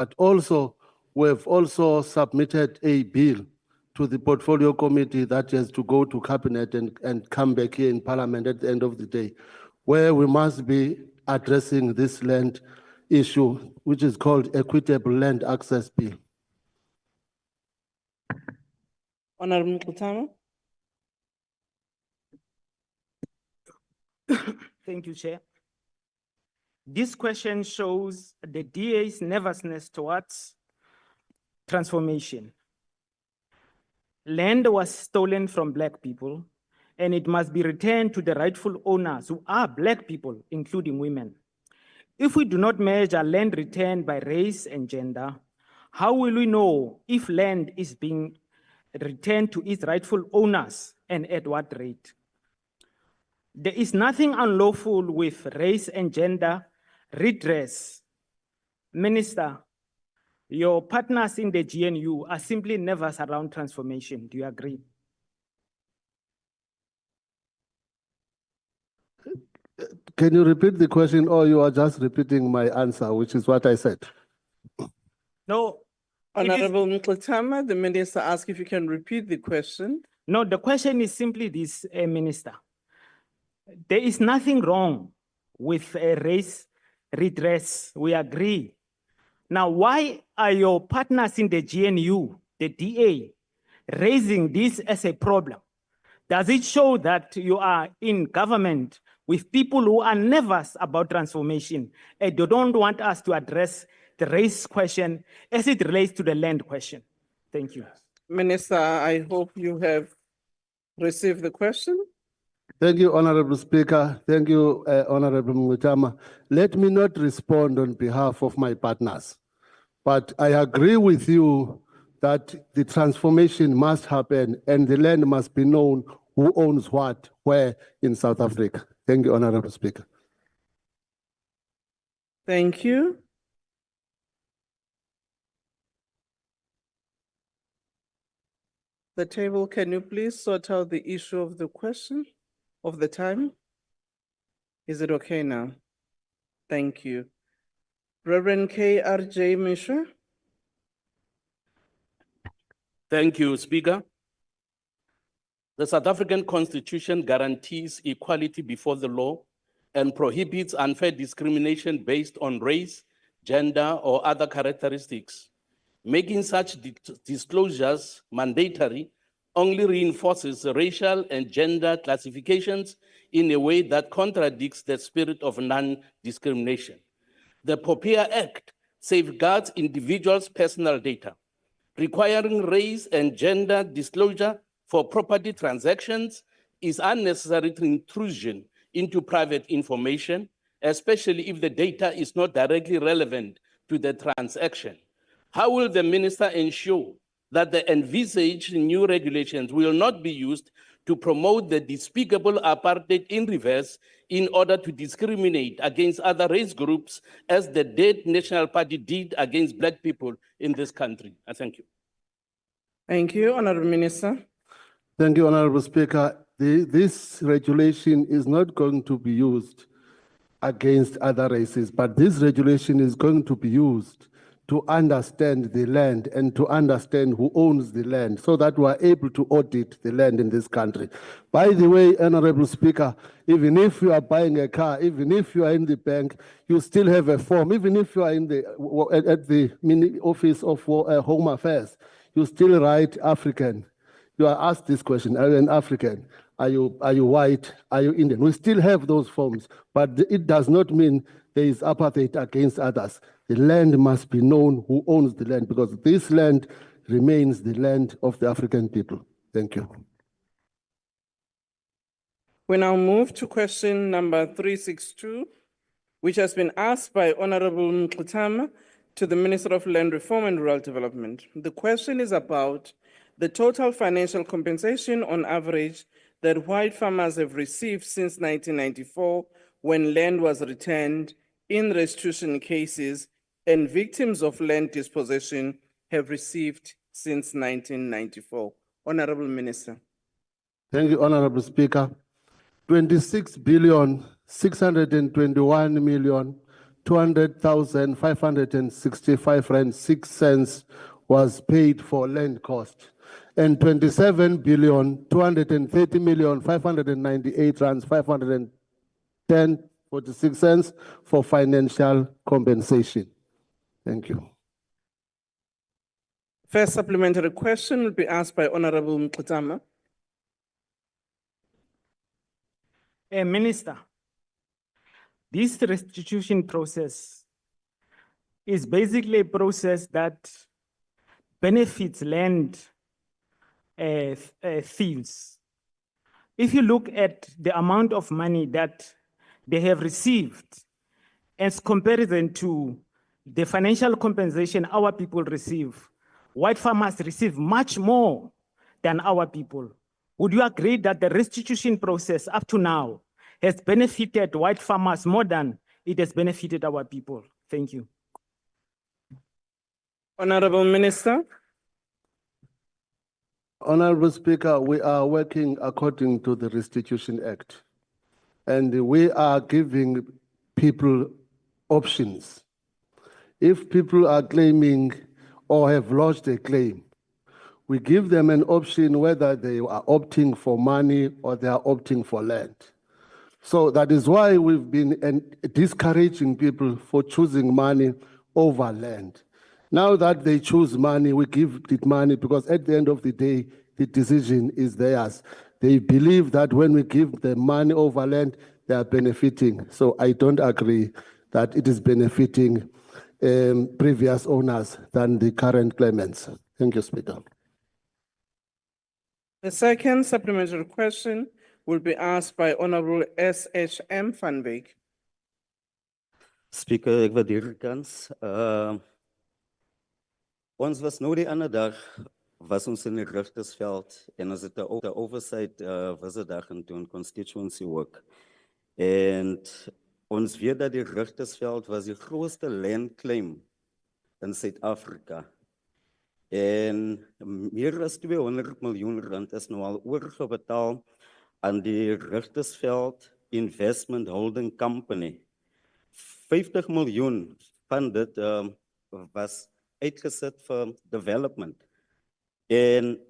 But also, we've also submitted a bill to the portfolio committee that has to go to cabinet and come back here in Parliament at the end of the day, where we must be addressing this land issue, which is called Equitable Land Access Bill. Honorable Mkutama. Thank you, Chair. This question shows the DA's nervousness towards transformation. Land was stolen from Black people, and it must be returned to the rightful owners, who are Black people, including women. If we do not measure land return by race and gender, how will we know if land is being returned to its rightful owners and at what rate? There is nothing unlawful with race and gender redress. Minister, your partners in the GNU are simply nervous around transformation. Do you agree? Can you repeat the question, or you are just repeating my answer, which is what I said? No. Honorable Mkutama, the minister asked if you can repeat the question. No, the question is simply this, Minister. There is nothing wrong with race redress. We agree. Now, why are your partners in the GNU, the DA, raising this as a problem? Does it show that you are in government with people who are nervous about transformation and they don't want us to address the race question as it relates to the land question? Thank you. Minister, I hope you have received the question. Thank you, Honorable Speaker. Thank you, Honorable Mkutama. Let me not respond on behalf of my partners, but I agree with you that the transformation must happen and the land must be known who owns what, where in South Africa. Thank you, Honorable Speaker. Thank you. The table, can you please sort out the issue of the question, of the time? Is it okay now? Thank you. Reverend K.R.J. Mishra. Thank you, Speaker. The South African Constitution guarantees equality before the law and prohibits unfair discrimination based on race, gender, or other characteristics. Making such disclosures mandatory only reinforces racial and gender classifications in a way that contradicts the spirit of non-discrimination. The POPIA Act safeguards individuals' personal data, requiring race and gender disclosure for property transactions is unnecessary intrusion into private information, especially if the data is not directly relevant to the transaction. How will the minister ensure that the envisaged new regulations will not be used to promote the despicable apartheid in reverse in order to discriminate against other race groups as the dead National Party did against Black people in this country? Thank you. Thank you, Honorable Minister. Thank you, Honorable Speaker. This regulation is not going to be used against other races, but this regulation is going to be used to understand the land and to understand who owns the land so that we are able to audit the land in this country. By the way, Honorable Speaker, even if you are buying a car, even if you are in the bank, you still have a form. Even if you are in at the mini office of Home Affairs, you still write African. You are asked this question, are you an African? Are you white? Are you Indian? We still have those forms, but it does not mean there is apartheid against others. The land must be known who owns the land because this land remains the land of the African people. Thank you. We now move to question number 362, which has been asked by Honorable Mkutama to the Minister of Land Reform and Rural Development. The question is about the total financial compensation on average that white farmers have received since 1994 when land was returned in restitution cases and victims of land dispossession have received since 1994. Honorable Minister. Thank you, Honorable Speaker. 26,621,000 200,565 rand 6 cents was paid for land cost, and 27,230,598 rands 510.46 cents for financial compensation. Thank you. First supplementary question will be asked by Honorable Mkutama. Minister, this restitution process is basically a process that benefits land thieves. If you look at the amount of money that they have received as comparison to the financial compensation our people receive, white farmers receive much more than our people. Would you agree that the restitution process up to now has benefited white farmers more than it has benefited our people? Thank you. Honorable Minister. Honorable Speaker, we are working according to the Restitution Act, and we are giving people options. If people are claiming or have lodged a claim, we give them an option whether they are opting for money or they are opting for land. So that is why we've been discouraging people for choosing money over land. Now that they choose money, we give it money because at the end of the day, the decision is theirs. They believe that when we give them money over land, they are benefiting. So I don't agree that it is benefiting previous owners than the current claimants. Thank you, Speaker. The second supplementary question will be asked by Honorable SHM van Wyk. Speaker, ek waardeer die kans. Ons was nou die ander dag, was ons in die Richtersveld en ons het 'n oversight visit daar gedoen, constituency work. En ons weet dat die Richtersveld was die grootste land claim in Suid-Afrika. En meer as 200 miljoen rand is nou al oorgebetaal aan die Richtersveld Investment Holding Company. 50 miljoen van dit was uitgesit vir development. En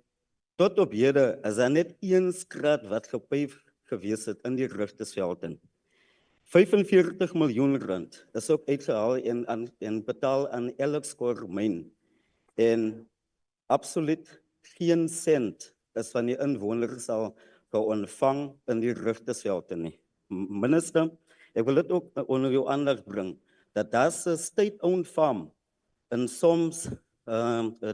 tot op hede is daar net 1 straat wat gepave gewees het in die Richtersveld. 45 miljoen rand is ook uitgehaal en betaal aan elk skormyn. En absoluut geen cent is van die inwoners sal ontvang in die Richtersveld nie. Minister, ek wil dit ook onder uw aandag bring, dat daar's 'n state-owned farm in soms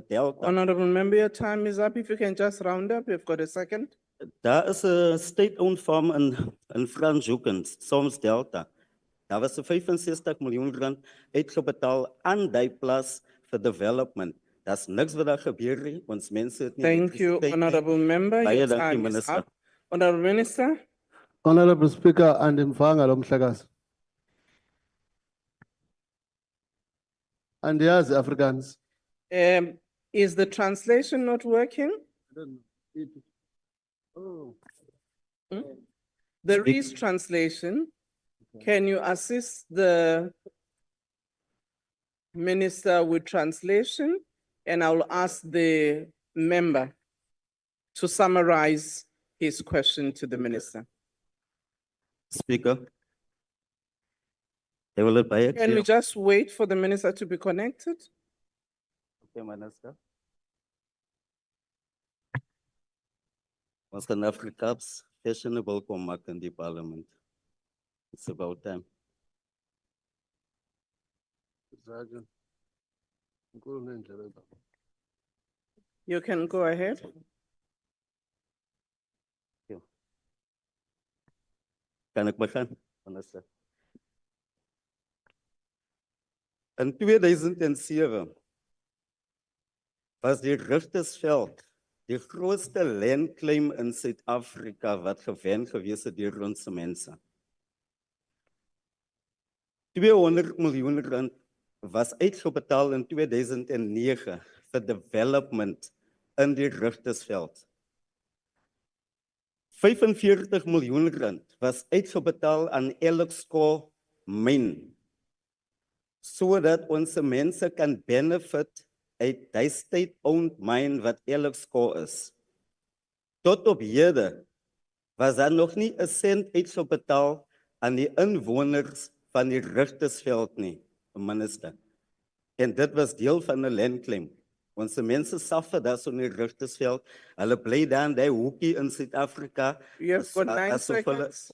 Delta. Honorable Member, your time is up. If you can just round up, you've got a second. Daar is 'n state-owned farm in Franschhoek, soms Delta. Daar was 'n 65 miljoen rand uitgebetaal aan die plaas vir development. Daar's niks wat daar gebeur nie. Ons mense het nie. Thank you, Honorable Member. Your time is up. Honorable Minister. Honorable Speaker, andimvanga lo mhlekazi. Andiyazi Afrikaans. Is the translation not working? There is translation. Can you assist the Minister with translation? And I will ask the member to summarize his question to the Minister. Speaker. Can we just wait for the Minister to be connected? Okay, Minister. Ons kan Afrikaans fashionable kom maak in die parlement. It's about time. You can go ahead. Kan ek begin, Minister? In 2007 was die Richtersveld die grootste landclaim in Suid-Afrika wat gewen gewees het deur ons mense. 200 miljoen rand was uitgebetaal in 2009 vir development in die Richtersveld. 45 miljoen rand was uitgebetaal aan elk skormyn. sodat onze mense kan benefit uit die state-owned mine wat Elkskor is. Tot op hede was daar nog nie 'n sent uitgebetaal aan die inwoners van die Richtersveld nie, minister. En dit was deel van 'n landclaim. Onze mense suffer daar so in die Richtersveld. Hulle bly daar in die hoekie in Suid-Afrika. You have got 9 asof hulle- seconds.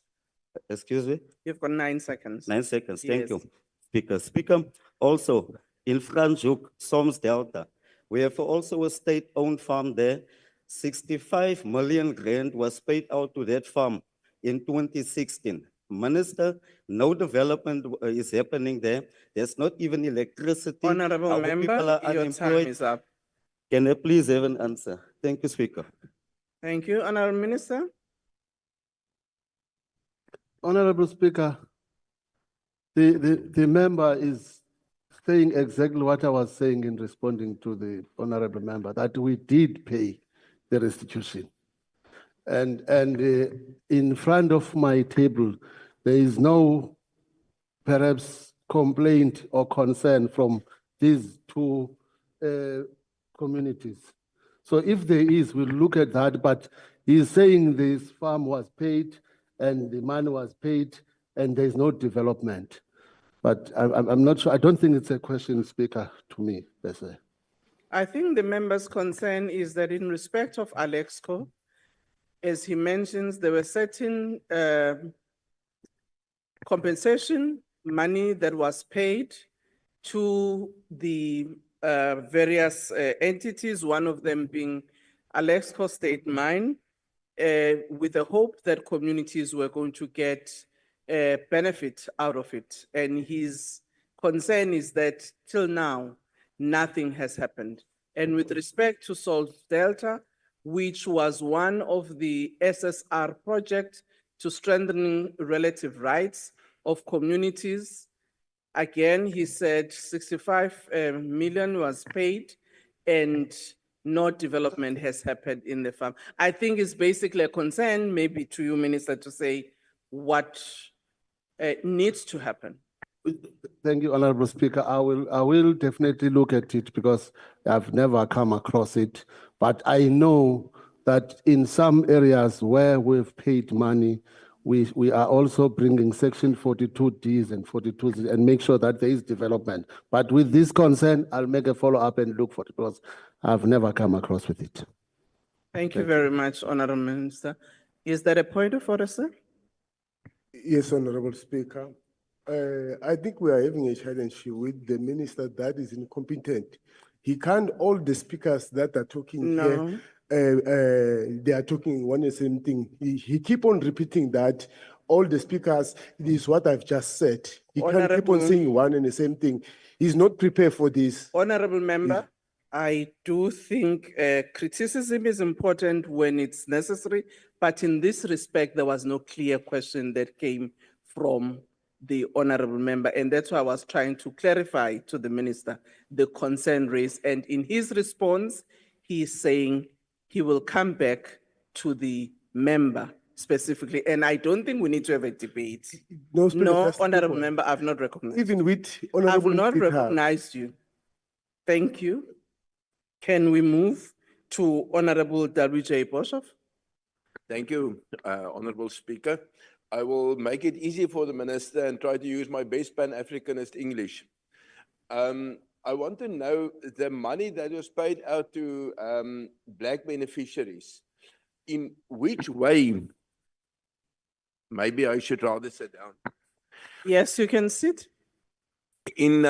Excuse me? You've got 9 seconds. 9 seconds, thank Yes. you. Speaker. Speaker, also in Franschhoek, Soms Delta, we have also a state-owned farm there. 65 million rand was paid out to that farm in 2016. Minister, no development is happening there. There's not even electricity. Honorable Our member, people are your time unemployed. is up. Can I please have an answer? Thank you, Speaker. Thank you. Honorable Minister. Honorable Speaker, the member is saying exactly what I was saying in responding to the honorable member, that we did pay the restitution. And in front of my table, there is no perhaps complaint or concern from these two communities. So if there is, we'll look at that, but he's saying this farm was paid and the money was paid and there's no development. But I'm not sure, I don't think it's a question, Speaker, to me, per se. I think the member's concern is that in respect of Alexco, as he mentions, there were certain compensation money that was paid to the various entities, one of them being Alexco State Mine, with the hope that communities were going to get benefit out of it. And his concern is that till now, nothing has happened. And with respect to Salt Delta, which was one of the SSR projects to strengthening relative rights of communities, again, he said 65 million was paid and no development has happened in the farm. I think it's basically a concern, maybe to you, Minister, to say what needs to happen. Thank you, Honorable Speaker. I will definitely look at it because I've never come across it. But I know that in some areas where we've paid money, we are also bringing Section 42Ds and 42s and make sure that there is development. But with this concern, I'll make a follow-up and look for it because I've never come across with it. Thank you very much, Honorable Minister. Is there a point of order, sir? Yes, Honorable Speaker. I think we are having a challenge here with the minister that is incompetent. He can't, all the speakers that are talking No. here, they are talking one and the same thing. He keep on repeating that all the speakers, it is what I've just said. He can't keep Honorable- on saying one and the same thing. He's not prepared for this. Honorable member, I do think criticism is important when it's necessary, but in this respect, there was no clear question that came from the honorable member, and that's why I was trying to clarify to the minister the concern raised. And in his response, he is saying he will come back to the member specifically, and I don't think we need to have a debate. No, Speaker, No, just keep honorable on. member, I've not recognized. Even with I've Honorable not Speaker, recognized you. Thank you. Can we move to Honorable W.J. Boshoff? Thank you, Honorable Speaker. I will make it easy for the Minister and try to use my best Pan-Africanist English. I want to know the money that was paid out to black beneficiaries. In which way, maybe I should rather sit down. Yes, you can sit. In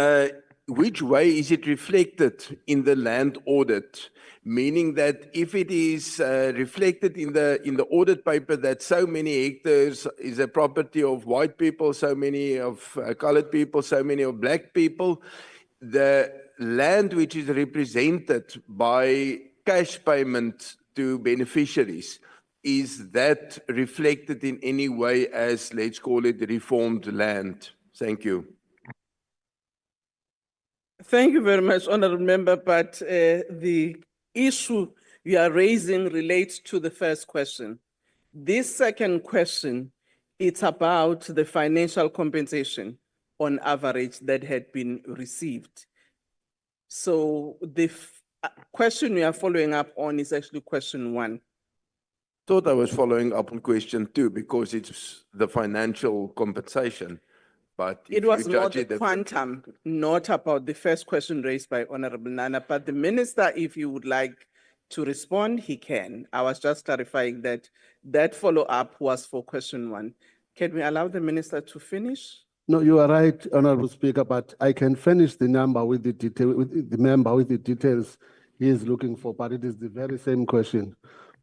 which way is it reflected in the land audit? Meaning that if it is reflected in the audit paper that so many hectares is a property of white people, so many of colored people, so many of black people, the land which is represented by cash payment to beneficiaries, is that reflected in any way as, let's call it, reformed land? Thank you. Thank you very much, Honorable Member, but the issue you are raising relates to the first question. This second question, it's about the financial compensation, on average that had been received. So the question we are following up on is actually question 1. Thought I was following up on question 2 because it's the financial compensation. But if It was you more judge the it different- quantum, not about the first question raised by Honorable Nana, but the minister, if you would like to respond, he can. I was just clarifying that that follow-up was for question 1. Can we allow the minister to finish? No, you are right, Honorable Speaker, but I can finish the number with the detail, with the member with the details he is looking for, but it is the very same question.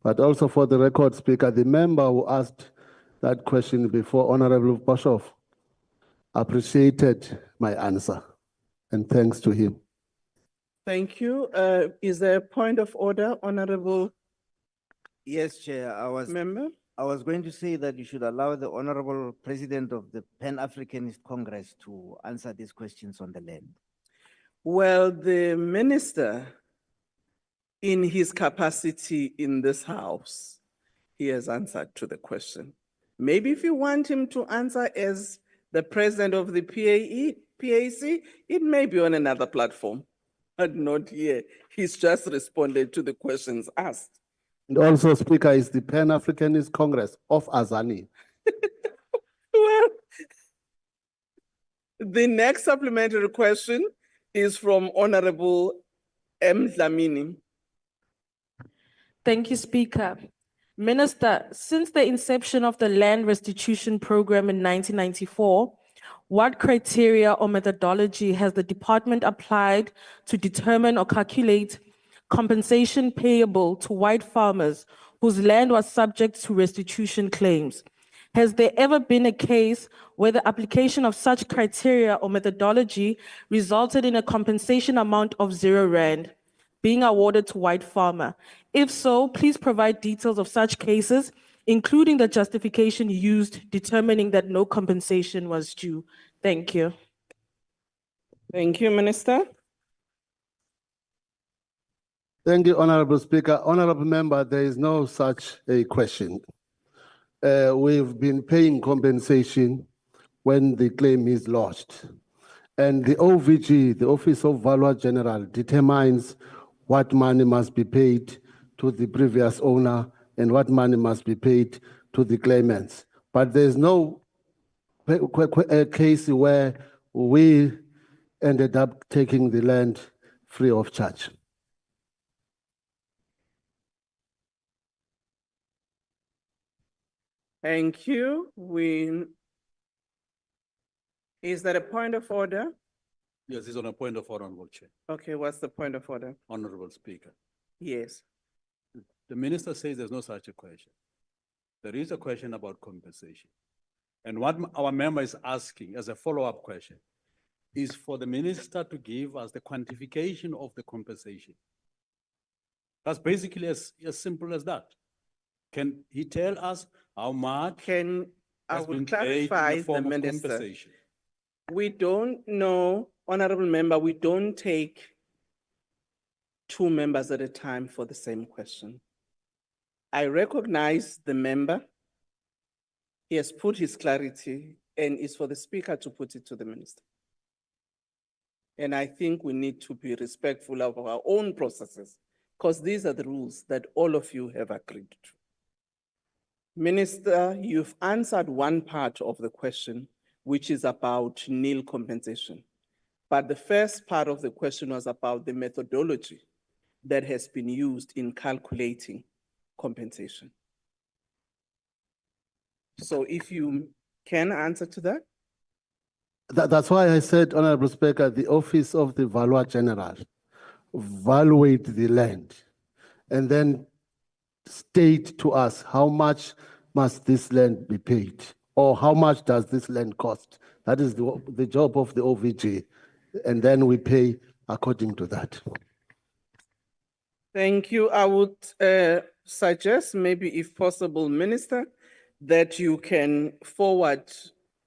But also for the record, Speaker, the member who asked that question before, Honorable Boshoff, appreciated my answer, and thanks to him. Thank you. Is there a point of order, Honorable Yes, Chair, I was going to say that you should allow the Honorable President of the Pan-Africanist Congress to answer these questions on the land. Well, the minister, in his capacity in this house, he has answered to the question. Maybe if you want him to answer as the president of the PAC, it may be on another platform, but not here. He's just responded to the questions asked. And also, Speaker, is the Pan-Africanist Congress of Azani. Well, the next supplementary question is from Honorable M. Dlamini. Thank you, Speaker. Minister, since the inception of the Land Restitution Program in 1994, what criteria or methodology has the department applied to determine or calculate compensation payable to white farmers whose land was subject to restitution claims? Has there ever been a case where the application of such criteria or methodology resulted in a compensation amount of R0 being awarded to white farmer? If so, please provide details of such cases, including the justification used determining that no compensation was due. Thank you. Thank you, Minister. Thank you, Honorable Speaker. Honorable Member, there is no such a question. We've been paying compensation when the claim is lodged. And the OVG, the Office of Valuer General, determines what money must be paid to the previous owner and what money must be paid to the claimants. But there's no case where we ended up taking the land free of charge. Thank you. Is there a point of order? Yes, it's on a point of order, Honorable Chair. Okay, what's the point of order? Honorable Speaker. Yes. The minister says there's no such a question. There is a question about compensation. And what our member is asking as a follow-up question is for the minister to give us the quantification of the compensation. That's basically as simple as that. Can he tell us how much I has will been paid in clarify the form the of minister. compensation? We don't know, Honorable Member, we don't take 2 members at a time for the same question. I recognize the member. He has put his clarity and it's for the speaker to put it to the minister. And I think we need to be respectful of our own processes because these are the rules that all of you have agreed to. Minister, you've answered one part of the question, which is about nil compensation. But the first part of the question was about the methodology that has been used in calculating compensation. So if you can answer to that? That's why I said, Honorable Speaker, the Office of the Valuer General evaluate the land and then state to us how much must this land be paid or how much does this land cost. That is the job of the OVG. And then we pay according to that. Thank you. I would suggest maybe if possible, Minister, that you can forward,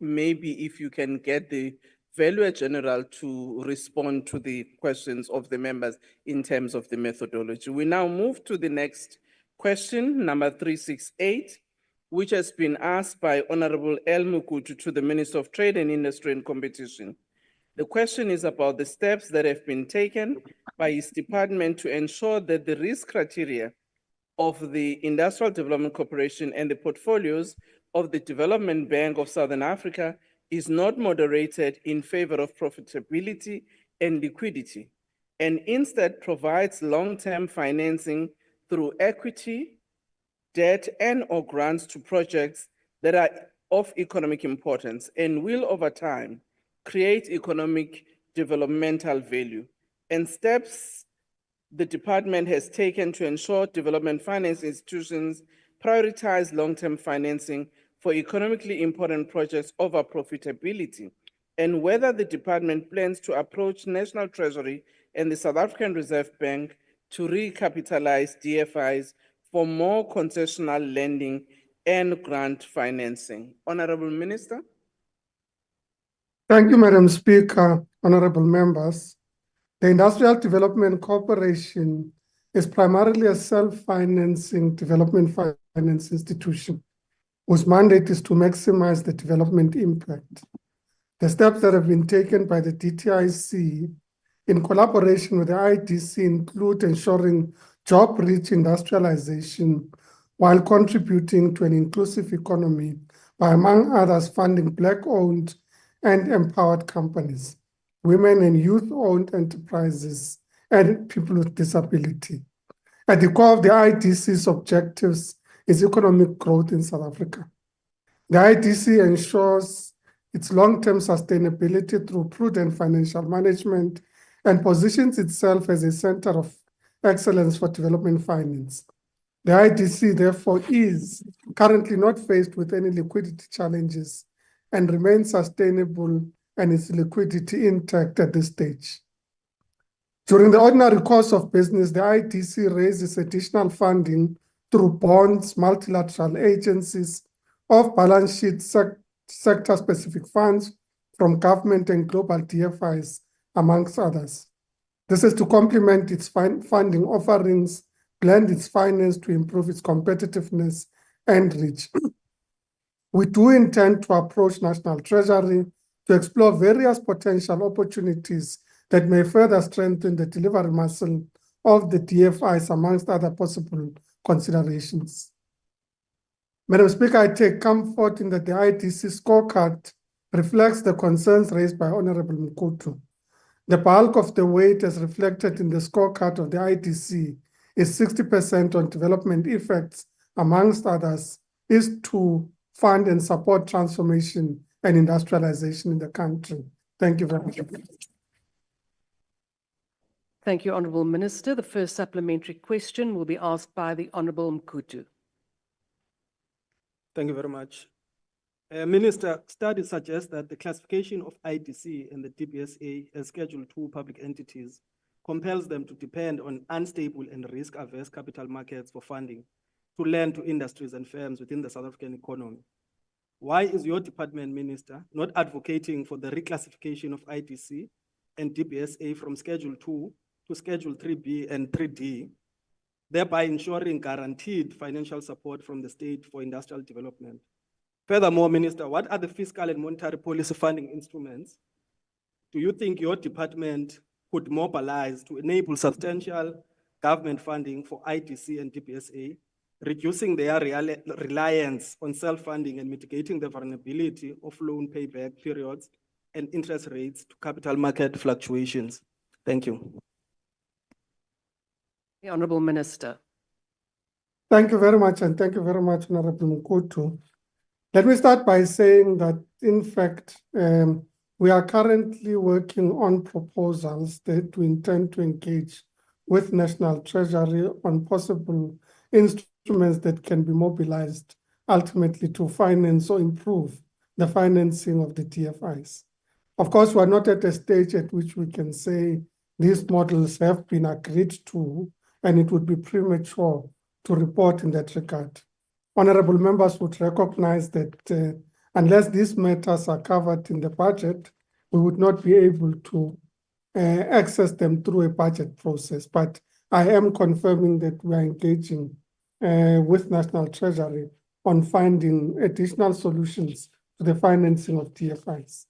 maybe if you can get the Valuer General to respond to the questions of the members in terms of the methodology. We now move to the next question, number 368, which has been asked by Honorable El Mukutu to the Minister of Trade and Industry and Competition. The question is about the steps that have been taken by his department to ensure that the risk criteria of the Industrial Development Corporation and the portfolios of the Development Bank of Southern Africa is not moderated in favor of profitability and liquidity, and instead provides long-term financing through equity, debt, and/or grants to projects that are of economic importance and will, over time, create economic developmental value, and steps the department has taken to ensure development finance institutions prioritize long-term financing for economically important projects over profitability, and whether the department plans to approach National Treasury and the South African Reserve Bank to recapitalize DFIs for more concessional lending and grant financing. Honorable Minister. Thank you, Madam Speaker, honorable members. The Industrial Development Corporation is primarily a self-financing development finance institution whose mandate is to maximize the development impact. The steps that have been taken by the DTIC in collaboration with the IDC include ensuring job-rich industrialization while contributing to an inclusive economy by, among others, funding Black-owned and empowered companies, women and youth-owned enterprises, and people with disability. At the core of the IDC's objectives is economic growth in South Africa. The IDC ensures its long-term sustainability through prudent financial management and positions itself as a center of excellence for development finance. The IDC, therefore, is currently not faced with any liquidity challenges and remains sustainable and its liquidity intact at this stage. During the ordinary course of business, the IDC raises additional funding through bonds, multilateral agencies, off-balance sheet sector-specific funds from government and global DFIs, amongst others. This is to complement its funding offerings, blend its finance to improve its competitiveness and reach. We do intend to approach National Treasury to explore various potential opportunities that may further strengthen the delivery muscle of the DFIs, amongst other possible considerations. Madam Speaker, I take comfort in that the IDC scorecard reflects the concerns raised by Honorable Mukutu. The bulk of the weight as reflected in the scorecard of the IDC is 60% on development effects, amongst others, is to fund and support transformation and industrialization in the country. Thank you very much. Thank you, Honourable Minister. The first supplementary question will be asked by the Honourable Mkutu. Thank you very much. Minister, studies suggest that the classification of IDC and the DBSA as Schedule II public entities compels them to depend on unstable and risk-averse capital markets for funding to lend to industries and firms within the South African economy. Why is your department, Minister, not advocating for the reclassification of IDC and DBSA from Schedule II to Schedule 3B and 3D, thereby ensuring guaranteed financial support from the state for industrial development? Furthermore, Minister, what are the fiscal and monetary policy funding instruments do you think your department could mobilize to enable substantial government funding for IDC and DBSA, reducing their reliance on self-funding and mitigating the vulnerability of loan payback periods and interest rates to capital market fluctuations? Thank you. The Honourable Minister. Thank you very much, and thank you very much, Honourable Mkutu. Let me start by saying that, in fact, we are currently working on proposals that we intend to engage with National Treasury on possible instruments that can be mobilized ultimately to finance or improve the financing of the DFIs. Of course, we're not at a stage at which we can say these models have been agreed to, and it would be premature to report in that regard. Honourable members would recognize that unless these matters are covered in the budget, we would not be able to access them through a budget process. But I am confirming that we are engaging with National Treasury on finding additional solutions to the financing of DFIs.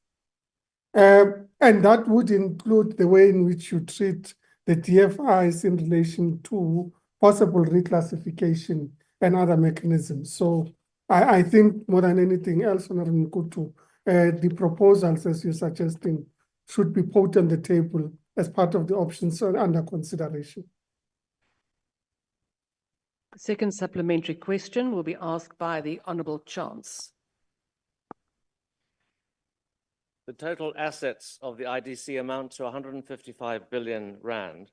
And that would include the way in which you treat the DFIs in relation to possible reclassification and other mechanisms. So I think more than anything else, Honorable Nkutu, the proposals, as you're suggesting, should be put on the table as part of the options under consideration. The second supplementary question will be asked by the Honourable Chance. The total assets of the IDC amount to 155 billion rand,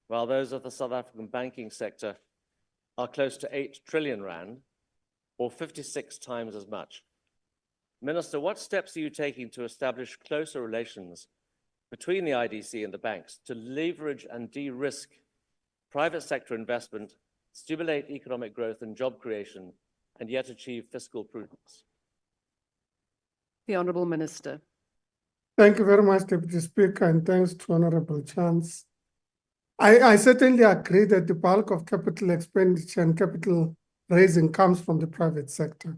while those of the South African banking sector are close to 8 trillion rand, or 56 times as much. Minister, what steps are you taking to establish closer relations between the IDC and the banks to leverage and de-risk private sector investment, stimulate economic growth and job creation, and yet achieve fiscal prudence? The Honourable Minister. Thank you very much, Deputy Speaker, and thanks to Honourable Chance. I certainly agree that the bulk of capital expenditure and capital raising comes from the private sector.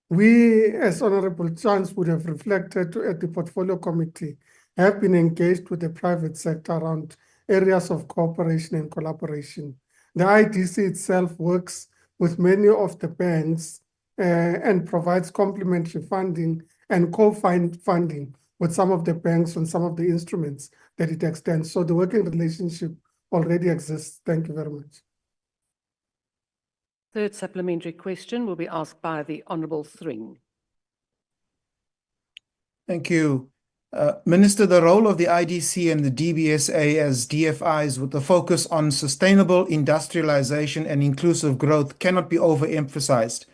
We, as Honourable Chance would have reflected at the Portfolio Committee, have been engaged with the private sector around areas of cooperation and collaboration. The IDC itself works with many of the banks and provides complementary funding and co-funding with some of the banks on some of the instruments that it extends. So the working relationship already exists. Thank you very much. Third supplementary question will be asked by the Honourable Thring. Thank you. Minister, the role of the IDC and the DBSA as DFIs with the focus on sustainable industrialization and inclusive growth cannot be overemphasized.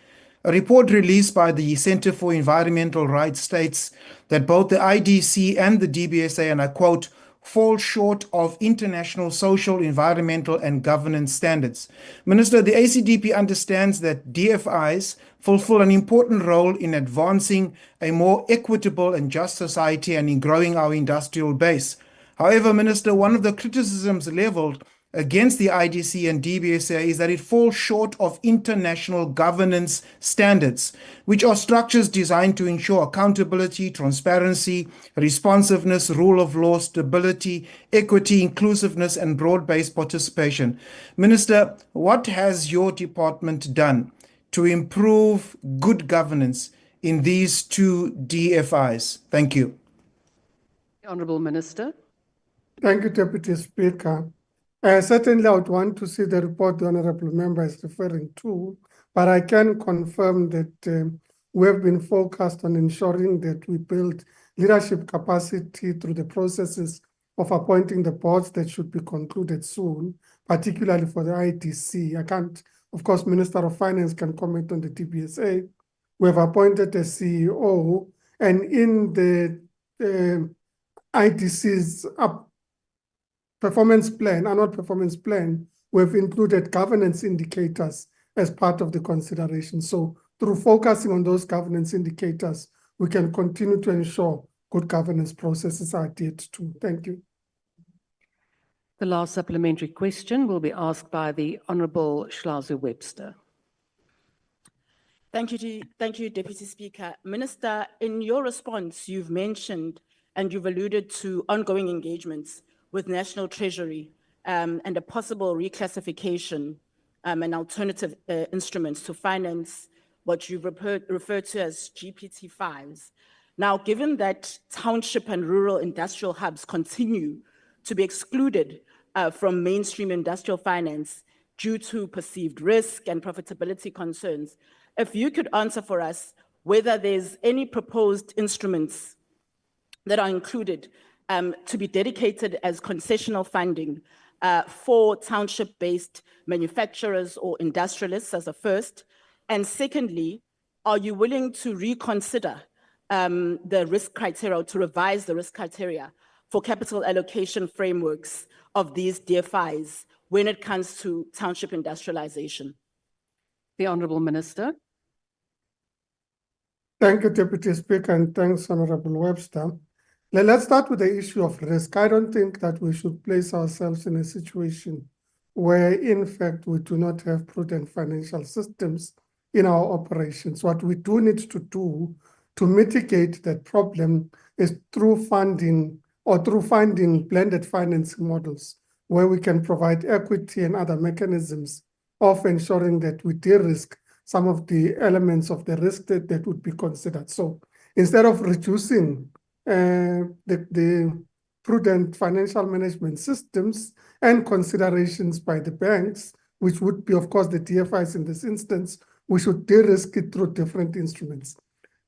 A report released by the Centre for Environmental Rights states that both the IDC and the DBSA, and I quote, fall short of international social, environmental, and governance standards. Minister, the ACDP understands that DFIs fulfill an important role in advancing a more equitable and just society and in growing our industrial base. However, Minister, one of the criticisms leveled against the IDC and DBSA is that it falls short of international governance standards, which are structures designed to ensure accountability, transparency, responsiveness, rule of law, stability, equity, inclusiveness, and broad-based participation. Minister, what has your department done to improve good governance in these two DFIs? Thank you. Honourable Minister. Thank you, Deputy Speaker. Certainly, I would want to see the report the Honourable Member is referring to, but I can confirm that we have been focused on ensuring that we build leadership capacity through the processes of appointing the boards that should be concluded soon, particularly for the IDC. I can't, of course, Minister of Finance can comment on the DBSA. We have appointed a CEO, and in the IDC's annual performance plan, we've included governance indicators as part of the consideration. So through focusing on those governance indicators, we can continue to ensure good governance processes are adhered to. Thank you. The last supplementary question will be asked by the Honourable Shlazu Webster. Thank you, Deputy Speaker. Minister, in your response, you've mentioned and you've alluded to ongoing engagements with National Treasury and a possible reclassification and alternative instruments to finance what you've referred to as GPT-5s. Now, given that township and rural industrial hubs continue to be excluded from mainstream industrial finance due to perceived risk and profitability concerns, if you could answer for us whether there's any proposed instruments that are included to be dedicated as concessional funding for township-based manufacturers or industrialists as a first. And secondly, are you willing to reconsider the risk criteria or to revise the risk criteria for capital allocation frameworks of these DFIs when it comes to township industrialization? The Honourable Minister. Thank you, Deputy Speaker, and thanks, Honourable Webster. Let's start with the issue of risk. I don't think that we should place ourselves in a situation where, in fact, we do not have prudent financial systems in our operations. What we do need to do to mitigate that problem is through funding or through finding blended financing models where we can provide equity and other mechanisms of ensuring that we de-risk some of the elements of the risk that would be considered. So instead of reducing the prudent financial management systems and considerations by the banks, which would be, of course, the DFIs in this instance, we should de-risk it through different instruments.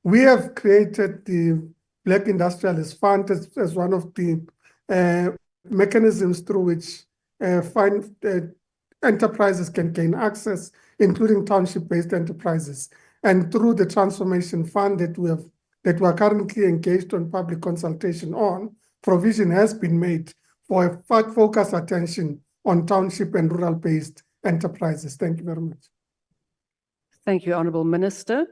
We have created the Black Industrialist Fund as one of the mechanisms through which enterprises can gain access, including township-based enterprises. And through the Transformation Fund that we are currently engaged on public consultation on, provision has been made for a focused attention on township and rural-based enterprises. Thank you very much. Thank you, Honourable Minister.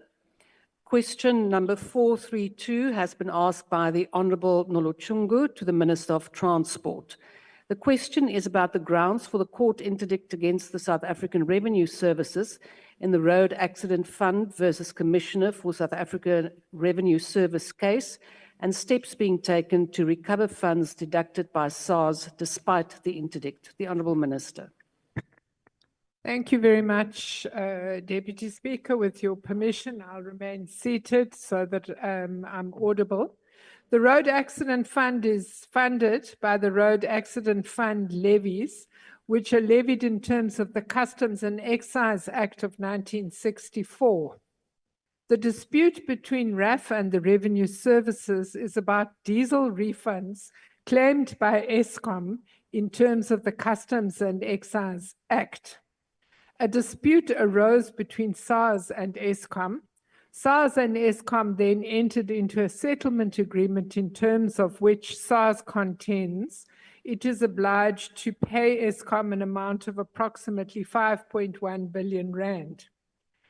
Question number 432 has been asked by the Honourable Nolochungu to the Minister of Transport. The question is about the grounds for the court interdict against the South African Revenue Services in the Road Accident Fund versus Commissioner for South African Revenue Service case and steps being taken to recover funds deducted by SARS despite the interdict. The Honourable Minister. Thank you very much, Deputy Speaker. With your permission, I'll remain seated so that I'm audible. The Road Accident Fund is funded by the Road Accident Fund levies, which are levied in terms of the Customs and Excise Act of 1964. The dispute between RAF and the Revenue Services is about diesel refunds claimed by Eskom in terms of the Customs and Excise Act. A dispute arose between SARS and Eskom. SARS and Eskom then entered into a settlement agreement in terms of which SARS contends it is obliged to pay Eskom an amount of approximately 5.1 billion rand,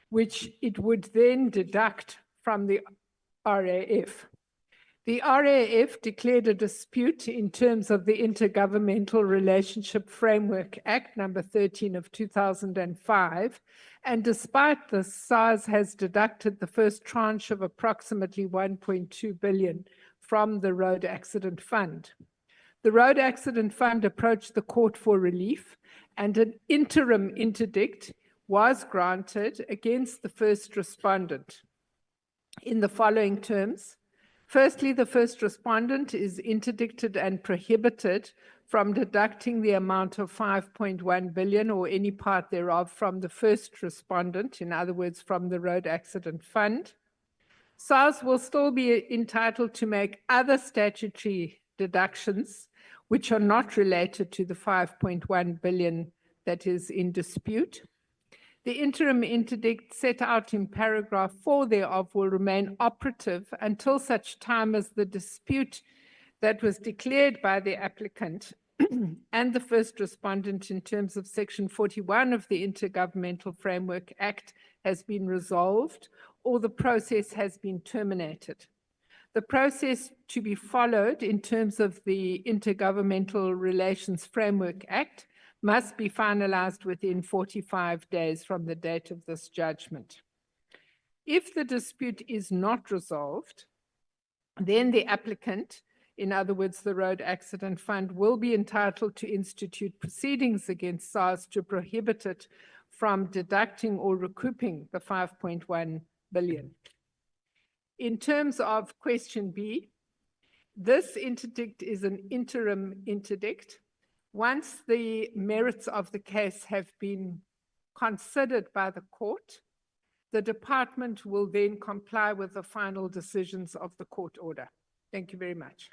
which it would then deduct from the RAF. The RAF declared a dispute in terms of the Intergovernmental Relationship Framework Act number 13 of 2005, and despite this, SARS has deducted the first tranche of approximately 1.2 billion from the Road Accident Fund. The Road Accident Fund approached the court for relief, and an interim interdict was granted against the first respondent in the following terms. Firstly, the first respondent is interdicted and prohibited from deducting the amount of 5.1 billion or any part thereof from the first respondent, in other words, from the Road Accident Fund. SARS will still be entitled to make other statutory deductions which are not related to the 5.1 billion that is in dispute. The interim interdict set out in paragraph 4 thereof will remain operative until such time as the dispute that was declared by the applicant and the first respondent in terms of Section 41 of the Intergovernmental Framework Act has been resolved or the process has been terminated. The process to be followed in terms of the Intergovernmental Relations Framework Act must be finalized within 45 days from the date of this judgment. If the dispute is not resolved, then the applicant, in other words, the Road Accident Fund, will be entitled to institute proceedings against SARS to prohibit it from deducting or recouping the 5.1 billion. In terms of question B, this interdict is an interim interdict. Once the merits of the case have been considered by the court, the department will then comply with the final decisions of the court order. Thank you very much.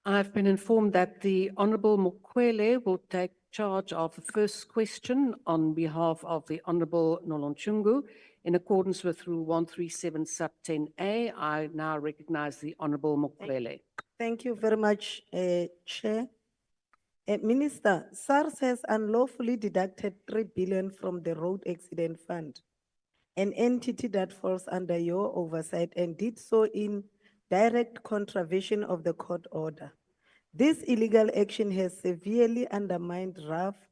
I've been informed that the Honourable Mokwele will take charge of the first question on behalf of the Honourable Nolochungu. In accordance with Rule 137 sub 10A, I now recognize the Honourable Mokwele. Thank you very much, Chair. Minister, SARS has unlawfully deducted 3 billion from the Road Accident Fund, an entity that falls under your oversight, and did so in direct contravention of the court order. This illegal action has severely undermined RAF's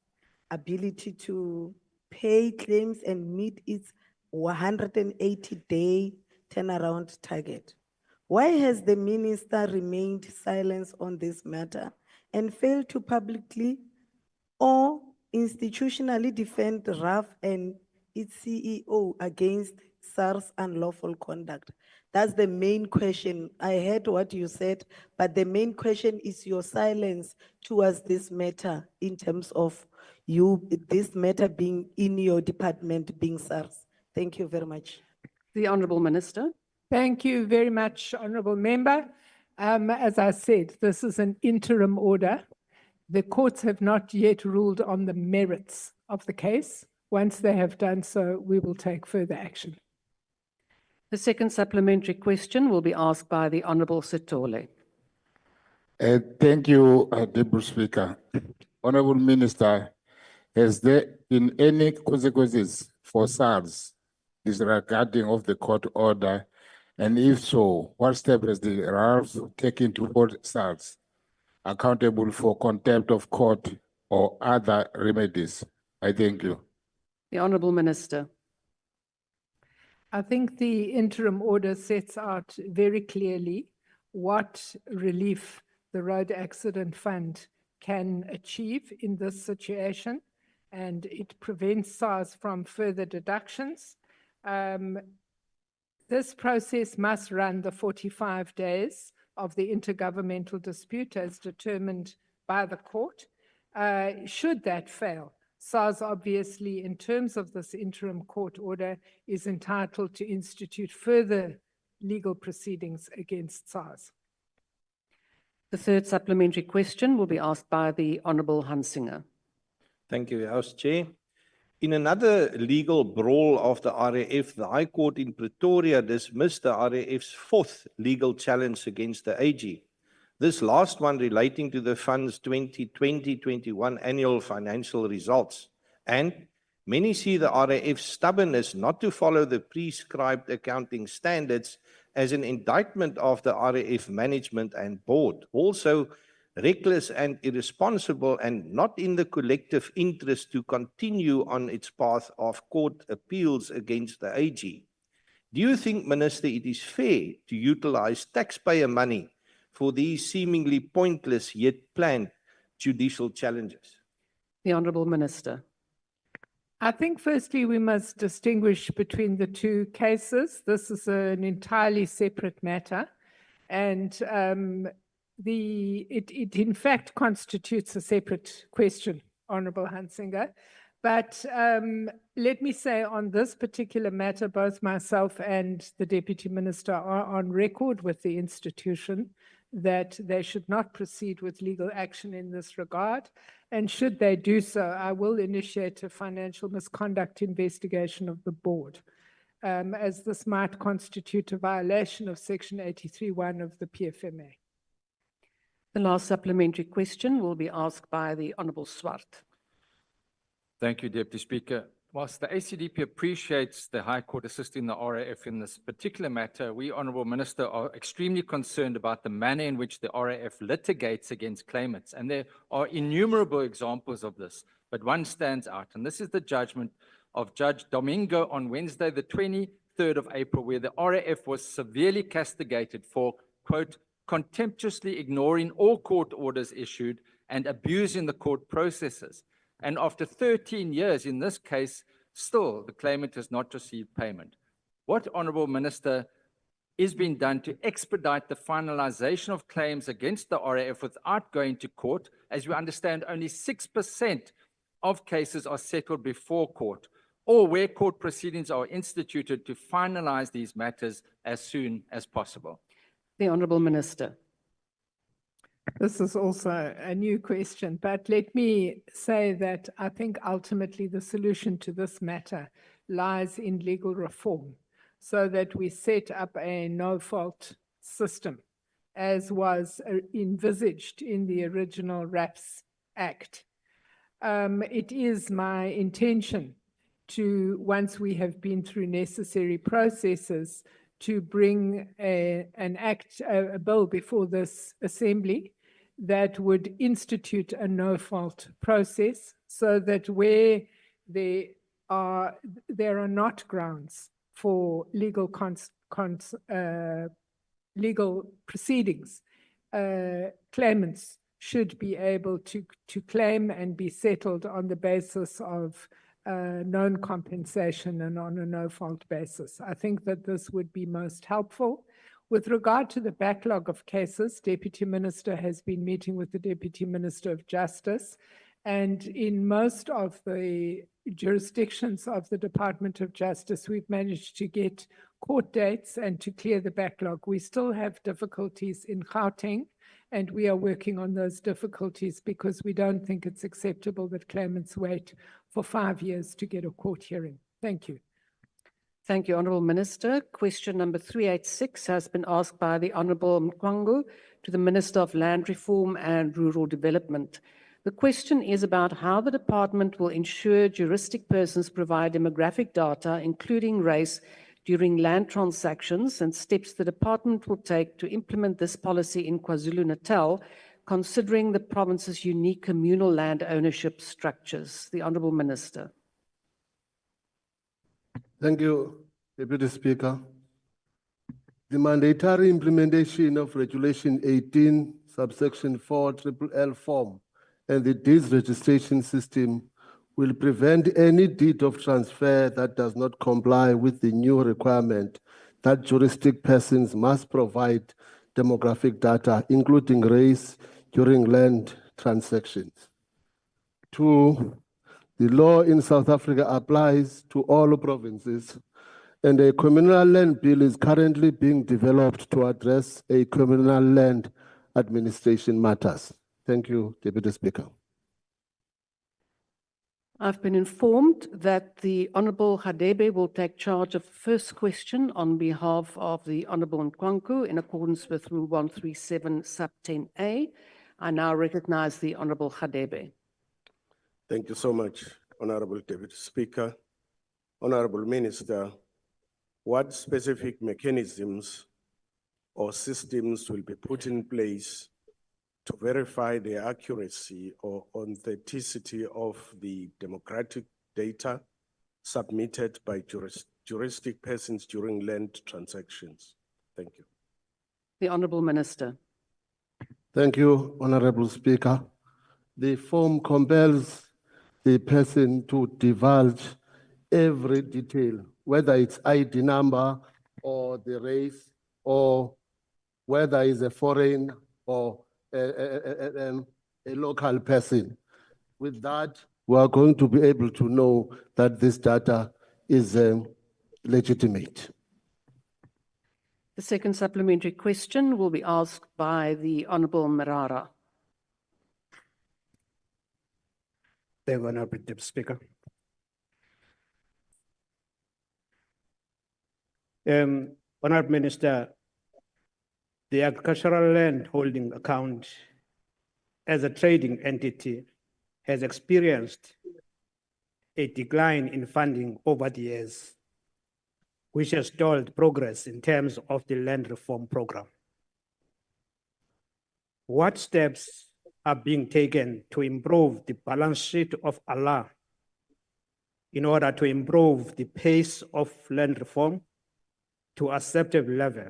ability to pay claims and meet its 180-day turnaround target. Why has the minister remained silent on this matter and failed to publicly or institutionally defend RAF and its CEO against SARS unlawful conduct? That's the main question. I heard what you said, but the main question is your silence towards this matter in terms of this matter being in your department being SARS. Thank you very much. The Honourable Minister. Thank you very much, Honourable Member. As I said, this is an interim order. The courts have not yet ruled on the merits of the case. Once they have done so, we will take further action. The second supplementary question will be asked by the Honourable Sitole. Thank you, Deputy Speaker. Honourable Minister, has there been any consequences for SARS disregarding of the court order? And if so, what steps has the RAF taken to hold SARS accountable for contempt of court or other remedies? I thank you. The Honourable Minister. I think the interim order sets out very clearly what relief the Road Accident Fund can achieve in this situation, and it prevents SARS from further deductions. This process must run the 45 days of the intergovernmental dispute as determined by the court. Should that fail, SARS obviously, in terms of this interim court order, is entitled to institute further legal proceedings against SARS. The third supplementary question will be asked by the Honourable Hansinger. Thank you, House Chair. In another legal brawl of the RAF, the High Court in Pretoria dismissed the RAF's fourth legal challenge against the AG. This last one relating to the fund's 2020-21 annual financial results. And many see the RAF's stubbornness not to follow the prescribed accounting standards as an indictment of the RAF management and board. Also, reckless and irresponsible and not in the collective interest to continue on its path of court appeals against the AG. Do you think, Minister, it is fair to utilize taxpayer money for these seemingly pointless yet planned judicial challenges? The Honourable Minister. I think firstly we must distinguish between the two cases. This is an entirely separate matter, and it in fact constitutes a separate question, Honourable Hansinger. But let me say on this particular matter, both myself and the Deputy Minister are on record with the institution that they should not proceed with legal action in this regard. And should they do so, I will initiate a financial misconduct investigation of the board, as this might constitute a violation of Section 83(1) of the PFMA. The last supplementary question will be asked by the Honourable Swart. Thank you, Deputy Speaker. Whilst the ACDP appreciates the High Court assisting the RAF in this particular matter, we, Honourable Minister, are extremely concerned about the manner in which the RAF litigates against claimants. And there are innumerable examples of this, but one stands out. And this is the judgment of Judge Domingo on Wednesday, the 23rd of April, where the RAF was severely castigated for, quote, contemptuously ignoring all court orders issued and abusing the court processes. And after 13 years in this case, still the claimant has not received payment. What, Honourable Minister, is being done to expedite the finalisation of claims against the RAF without going to court? As we understand, only 6% of cases are settled before court, or where court proceedings are instituted to finalise these matters as soon as possible. The Honourable Minister. This is also a new question, but let me say that I think ultimately the solution to this matter lies in legal reform, so that we set up a no-fault system, as was envisaged in the original RAFs Act. It is my intention to, once we have been through necessary processes, to bring a bill before this Assembly that would institute a no-fault process, so that where there there are not grounds for legal legal proceedings. Claimants should be able to claim and be settled on the basis of known compensation and on a no-fault basis. I think that this would be most helpful. With regard to the backlog of cases, Deputy Minister has been meeting with the Deputy Minister of Justice, and in most of the jurisdictions of the Department of Justice, we've managed to get court dates and to clear the backlog. We still have difficulties in Gauteng, and we are working on those difficulties because we don't think it's acceptable that claimants wait for 5 years to get a court hearing. Thank you. Thank you, Honourable Minister. Question number 386 has been asked by the Honourable Mkwangu to the Minister of Land Reform and Rural Development. The question is about how the department will ensure juristic persons provide demographic data, including race, during land transactions, and steps the department will take to implement this policy in KwaZulu-Natal, considering the province's unique communal land ownership structures. The Honourable Minister. Thank you, Deputy Speaker. The mandatory implementation of Regulation 18, subsection 4, L form, and the deeds registration system will prevent any deed of transfer that does not comply with the new requirement that juristic persons must provide demographic data, including race, during land transactions. 2, the law in South Africa applies to all provinces, and a communal land bill is currently being developed to address a communal land administration matters. Thank you, Deputy Speaker. I've been informed that the Honourable Hadebe will take charge of the first question on behalf of the Honourable Mkwangu in accordance with Rule 137, sub 10A. I now recognise the Honourable Hadebe. Thank you so much, Honourable Deputy Speaker. Honourable Minister, what specific mechanisms or systems will be put in place to verify the accuracy or authenticity of the demographic data submitted by juristic persons during land transactions? Thank you. The Honourable Minister. Thank you, Honourable Speaker. The form compels the person to divulge every detail, whether it's ID number or the race, or whether it's a foreign or a local person. With that, we are going to be able to know that this data is legitimate. The second supplementary question will be asked by the Honourable Marara. Thank you, Honourable Deputy Speaker. Honourable Minister, the agricultural land holding account as a trading entity has experienced a decline in funding over the years, which has stalled progress in terms of the land reform program. What steps are being taken to improve the balance sheet of Allah in order to improve the pace of land reform to a acceptable level?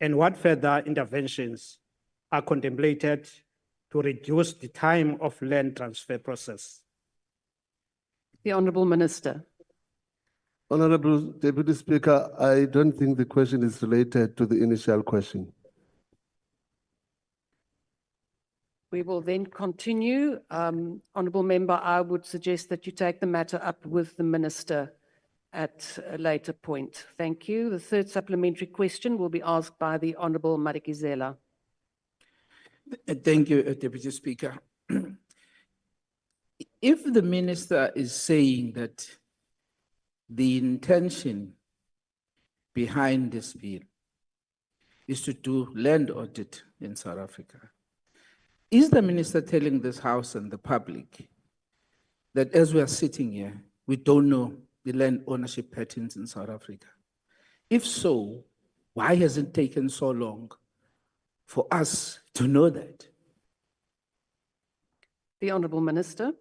And what further interventions are contemplated to reduce the time of land transfer process? The Honourable Minister. Honourable Deputy Speaker, I don't think the question is related to the initial question. We will then continue. Honourable Member, I would suggest that you take the matter up with the Minister at a later point. Thank you. The third supplementary question will be asked by the Honourable Madikizela. Thank you, Deputy Speaker. If the Minister is saying that the intention behind this bill is to do land audit in South Africa, is the Minister telling this House and the public that as we are sitting here, we don't know the land ownership patterns in South Africa? If so, why has it taken so long for us to know that? The Honourable Minister.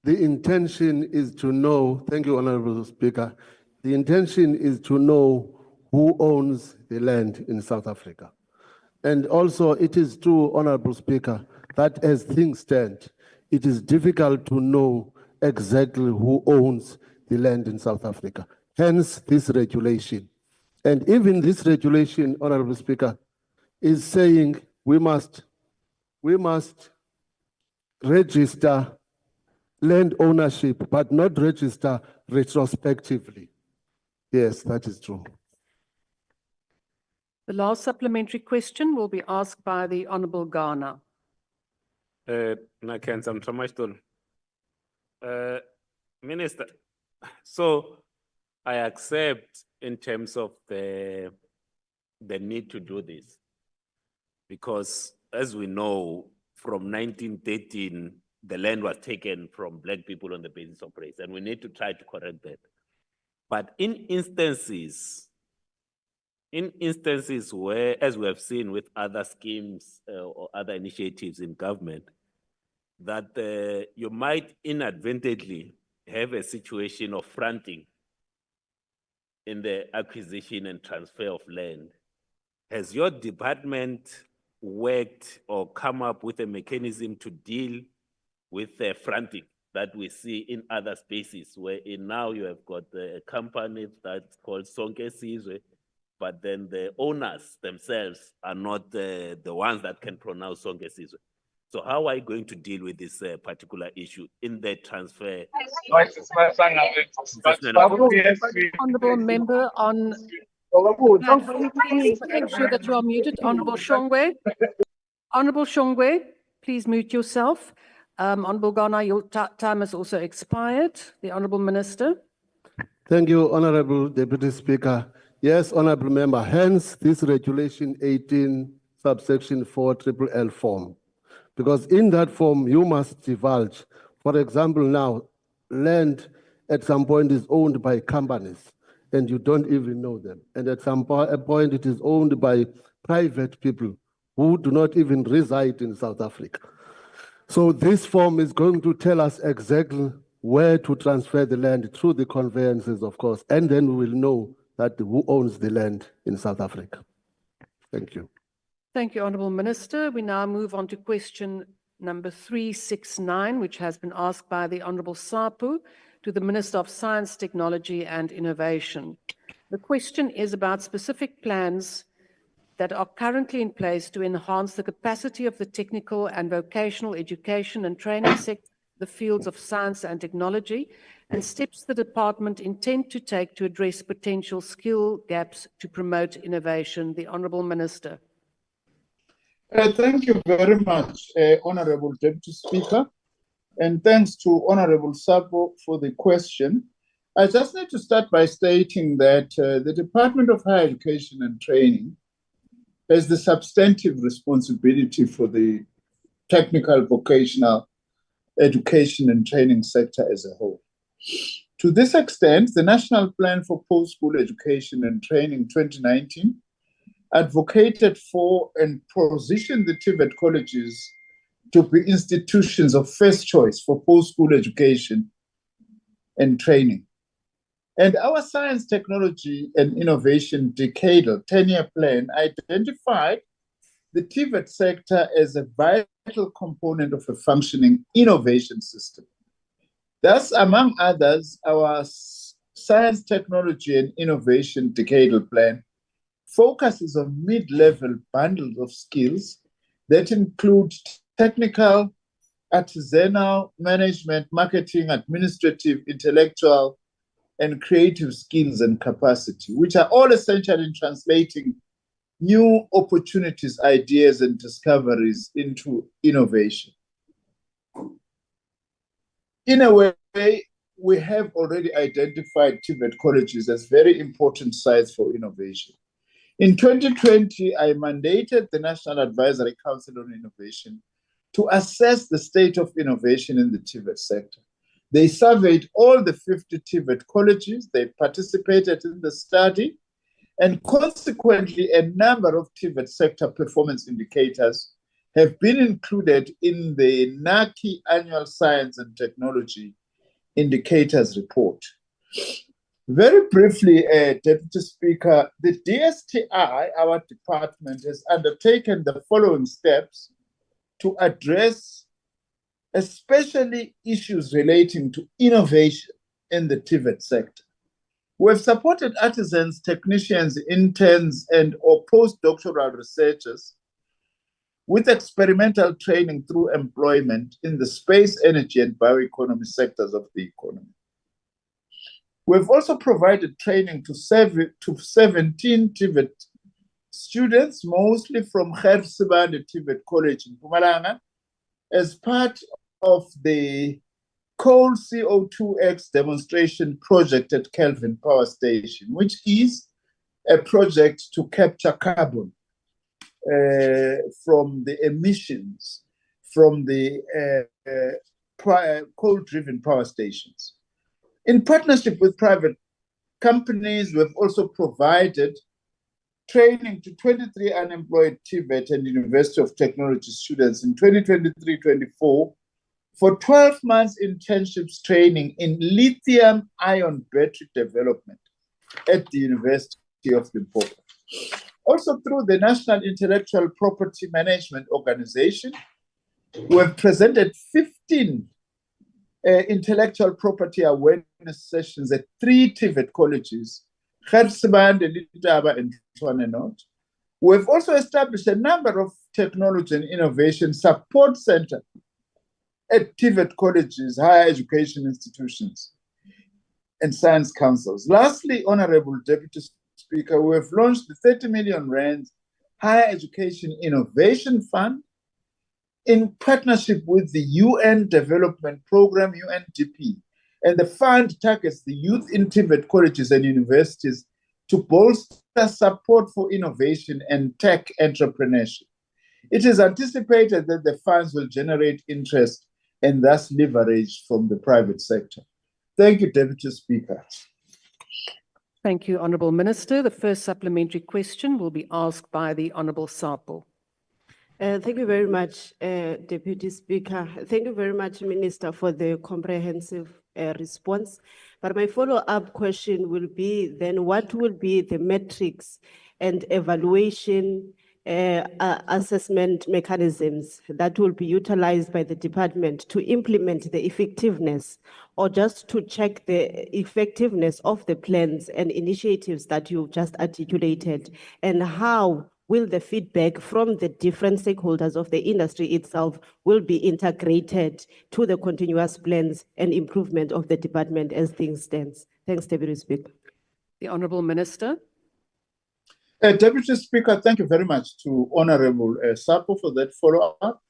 the intention is to know, thank you, Honorable Speaker, the intention is to know who owns the land in South Africa. And also it is true, Honorable Speaker, that as things stand, it is difficult to know exactly who owns the land in South Africa. Hence this regulation. And even this regulation, Honorable Speaker, is saying we must register land ownership, but not register retrospectively. Yes, that is true. The last supplementary question will be asked by the Honorable Ghana. Minister, so I accept in terms of the need to do this, because as we know, from 1913, the land was taken from Black people on the basis of race, and we need to try to correct that. But in instances where, as we have seen with other schemes or other initiatives in government, that you might inadvertently have a situation of fronting in the acquisition and transfer of land. Has your department worked or come up with a mechanism to deal with the fronting that we see in other spaces, where now you have got a company that's called Sonke Sizwe, but then the owners themselves are not the ones that can pronounce Sonke Sizwe? So how are you going to deal with this particular issue in the transfer? Honourable member on... Please ensure that you are muted. Honourable Shongwe. Honourable Shongwe, please mute yourself. Honourable Ghana, your time has also expired. The Honourable Minister. Thank you, Honourable Deputy Speaker. Yes, Honourable Member, hence this Regulation 18, subsection 4, L form. Because in that form, you must divulge. For example, now, land at some point is owned by companies, and you don't even know them. And at some point, it is owned by private people who do not even reside in South Africa. So this form is going to tell us exactly where to transfer the land through the conveyances, of course, and then we will know that who owns the land in South Africa. Thank you. Thank you, Honourable Minister. We now move on to question number 369, which has been asked by the Honourable Sapu to the Minister of Science, Technology and Innovation. The question is about specific plans that are currently in place to enhance the capacity of the technical and vocational education and training sector, the fields of science and technology, and steps the department intend to take to address potential skill gaps to promote innovation. The Honourable Minister. Thank you very much, Honourable Deputy Speaker, and thanks to Honourable Sapo for the question. I just need to start by stating that the Department of Higher Education and Training has the substantive responsibility for the technical vocational education and training sector as a whole. To this extent, the National Plan for Post-School Education and Training 2019 advocated for and positioned the TVET colleges to be institutions of first choice for post-school education and training. And our Science, Technology and Innovation decadal 10-year plan identified the TVET sector as a vital component of a functioning innovation system. Thus, among others, our Science, Technology and Innovation decadal plan focuses on mid-level bundles of skills that include technical, artisanal, management, marketing, administrative, intellectual, and creative skills and capacity, which are all essential in translating new opportunities, ideas, and discoveries into innovation. In a way, we have already identified TVET colleges as very important sites for innovation. In 2020, I mandated the National Advisory Council on Innovation to assess the state of innovation in the TVET sector. They surveyed all the 50 TVET colleges, they participated in the study, and consequently, a number of TVET sector performance indicators have been included in the NACI Annual Science and Technology Indicators Report. Very briefly, Deputy Speaker, the DSTI, our department, has undertaken the following steps to address especially issues relating to innovation in the TVET sector. We have supported artisans, technicians, interns, and or postdoctoral researchers with experimental training through employment in the space, energy, and bioeconomy sectors of the economy. We've also provided training to 17 TVET students, mostly from Gersibande TVET College in Mpumalanga, as part of the coal CO2X demonstration project at Kelvin Power Station, which is a project to capture carbon from the emissions from the coal-driven power stations. In partnership with private companies, we've also provided training to 23 unemployed TVET and University of Technology students in 2023-24 for 12 months internships training in lithium-ion battery development at the University of Limpopo. Also through the National Intellectual Property Management Organization, we have presented 15 intellectual property awareness sessions at 3 TVET colleges, Gersibande, Litaba, and Tshwane North. We've also established a number of technology and innovation support centers at TVET colleges, higher education institutions, and science councils. Lastly, Honorable Deputy Speaker, we have launched the 30 million rand Higher Education Innovation Fund in partnership with the UN Development Program, UNDP, and the fund targets the youth in TVET colleges and universities to bolster support for innovation and tech entrepreneurship. It is anticipated that the funds will generate interest and thus leverage from the private sector. Thank you, Deputy Speaker. Thank you, Honourable Minister. The first supplementary question will be asked by the Honourable Sapo. Thank you very much, Deputy Speaker. Thank you very much, Minister, for the comprehensive response. But my follow-up question will be then, what will be the metrics and evaluation assessment mechanisms that will be utilized by the department to implement the effectiveness or just to check the effectiveness of the plans and initiatives that you just articulated? And how will the feedback from the different stakeholders of the industry itself will be integrated to the continuous plans and improvement of the department as things stand? Thanks, Deputy Speaker. The Honourable Minister. Deputy Speaker, thank you very much to Honourable Sapo for that follow-up.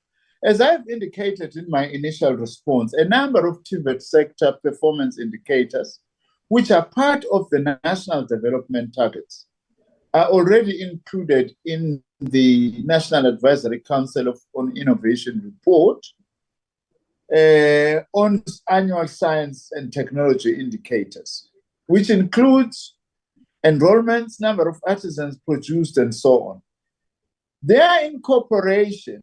As I've indicated in my initial response, a number of TVET sector performance indicators, which are part of the National Development Targets, are already included in the National Advisory Council on Innovation report on annual science and technology indicators, which includes enrollments, number of artisans produced, and so on. Their incorporation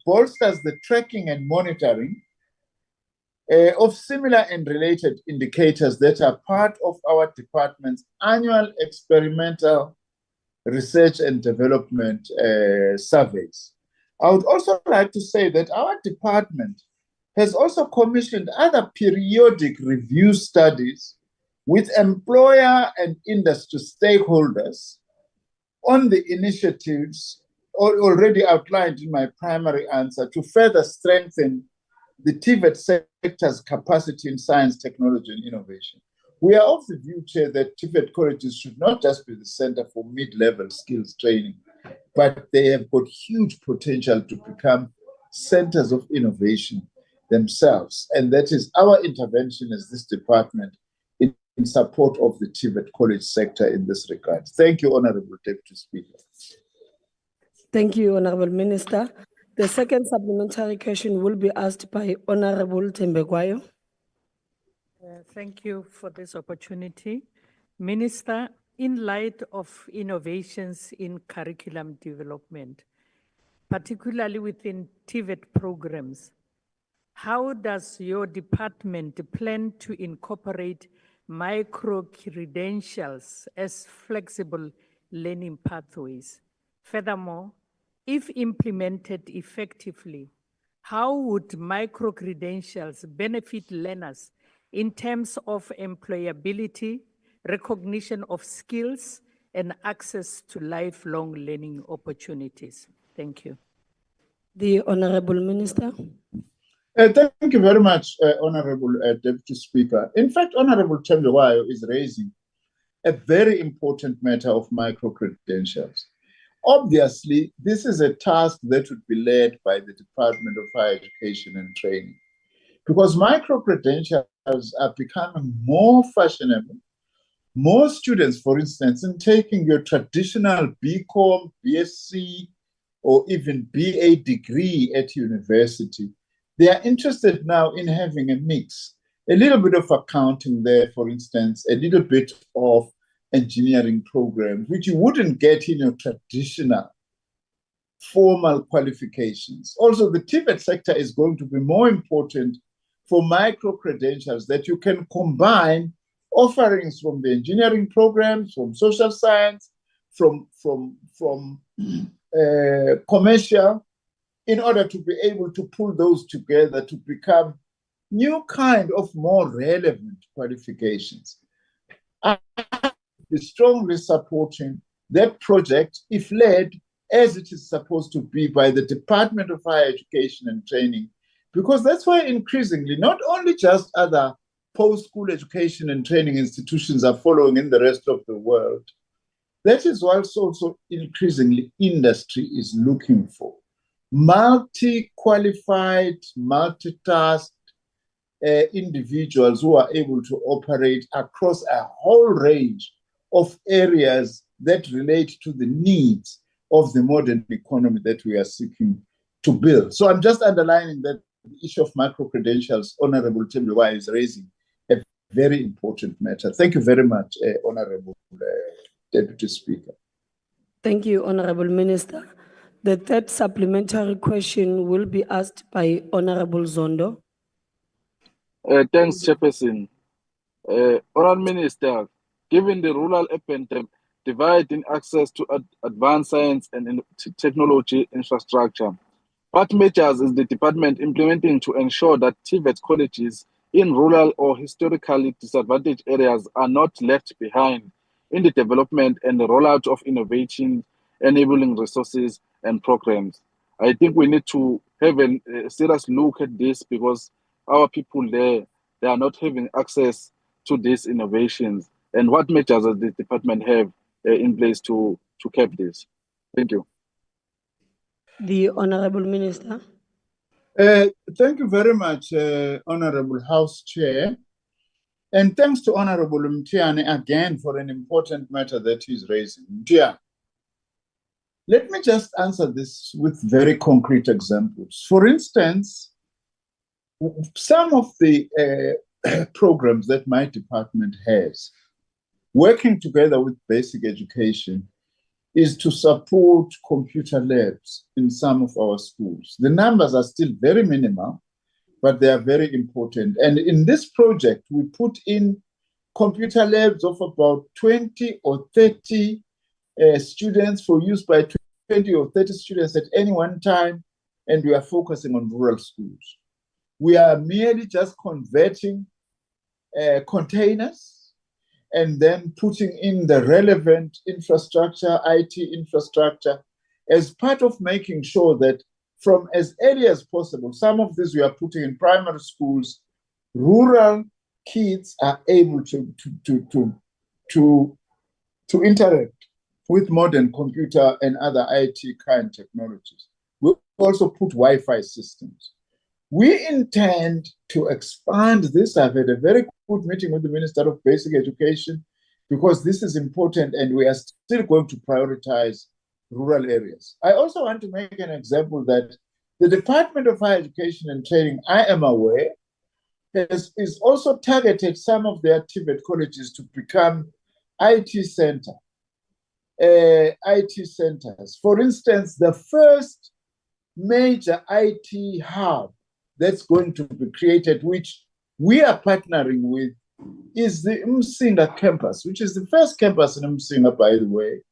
bolsters the tracking and monitoring of similar and related indicators that are part of our department's annual experimental research and development surveys. I would also like to say that our department has also commissioned other periodic review studies with employer and industry stakeholders on the initiatives already outlined in my primary answer to further strengthen the TVET sector's capacity in science, technology, and innovation. We are of the view, Chair, that TVET colleges should not just be the center for mid-level skills training, but they have got huge potential to become centers of innovation themselves. And that is our intervention as this department in support of the TVET college sector in this regard. Thank you, Honourable Deputy Speaker. Thank you, Honourable Minister. The second supplementary question will be asked by Honourable Tembekwayo. Thank you for this opportunity. Minister, in light of innovations in curriculum development, particularly within TVET programs. How does your department plan to incorporate micro-credentials as flexible learning pathways? Furthermore, if implemented effectively, how would micro-credentials benefit learners in terms of employability, recognition of skills, and access to lifelong learning opportunities? Thank you. The Honorable Minister. Thank you very much, Honorable Deputy Speaker. In fact, Honorable Tembewayo is raising a very important matter of micro-credentials. Obviously, this is a task that would be led by the Department of Higher Education and Training, because micro-credentials are becoming more fashionable. More students, for instance, in taking your traditional BCom, BSc, or even BA degree at university, they are interested now in having a mix, a little bit of accounting there, for instance, a little bit of engineering programs, which you wouldn't get in your traditional formal qualifications. Also, the TVET sector is going to be more important for micro-credentials that you can combine offerings from the engineering programs, from social science, from commercial, in order to be able to pull those together to become new kind of more relevant qualifications. I be strongly supporting that project if led as it is supposed to be by the Department of Higher Education and Training, because that's why increasingly, not only just other post-school education and training institutions are following in the rest of the world, that is what also increasingly industry is looking for. Multi-qualified, multitasked individuals who are able to operate across a whole range of areas that relate to the needs of the modern economy that we are seeking to build. So I'm just underlining that the issue of micro-credentials, Honorable Tembewayo is raising a very important matter. Thank you very much, Honorable Deputy Speaker. Thank you, Honorable Minister. The third supplementary question will be asked by Honorable Zondo. Thanks, Chairperson. Honorable Minister, given the rural-urban divide in access to advanced science and technology infrastructure, what measures is the department implementing to ensure that TVET colleges in rural or historically disadvantaged areas are not left behind in the development and the rollout of innovation, enabling resources and programs? I think we need to have a serious look at this, because our people there, they are not having access to these innovations. And what measures does the department have in place to cap this? Thank you. The Honorable Minister. Thank you very much, Honorable House Chair. And thanks to Honorable Mtiani again for an important matter that he's raising. Mtiani, let me just answer this with very concrete examples. For instance, some of the programs that my department has, working together with basic education, is to support computer labs in some of our schools. The numbers are still very minimal, but they are very important. And in this project, we put in computer labs of about 20 or 30 students for use by 20 or 30 students at any one time, and we are focusing on rural schools. We are merely just converting containers and then putting in the relevant infrastructure, IT infrastructure, as part of making sure that from as early as possible, some of this we are putting in primary schools, rural kids are able to interact with modern computer and other IT kind technologies. We also put Wi-Fi systems. We intend to expand this. I've had a very good meeting with the Minister of Basic Education, because this is important and we are still going to prioritize rural areas. I also want to make an example that the Department of Higher Education and Training, I am aware, is also targeted some of their TVET colleges to become IT centers. For instance, the first major IT hub that's going to be created, which we are partnering with, is the Msinga campus, which is the first campus in Msinga, by the way,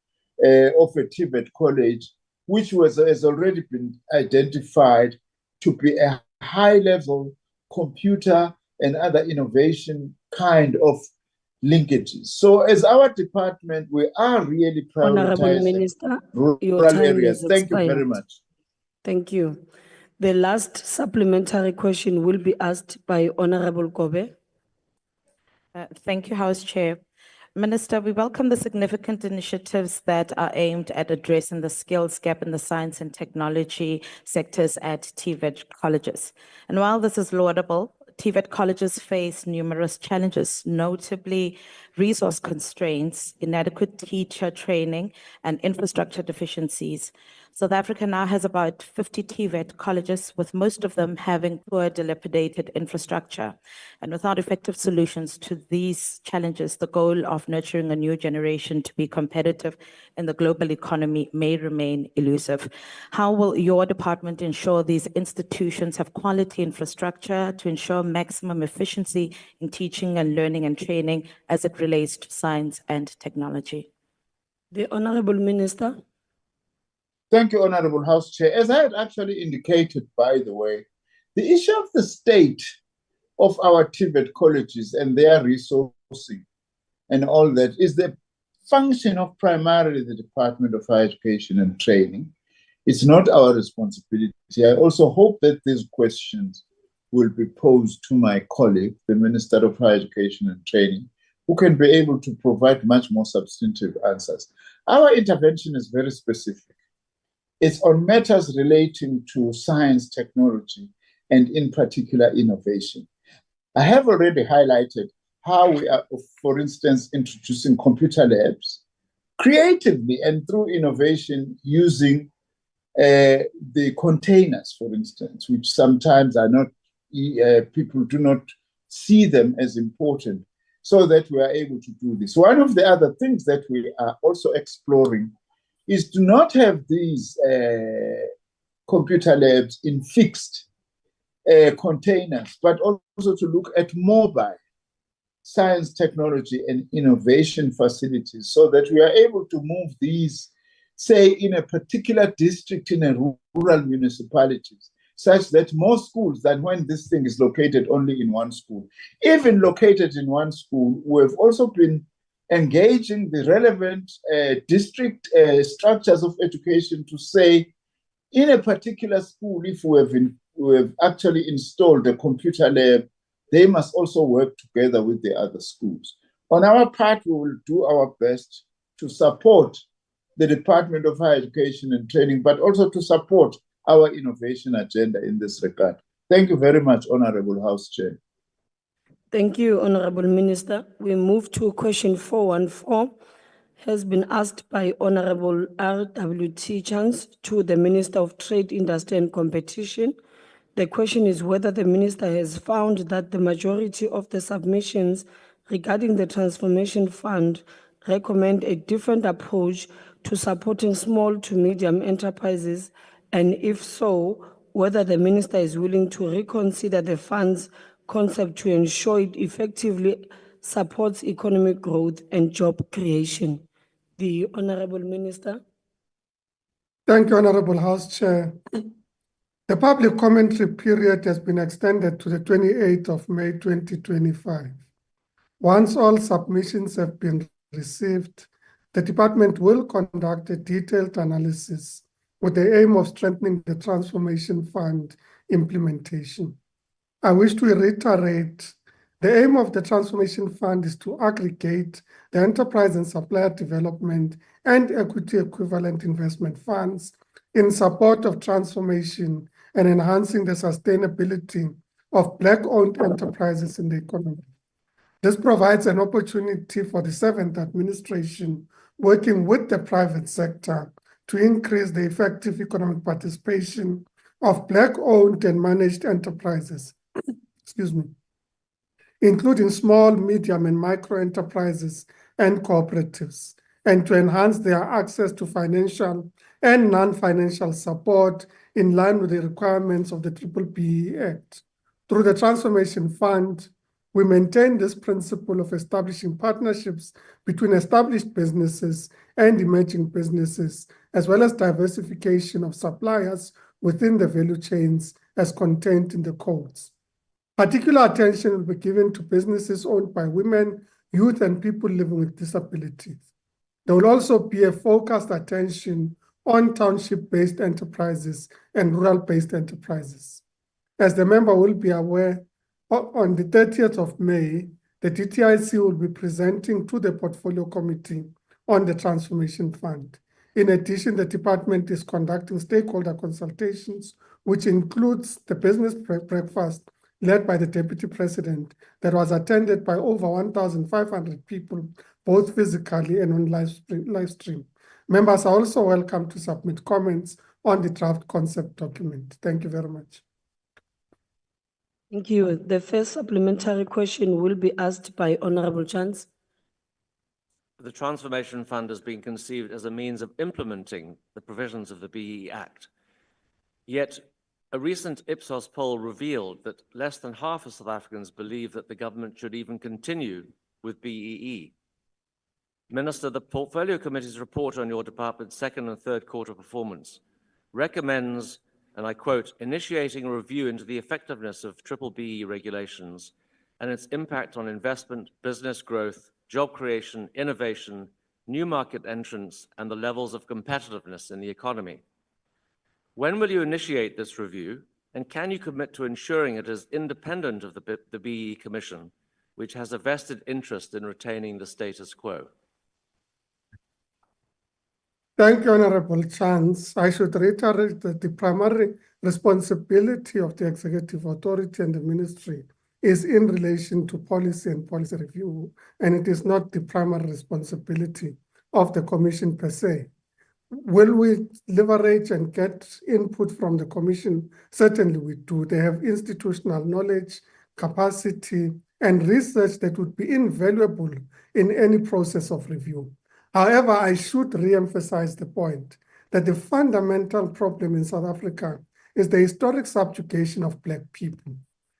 of a TVET college, which has already been identified to be a high-level computer and other innovation kind of linkages. So as our department, we are really Honorable prioritizing Minister, rural your time areas. has Thank you very expired. much. Thank you. The last supplementary question will be asked by Honorable Kobe. Thank you, House Chair. Minister, we welcome the significant initiatives that are aimed at addressing the skills gap in the science and technology sectors at TVET colleges. And while this is laudable, TVET colleges face numerous challenges, notably resource constraints, inadequate teacher training, and infrastructure deficiencies. South Africa now has about 50 TVET colleges, with most of them having poor, dilapidated infrastructure. And without effective solutions to these challenges, the goal of nurturing a new generation to be competitive in the global economy may remain elusive. How will your department ensure these institutions have quality infrastructure to ensure maximum efficiency in teaching and learning and training as it relates to science and technology? The Honorable Minister. Thank you, Honorable House Chair. As I had actually indicated, by the way, the issue of the state of our TVET colleges and their resourcing and all that is the function of primarily the Department of Higher Education and Training. It's not our responsibility. I also hope that these questions will be posed to my colleague, the Minister of Higher Education and Training, who can be able to provide much more substantive answers. Our intervention is very specific. It's on matters relating to science, technology, and in particular, innovation. I have already highlighted how we are, for instance, introducing computer labs creatively and through innovation using the containers, for instance, which sometimes are not, people do not see them as important, so that we are able to do this. One of the other things that we are also exploring is to not have these computer labs in fixed containers, but also to look at mobile science, technology, and innovation facilities so that we are able to move these, say, in a particular district in a rural municipalities, such that more schools than when this thing is located only in one school. Even located in one school, we have also been engaging the relevant district structures of education to say, in a particular school, if we have actually installed a computer lab, they must also work together with the other schools. On our part, we will do our best to support the Department of Higher Education and Training, but also to support our innovation agenda in this regard. Thank you very much, Honorable House Chair. Thank you, Honorable Minister. We move to question 414, has been asked by Honorable R.W.T. Chance to the Minister of Trade, Industry and Competition. The question is whether the Minister has found that the majority of the submissions regarding the Transformation Fund recommend a different approach to supporting small to medium enterprises, and if so, whether the Minister is willing to reconsider the fund's concept to ensure it effectively supports economic growth and job creation. The Honorable Minister. Thank you, Honorable House Chair. The public commentary period has been extended to the 28th of May 2025. Once all submissions have been received, the department will conduct a detailed analysis with the aim of strengthening the Transformation Fund implementation. I wish to reiterate, the aim of the Transformation Fund is to aggregate the enterprise and supplier development and equity equivalent investment funds in support of transformation and enhancing the sustainability of Black-owned enterprises in the economy. This provides an opportunity for the 7th administration, working with the private sector, to increase the effective economic participation of Black-owned and managed enterprises, including small, medium, and micro enterprises and cooperatives, and to enhance their access to financial and non-financial support in line with the requirements of the B-BBEE Act. Through the Transformation Fund, we maintain this principle of establishing partnerships between established businesses and emerging businesses, as well as diversification of suppliers within the value chains as contained in the codes. Particular attention will be given to businesses owned by women, youth, and people living with disabilities. There will also be a focused attention on township-based enterprises and rural-based enterprises. As the member will be aware, on the 30th of May, the DTIC will be presenting to the Portfolio Committee on the Transformation Fund. In addition, the department is conducting stakeholder consultations, which includes the business breakfast led by the Deputy President that was attended by over 1,500 people, both physically and on live stream. Members are also welcome to submit comments on the draft concept document. Thank you very much. Thank you. The first supplementary question will be asked by Honorable Chance. The Transformation Fund has been conceived as a means of implementing the provisions of the BEE Act. Yet, a recent Ipsos poll revealed that less than half of South Africans believe that the government should even continue with BEE. Minister, the Portfolio Committee's report on your department's second and third quarter performance recommends, and I quote, initiating a review into the effectiveness of BBBEE regulations and its impact on investment, business growth, job creation, innovation, new market entrants, and the levels of competitiveness in the economy. When will you initiate this review, and can you commit to ensuring it is independent of the BEE Commission, which has a vested interest in retaining the status quo? Thank you, Honorable Chance. I should reiterate that the primary responsibility of the Executive Authority and the Ministry is in relation to policy and policy review, and it is not the primary responsibility of the Commission per se. Will we leverage and get input from the Commission? Certainly we do. They have institutional knowledge, capacity, and research that would be invaluable in any process of review. However, I should re-emphasize the point that the fundamental problem in South Africa is the historic subjugation of Black people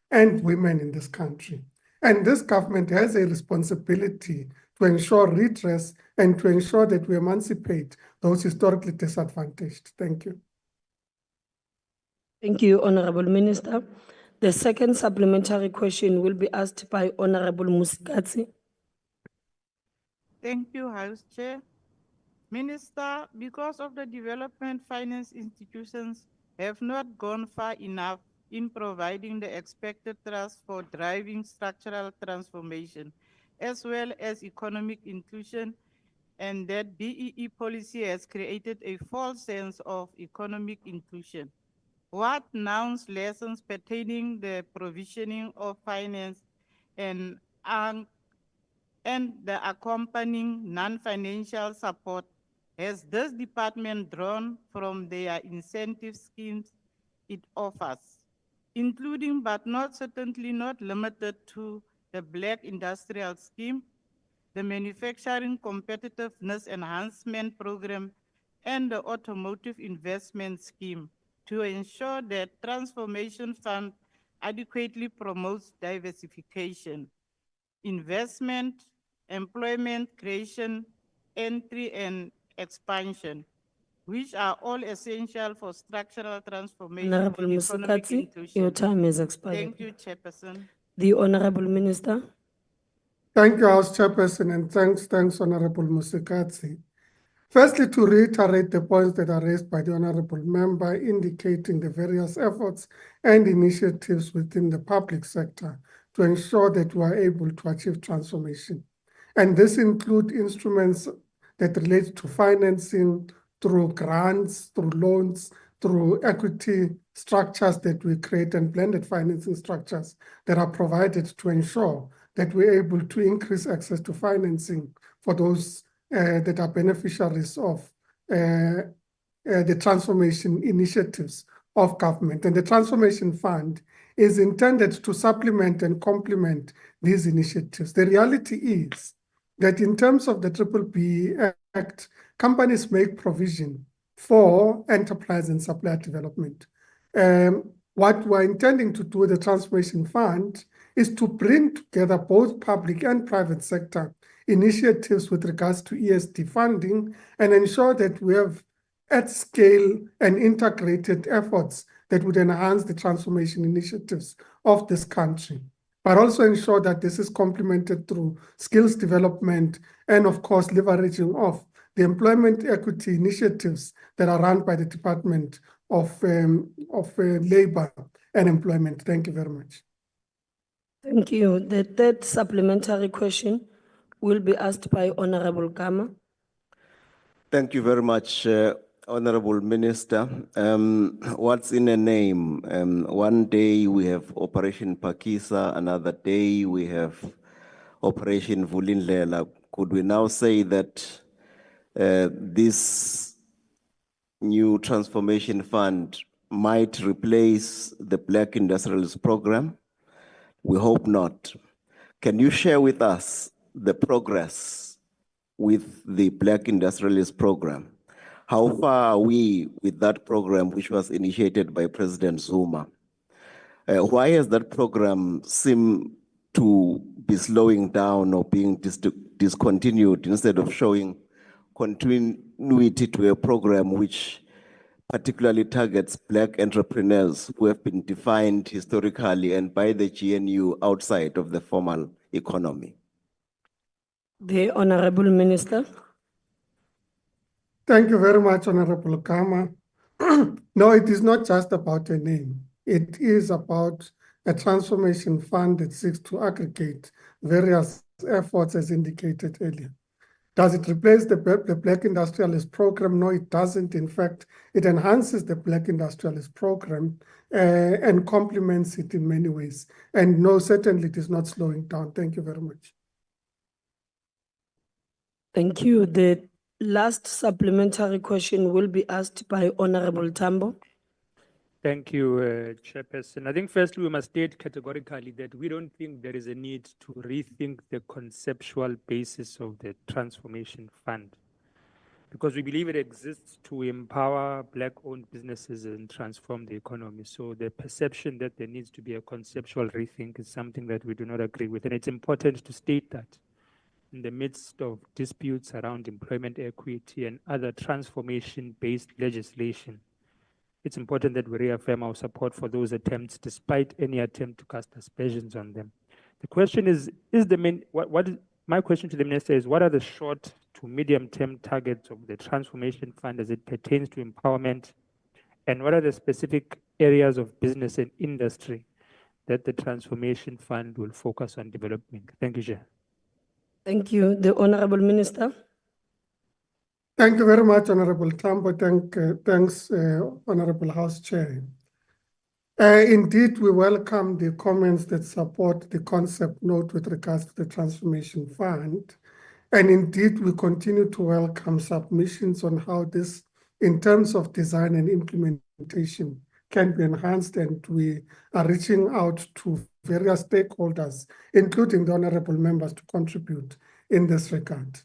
and women in this country. And this government has a responsibility to ensure redress and to ensure that we emancipate those historically disadvantaged. Thank you. Thank you, Honorable Minister. The second supplementary question will be asked by Honorable Musikatsi. Thank you, House Chair. Minister, because of the development finance institutions have not gone far enough in providing the expected trust for driving structural transformation, as well as economic inclusion, and that BEE policy has created a false sense of economic inclusion. What nouns lessons pertaining the provisioning of finance and the accompanying non-financial support has this department drawn from their incentive schemes it offers, including but not certainly not limited to the Black Industrial Scheme, the Manufacturing Competitiveness Enhancement Program, and the Automotive Investment Scheme to ensure that Transformation Fund adequately promotes diversification, investment, employment creation, entry, and expansion, which are all essential for structural transformation Honorable and economic Musikatsi, inclusion. your time has expired. Thank you, Chairperson. The Honorable Minister. Thank you, House Chairperson, and thanks, Honorable Musikatsi. Firstly, to reiterate the points that are raised by the Honorable Member, indicating the various efforts and initiatives within the public sector to ensure that we are able to achieve transformation. And this includes instruments that relate to financing through grants, through loans, through equity structures that we create and blended financing structures that are provided to ensure that we're able to increase access to financing for those that are beneficiaries of the transformation initiatives of government. And the Transformation Fund is intended to supplement and complement these initiatives. The reality is that in terms of the BBBEE Act, companies make provision for enterprise and supplier development. What we're intending to do with the Transformation Fund is to bring together both public and private sector initiatives with regards to ESD funding and ensure that we have at scale and integrated efforts that would enhance the transformation initiatives of this country, but also ensure that this is complemented through skills development and, of course, leveraging of the employment equity initiatives that are run by the Department of Labor and Employment. Thank you very much. Thank you. The third supplementary question will be asked by Honorable Gama. Thank you very much, Honorable Minister. What's in a name? One day we have Operation Pakisa, another day we have Operation Vulindlela. Could we now say that this new transformation fund might replace the Black Industrialist program? We hope not. Can you share with us the progress with the Black Industrialist program? How far are we with that program, which was initiated by President Zuma? Why has that program seemed to be slowing down or being discontinued instead of showing continuity to a program which particularly targets Black entrepreneurs who have been defined historically and by the GNU outside of the formal economy? The Honorable Minister. Thank you very much, Honorable Gama. No, it is not just about a name. It is about a transformation fund that seeks to aggregate various efforts as indicated earlier. Does it replace the Black Industrialist program? No, it doesn't. In fact, it enhances the Black Industrialist program and complements it in many ways. And no, certainly it is not slowing down. Thank you very much. Thank you. The last supplementary question will be asked by Honorable Tambo. Thank you, Chairperson. I think firstly we must state categorically that we don't think there is a need to rethink the conceptual basis of the Transformation Fund, because we believe it exists to empower Black-owned businesses and transform the economy. So the perception that there needs to be a conceptual rethink is something that we do not agree with. And it's important to state that in the midst of disputes around employment equity and other transformation-based legislation, it's important that we reaffirm our support for those attempts, despite any attempt to cast aspersions on them. The question is my question to the Minister is, what are the short to medium-term targets of the Transformation Fund as it pertains to empowerment? And what are the specific areas of business and industry that the Transformation Fund will focus on developing? Thank you, Chair. Thank you. The Honorable Minister. Thank you very much, Honorable Tambo. Thanks, Honorable House Chair. Indeed, we welcome the comments that support the concept note with regards to the Transformation Fund. And indeed, we continue to welcome submissions on how this, in terms of design and implementation, can be enhanced. And we are reaching out to various stakeholders, including the honorable members, to contribute in this regard.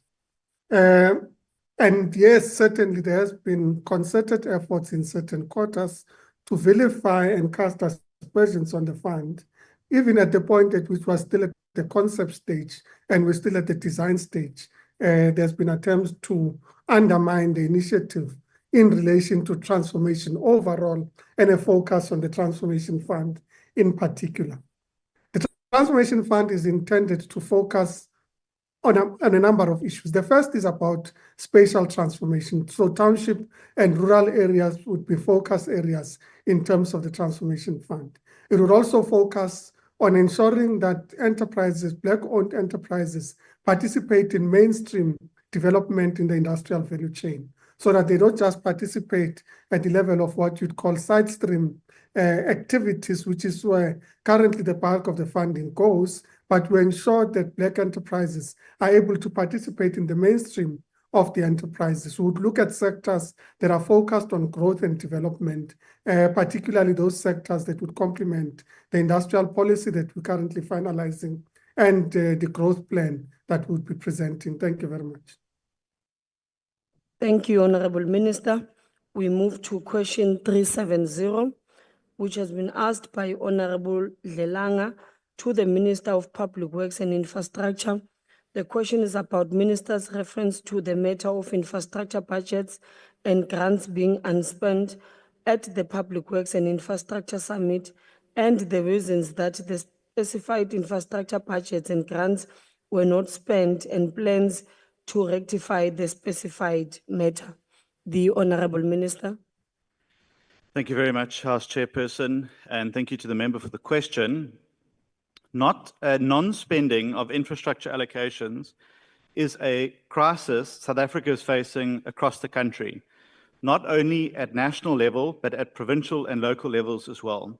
And yes, certainly there has been concerted efforts in certain quarters to vilify and cast aspersions on the fund, even at the point at which we're still at the concept stage and we're still at the design stage. There's been attempts to undermine the initiative in relation to transformation overall and a focus on the Transformation Fund in particular. The Transformation Fund is intended to focus on a number of issues. The first is about spatial transformation. So township and rural areas would be focus areas in terms of the Transformation Fund. It would also focus on ensuring that enterprises, Black-owned enterprises, participate in mainstream development in the industrial value chain, so that they don't just participate at the level of what you'd call side stream activities, which is where currently the bulk of the funding goes, but we ensure that Black enterprises are able to participate in the mainstream of the enterprises. We would look at sectors that are focused on growth and development, particularly those sectors that would complement the industrial policy that we're currently finalizing and the growth plan that we'll be presenting. Thank you very much. Thank you, Honorable Minister. We move to question 370, which has been asked by Honorable Lelanga to the Minister of Public Works and Infrastructure. The question is about Minister's reference to the matter of infrastructure budgets and grants being unspent at the Public Works and Infrastructure Summit, and the reasons that the specified infrastructure budgets and grants were not spent, and plans to rectify the specified matter. The Honorable Minister. Thank you very much, House Chairperson, and thank you to the member for the question. Non-spending of infrastructure allocations is a crisis South Africa is facing across the country, not only at national level, but at provincial and local levels as well.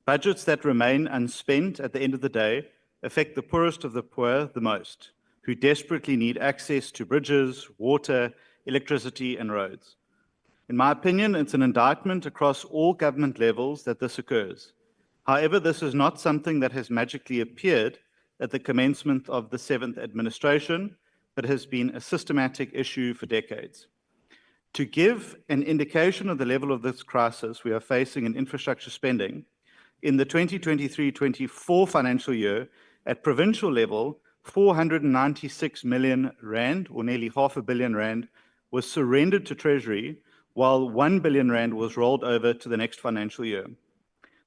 Budgets that remain unspent at the end of the day affect the poorest of the poor the most, who desperately need access to bridges, water, electricity, and roads. In my opinion, it's an indictment across all government levels that this occurs. However, this is not something that has magically appeared at the commencement of the 7th administration, but has been a systematic issue for decades. To give an indication of the level of this crisis we are facing in infrastructure spending, in the 2023-24 financial year, at provincial level, 496 million rand, or nearly R500 million, was surrendered to Treasury, while 1 billion rand was rolled over to the next financial year.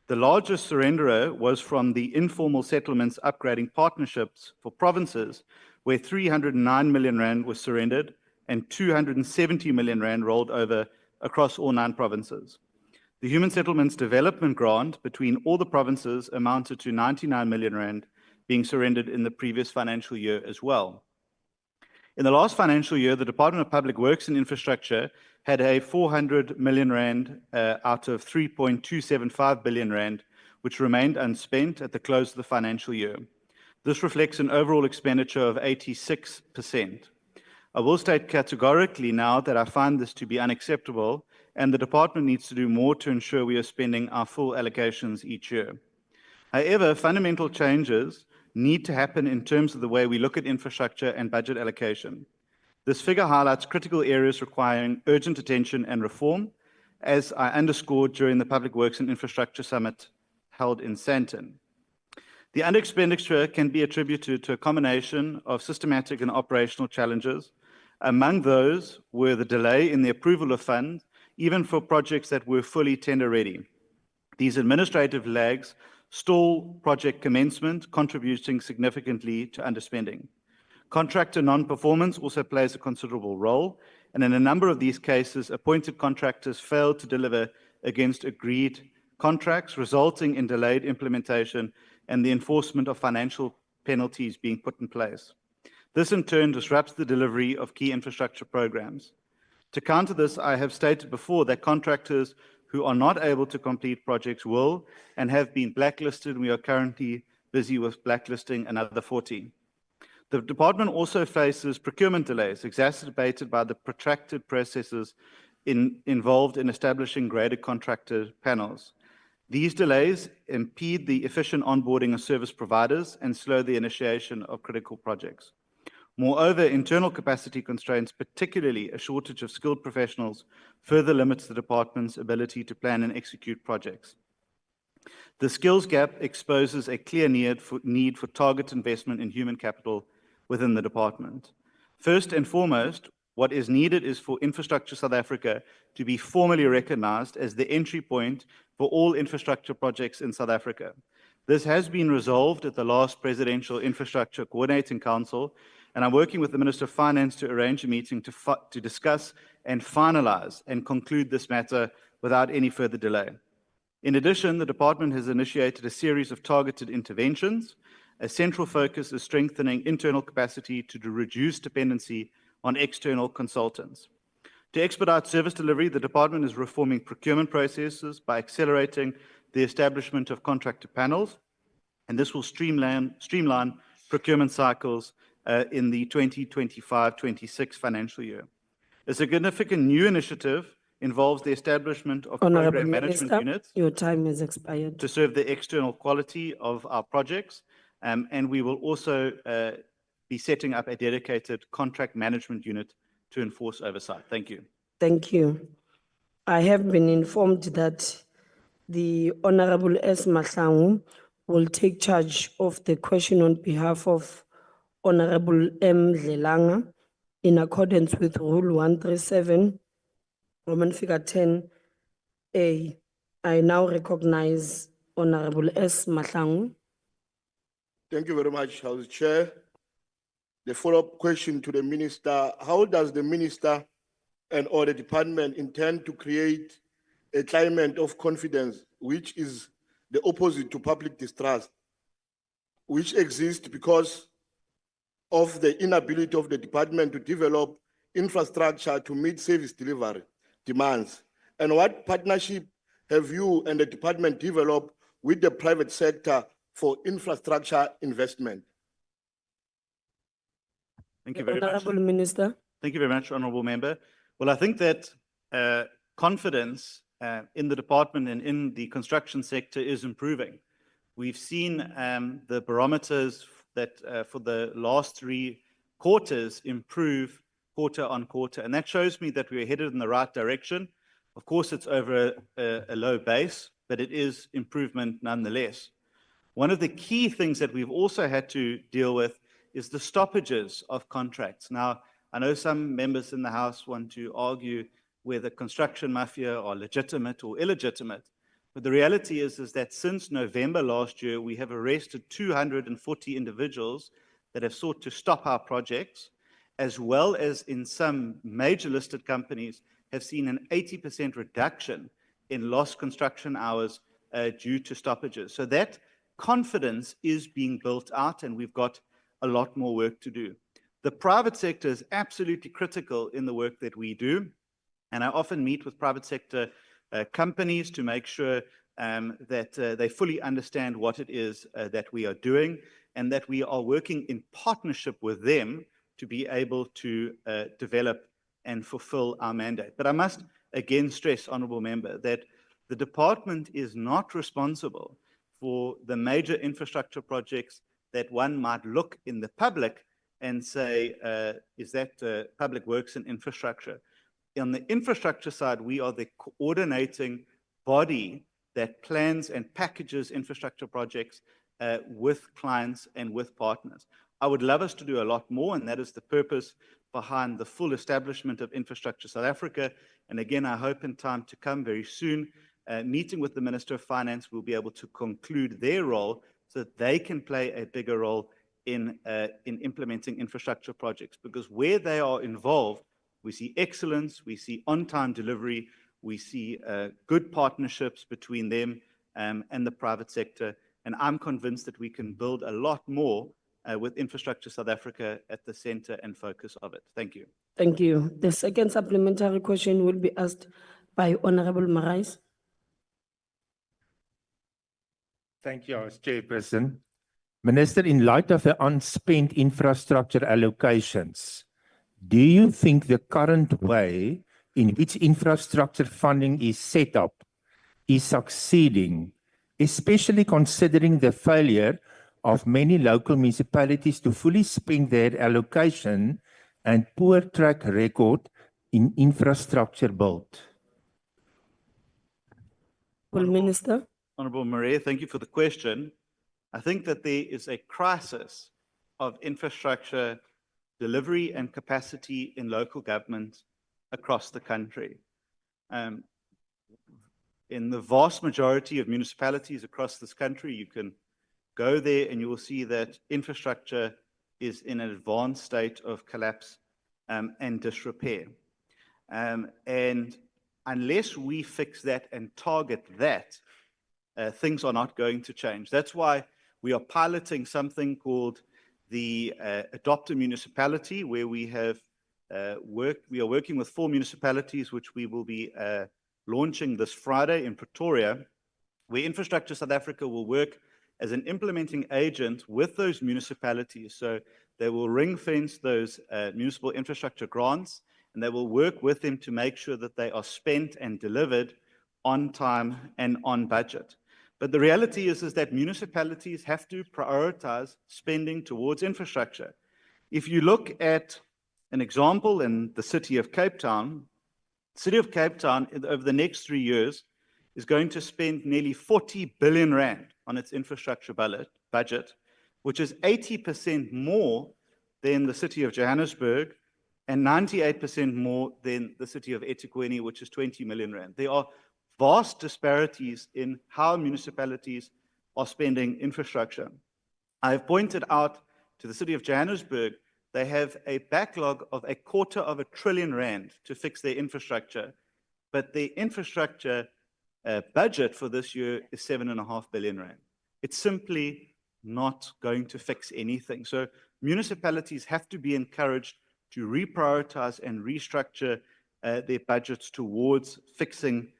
The largest surrenderer was from the informal settlements upgrading partnerships for provinces, where 309 million rand was surrendered and 270 million rand rolled over across all 9 provinces. The Human Settlements Development Grant between all the provinces amounted to 99 million rand being surrendered in the previous financial year as well. In the last financial year, the Department of Public Works and Infrastructure had a 400 million rand out of 3.275 billion rand, which remained unspent at the close of the financial year. This reflects an overall expenditure of 86%. I will state categorically now that I find this to be unacceptable, and the department needs to do more to ensure we are spending our full allocations each year. However, fundamental changes need to happen in terms of the way we look at infrastructure and budget allocation. This figure highlights critical areas requiring urgent attention and reform, as I underscored during the Public Works and Infrastructure Summit held in Sandton. The under-expenditure can be attributed to a combination of systematic and operational challenges. Among those were the delay in the approval of funds, even for projects that were fully tender-ready. These administrative lags stall project commencement, contributing significantly to underspending. Contractor non-performance also plays a considerable role, and in a number of these cases, appointed contractors failed to deliver against agreed contracts, resulting in delayed implementation and the enforcement of financial penalties being put in place. This in turn disrupts the delivery of key infrastructure programs. To counter this, I have stated before that contractors who are not able to complete projects will and have been blacklisted, and we are currently busy with blacklisting another 40. The department also faces procurement delays exacerbated by the protracted processes involved in establishing graded contractor panels. These delays impede the efficient onboarding of service providers and slow the initiation of critical projects. Moreover, internal capacity constraints, particularly a shortage of skilled professionals, further limits the department's ability to plan and execute projects. The skills gap exposes a clear need for targeted investment in human capital within the department. First and foremost, what is needed is for Infrastructure South Africa to be formally recognized as the entry point for all infrastructure projects in South Africa. This has been resolved at the last Presidential Infrastructure Coordinating Council, and I'm working with the Minister of Finance to arrange a meeting to discuss and finalize and conclude this matter without any further delay. In addition, the department has initiated a series of targeted interventions. A central focus is strengthening internal capacity to reduce dependency on external consultants. To expedite service delivery, the department is reforming procurement processes by accelerating the establishment of contractor panels, and this will streamline procurement cycles in the 2025-26 financial year. A significant new initiative involves the establishment of program management units. Your time has expired. To serve the external quality of our projects, and we will also be setting up a dedicated contract management unit to enforce oversight. Thank you. Thank you. I have been informed that the Honorable S. Mahlangu will take charge of the question on behalf of Honorable M. Dlelanga in accordance with Rule 137, Roman figure 10A. I now recognize Honorable S. Mahlangu. Thank you very much, House Chair. The follow-up question to the Minister: how does the Minister and/or the Department intend to create a climate of confidence, which is the opposite to public distrust, which exists because of the inability of the Department to develop infrastructure to meet service delivery demands? And what partnership have you and the Department developed with the private sector for infrastructure investment? Thank you very much. Honorable Minister. Thank you very much, Honourable Member. Well, I think that confidence in the department and in the construction sector is improving. We've seen the barometers that for the last 3 quarters improve quarter on quarter, and that shows me that we're headed in the right direction. Of course, it's over a low base, but it is improvement nonetheless. One of the key things that we've also had to deal with is the stoppages of contracts. Now, I know some members in the House want to argue whether construction mafia are legitimate or illegitimate, but the reality is that since November last year, we have arrested 240 individuals that have sought to stop our projects, as well as in some major listed companies have seen an 80% reduction in lost construction hours due to stoppages. So that confidence is being built out, and we've got a lot more work to do. The private sector is absolutely critical in the work that we do, and I often meet with private sector companies to make sure that they fully understand what it is that we are doing, and that we are working in partnership with them to be able to develop and fulfill our mandate. But I must again stress, Honourable Member, that the department is not responsible for the major infrastructure projects that one might look in the public and say, is that public works and infrastructure? On the infrastructure side, we are the coordinating body that plans and packages infrastructure projects with clients and with partners. I would love us to do a lot more, and that is the purpose behind the full establishment of Infrastructure South Africa. And again, I hope in time to come very soon, meeting with the Minister of Finance, we'll be able to conclude their role so that they can play a bigger role in implementing infrastructure projects. Because where they are involved, we see excellence, we see on-time delivery, we see good partnerships between them and the private sector. And I'm convinced that we can build a lot more with Infrastructure South Africa at the center and focus of it. Thank you. Thank you. The second supplementary question will be asked by Honorable Marais. Thank you, House Chairperson. Minister, in light of the unspent infrastructure allocations, do you think the current way in which infrastructure funding is set up is succeeding, especially considering the failure of many local municipalities to fully spend their allocation and poor track record in infrastructure build? Minister. Honourable Marais, thank you for the question. I think that there is a crisis of infrastructure delivery and capacity in local government across the country. In the vast majority of municipalities across this country, you can go there and you will see that infrastructure is in an advanced state of collapse and disrepair. And unless we fix that and target that, things are not going to change. That's why we are piloting something called the Adopt a Municipality, where we are working with 4 municipalities, which we will be launching this Friday in Pretoria, where Infrastructure South Africa will work as an implementing agent with those municipalities. So they will ring fence those municipal infrastructure grants, and they will work with them to make sure that they are spent and delivered on time and on budget. But the reality is that municipalities have to prioritize spending towards infrastructure. If you look at an example in the city of Cape Town, City of Cape Town, over the next 3 years, is going to spend nearly 40 billion rand on its infrastructure budget, which is 80% more than the City of Johannesburg and 98% more than the City of eThekwini, which is 20 million rand. There are vast disparities in how municipalities are spending infrastructure. I have pointed out to the City of Johannesburg, they have a backlog of 250 billion rand to fix their infrastructure, but the infrastructure budget for this year is 7.5 billion rand. It's simply not going to fix anything. So municipalities have to be encouraged to reprioritize and restructure their budgets towards fixing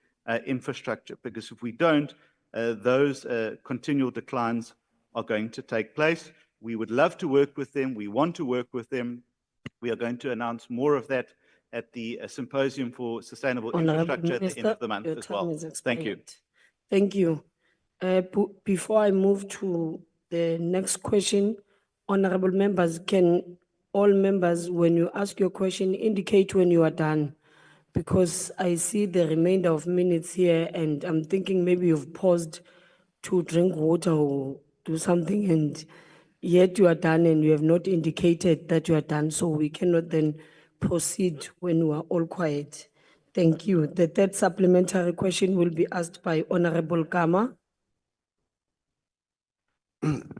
infrastructure, because if we don't, those continual declines are going to take place. We would love to work with them. We want to work with them. We are going to announce more of that at the Symposium for Sustainable Infrastructure at the end of the month as well. Thank you. Thank you. Before I move to the next question, honorable members, can all members, when you ask your question, indicate when you are done? Because I see the remainder of minutes here and I'm thinking maybe you've paused to drink water or do something, and yet you are done and you have not indicated that you are done, so we cannot then proceed when we are all quiet. Thank you. The third supplementary question will be asked by Honorable Gama.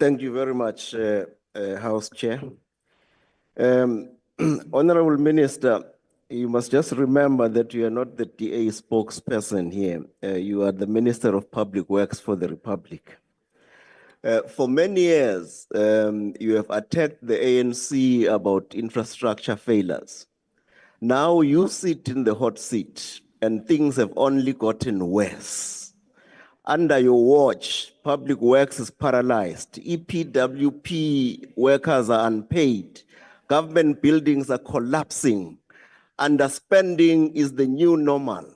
Thank you very much, House Chair. Honorable Minister, you must just remember that you are not the DA spokesperson here. You are the Minister of Public Works for the Republic. For many years, you have attacked the ANC about infrastructure failures. Now you sit in the hot seat and things have only gotten worse. Under your watch, public works is paralyzed. EPWP workers are unpaid. Government buildings are collapsing. Underspending is the new normal.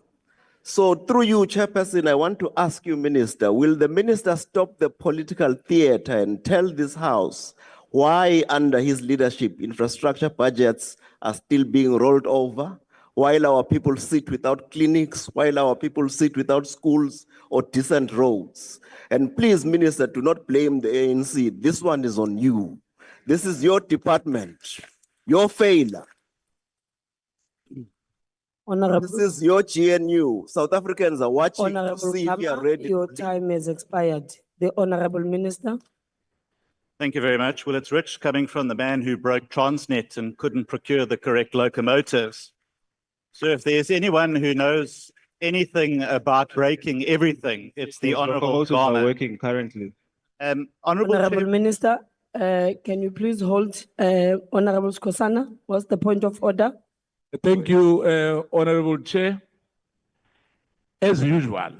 So through you, Chairperson, I want to ask you, Minister, will the Minister stop the political theater and tell this House why under his leadership infrastructure budgets are still being rolled over, while our people sit without clinics, while our people sit without schools or decent roads? And please, Minister, do not blame the ANC. This one is on you. This is your department, your failure. Honorable, this is your GNU. South Africans are watching Honorable to see if you are Gama, ready. your time has expired. The Honorable Minister. Thank you very much. Well, it's rich coming from the man who broke Transnet and couldn't procure the correct locomotives. So if there's anyone who knows anything about breaking everything, it's the Honorable Locomotives Gama. are working currently. Honorable Minister, can you please hold Honorable Skosana? What's the point of order? Thank you, Honorable Chair. As usual,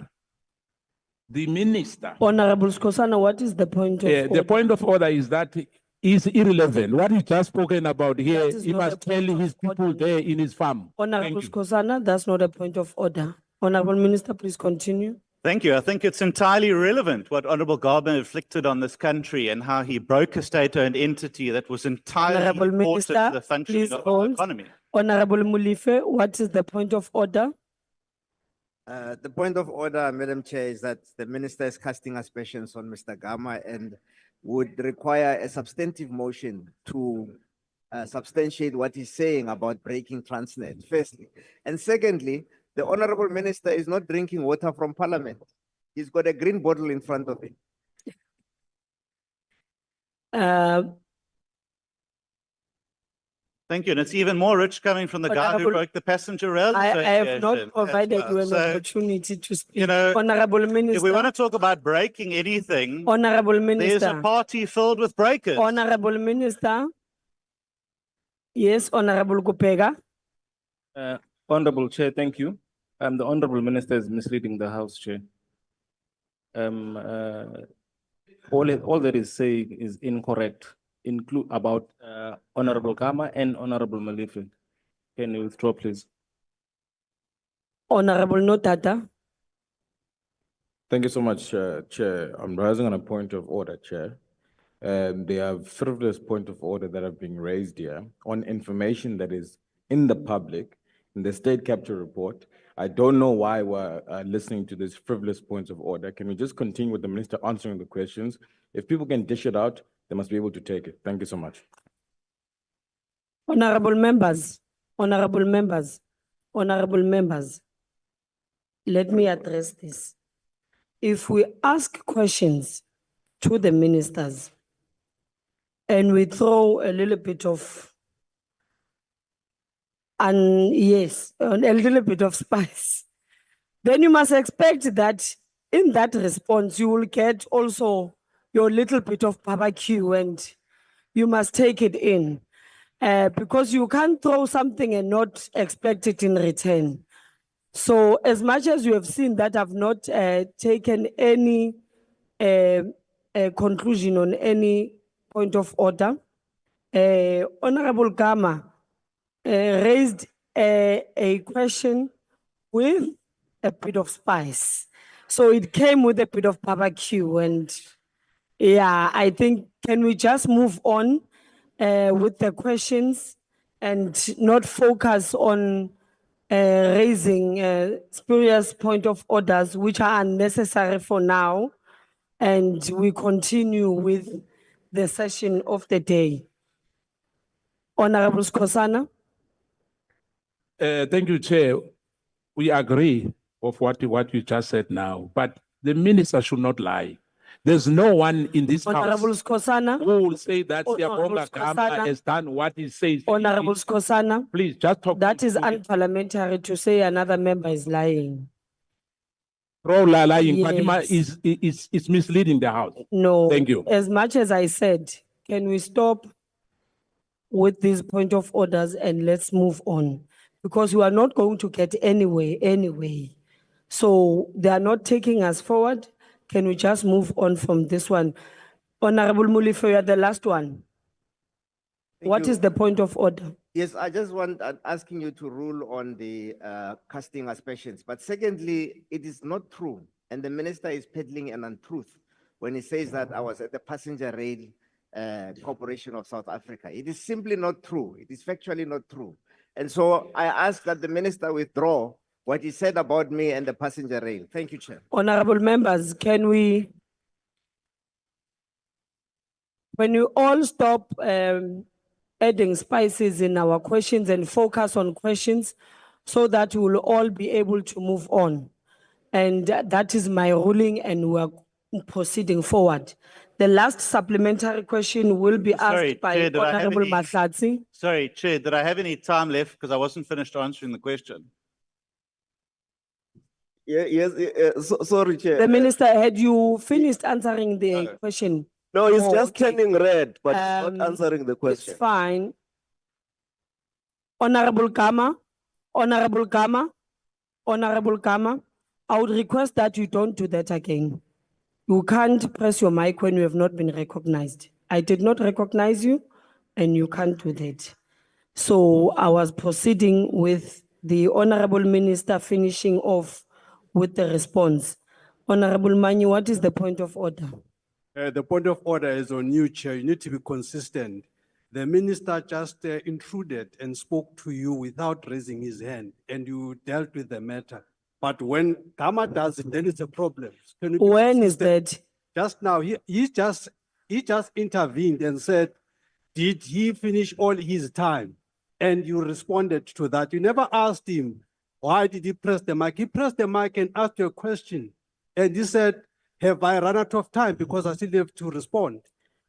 the Minister. Honorable Skosana, what is the point of order? The point of order is that is irrelevant. What he's just spoken about here, he must tell his people there in his farm. Honorable Skosana, that's not a point of order. Honorable Minister, please continue. Thank you. I think it's entirely relevant what Honorable Gama inflicted on this country and how he broke a state-owned entity that was entirely Honorable important Minister, to the functioning please of our hold. economy. Honorable Mulife, what is the point of order? The point of order, Madam Chair, is that the Minister is casting aspersions on Mr. Gama and would require a substantive motion to substantiate what he's saying about breaking Transnet, firstly. And secondly, the Honorable Minister is not drinking water from Parliament. He's got a green bottle in front of him. Thank you. And it's even more rich coming from the guy who Honorable- broke the passenger rail I have association not as provided well. you an So, opportunity to speak. you know, Honorable Minister. if we want to talk about breaking anything, Honorable Minister. there's a party filled with breakers. Honorable Minister. Yes, Honorable Kupega. Honorable Chair, thank you. The Honorable Minister is misleading the House, Chair. All that is saying is incorrect, include about Honorable Gama and Honorable Malife. Can you withdraw, please? Honorable Notata. Thank you so much, Chair. I'm rising on a point of order, Chair. There are frivolous point of order that have been raised here on information that is in the public, in the state capture report. I don't know why we're listening to these frivolous points of order. Can we just continue with the minister answering the questions? If people can dish it out, they must be able to take it. Thank you so much. Honorable members, honorable members, honorable members, let me address this. If we ask questions to the ministers and we throw a little bit of, a little bit of spice, then you must expect that in that response, you will get also your little bit of barbecue and you must take it in. Because you can't throw something and not expect it in return. So as much as you have seen that I've not taken any conclusion on any point of order, Honorable Gama raised a question with a bit of spice. So it came with a bit of barbecue, and yeah, I think, can we just move on with the questions and not focus on raising spurious point of orders which are unnecessary for now, and we continue with the session of the day. Honorable Skosana. Thank you, Chair. We agree of what you just said now, but the minister should not lie. There's no one in this Honorable house Skosana. who will say that Honorable Siyabonga Gama Skosana. has done what he says. Honorable Skosana. Please, just talk. That is unparliamentary to say another member is lying. Lying, Yes. is misleading the house. No. Thank you. As much as I said, can we stop with this point of orders and let's move on? Because we are not going to get anywhere anyway. So they are not taking us forward. Can we just move on from this one? Honorable Mulife, you are the last one. What is the point of order? Yes, I just want asking you to rule on the casting aspersions. But secondly, it is not true, and the minister is peddling an untruth when he says that I was at the Passenger Rail Corporation of South Africa. It is simply not true. It is factually not true. And so I ask that the minister withdraw what he said about me and the passenger rail. Thank you, Chair. Honorable members, can we, when you all stop adding spices in our questions and focus on questions so that we will all be able to move on. And that is my ruling, and we're proceeding forward. The last supplementary question will be asked by Chair, Honorable Mahlatsi. Sorry, Chair, did I have any time left? Because I wasn't finished answering the question. Yes, sorry, Chair. The Minister, had you finished answering the question? No, it's just okay. turning red, but it's not answering the question. It's fine. Honorable Gama, Honorable Gama, Honorable Gama, I would request that you don't do that again. You can't press your mic when you have not been recognized. I did not recognize you, and you can't do that. So I was proceeding with the Honorable Minister finishing off with the response. Honorable Manyi, what is the point of order? The point of order is on you, Chair. You need to be consistent. The minister just intruded and spoke to you without raising his hand, and you dealt with the matter. But when Gama does it, then it's a problem. When is that? Just now, he just intervened and said, did he finish all his time? And you responded to that. You never asked him, why did he press the mic? He pressed the mic and asked you a question. And he said, have I run out of time because I still have to respond?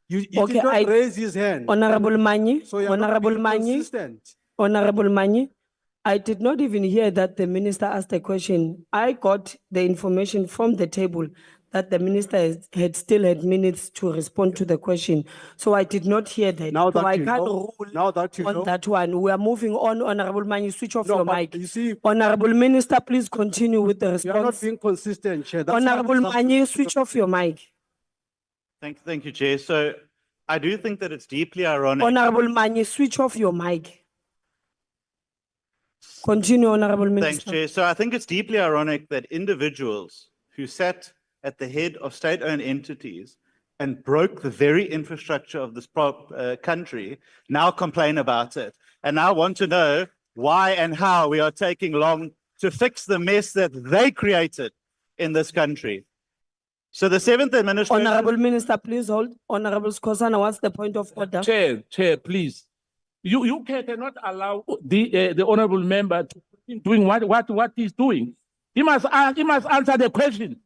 You Okay, did not raise his hand. Honorable Manyi, So you're Honorable not being Manyi, consistent. Honorable Manyi, I did not even hear that the minister asked a question. I got the information from the table that the minister had still had minutes to respond to the question. So I did not hear that. Now so that I you can't know- rule now that you on know- that one. We are moving on. Honorable Manyi, switch off No, your but mic. you see- Honorable Minister, please continue with the You are not response. being consistent, Chair. That's why Honorable it's Manyi, switch off your mic. Thank you, Chair. So I do think that it's deeply ironic. Honorable Manyi, switch off your mic. Continue, Honorable Minister. Thanks, Chair. So I think it's deeply ironic that individuals who sat at the head of state-owned entities and broke the very infrastructure of this country now complain about it and now want to know why and how we are taking long to fix the mess that they created in this country. So the seventh administration. Honorable Minister, please hold. Honorable Skosana, what's the point of order? Chair, please. You cannot allow the honorable member to continue doing what he's doing. He must answer the question.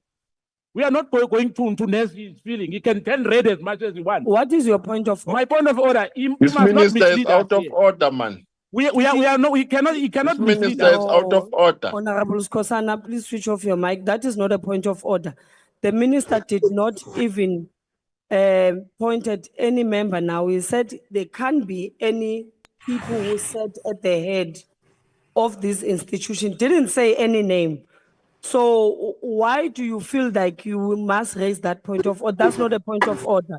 We are not going to nest his feeling. He can read as much as he wants. What is your point of order? My point of order. He This must not minister is mislead out us of here. order, man. We are no. He cannot This mislead minister us. is out of order. Honorable Skosana, please switch off your mic. That is not a point of order. The minister did not even point at any member now. He said there can't be any people who sat at the head of this institution. Didn't say any name. So why do you feel like you must raise that point of order? That's not a point of order.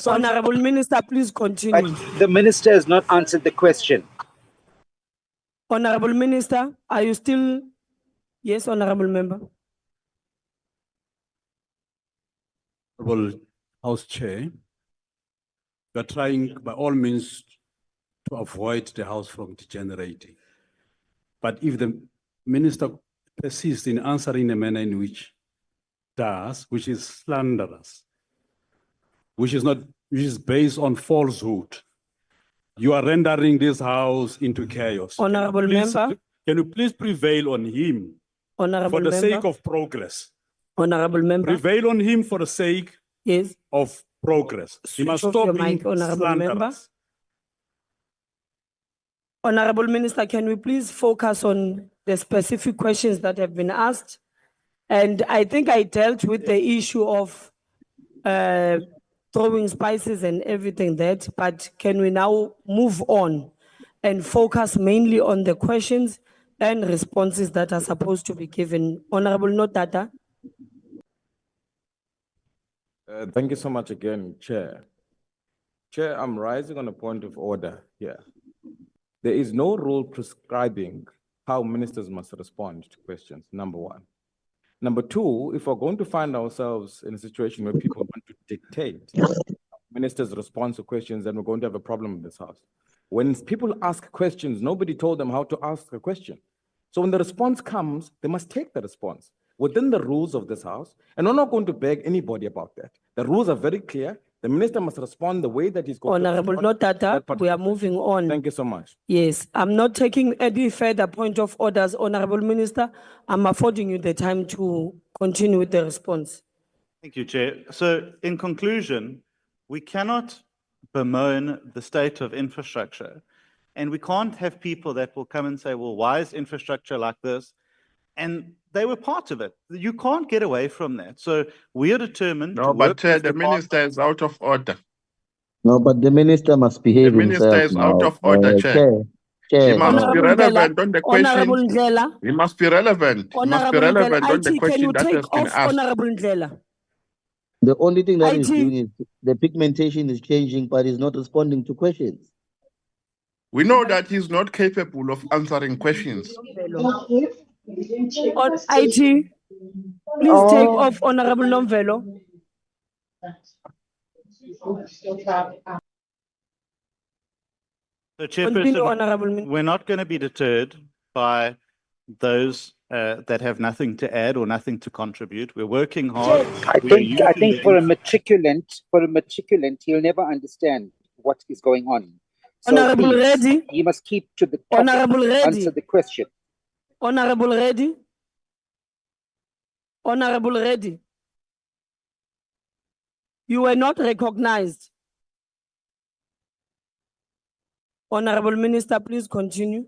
Honorable Minister, please continue. But the minister has not answered the question. Honorable Minister, are you still? Yes, Honorable Member. Honorable House Chair, we are trying by all means to avoid the House from degenerating. But if the Minister persists in answering in a manner in which which is slanderous, which is based on falsehood, you are rendering this House into chaos. Honorable Member. Can you please prevail on him Honorable for the Member. sake of progress? Honorable Member. Prevail on him for the sake of progress. He Switch must off stop your being mic, Honorable Member. slanderous. Honorable Minister, can we please focus on the specific questions that have been asked? And I think I dealt with the issue of throwing spices and everything that, but can we now move on and focus mainly on the questions and responses that are supposed to be given? Honorable Notata. Thank you so much again, Chair. Chair, I'm rising on a point of order here. There is no rule prescribing how ministers must respond to questions, number one. Number two, if we're going to find ourselves in a situation where people want to dictate ministers' response to questions, then we're going to have a problem in this House. When people ask questions, nobody told them how to ask a question. So when the response comes, they must take the response within the rules of this House, and we're not going to beg anybody about that. The rules are very clear. The minister must respond the way that he's going Honorable to Notata, we are moving on. Thank you so much. Yes, I'm not taking any further point of orders, Honorable Minister. I'm affording you the time to continue with the response. Thank you, Chair. So in conclusion, we cannot bemoan the state of infrastructure, and we can't have people that will come and say, well, why is infrastructure like this? And they were part of it. You can't get away from that. So we are determined to No, work but Chair, with the minister is out of order. No, but the minister must behave The minister himself is now. out of order, Chair. Chair, He must no. be relevant on the Honorable question. Ndlela. He must be relevant. He must be Honorable Ndlela, relevant on the IT, can question you that take has been off asked. Honorable Ndlela? The only thing that he's IT. doing is the pigmentation is changing, but he's not responding to questions. We know that he's not capable of answering questions. IT, please take off Honorable Nomvelo. So, Continue, Chairperson, Honorable we're not going to be deterred by those that have nothing to add or nothing to contribute. We're working hard. I think for a matriculant, he'll never understand what is going on. So Honorable please, Reddy. you must keep to the topic. Honorable Reddy. Answer the question. Honorable Reddy. Honorable Reddy. You were not recognized. Honorable Minister, please continue.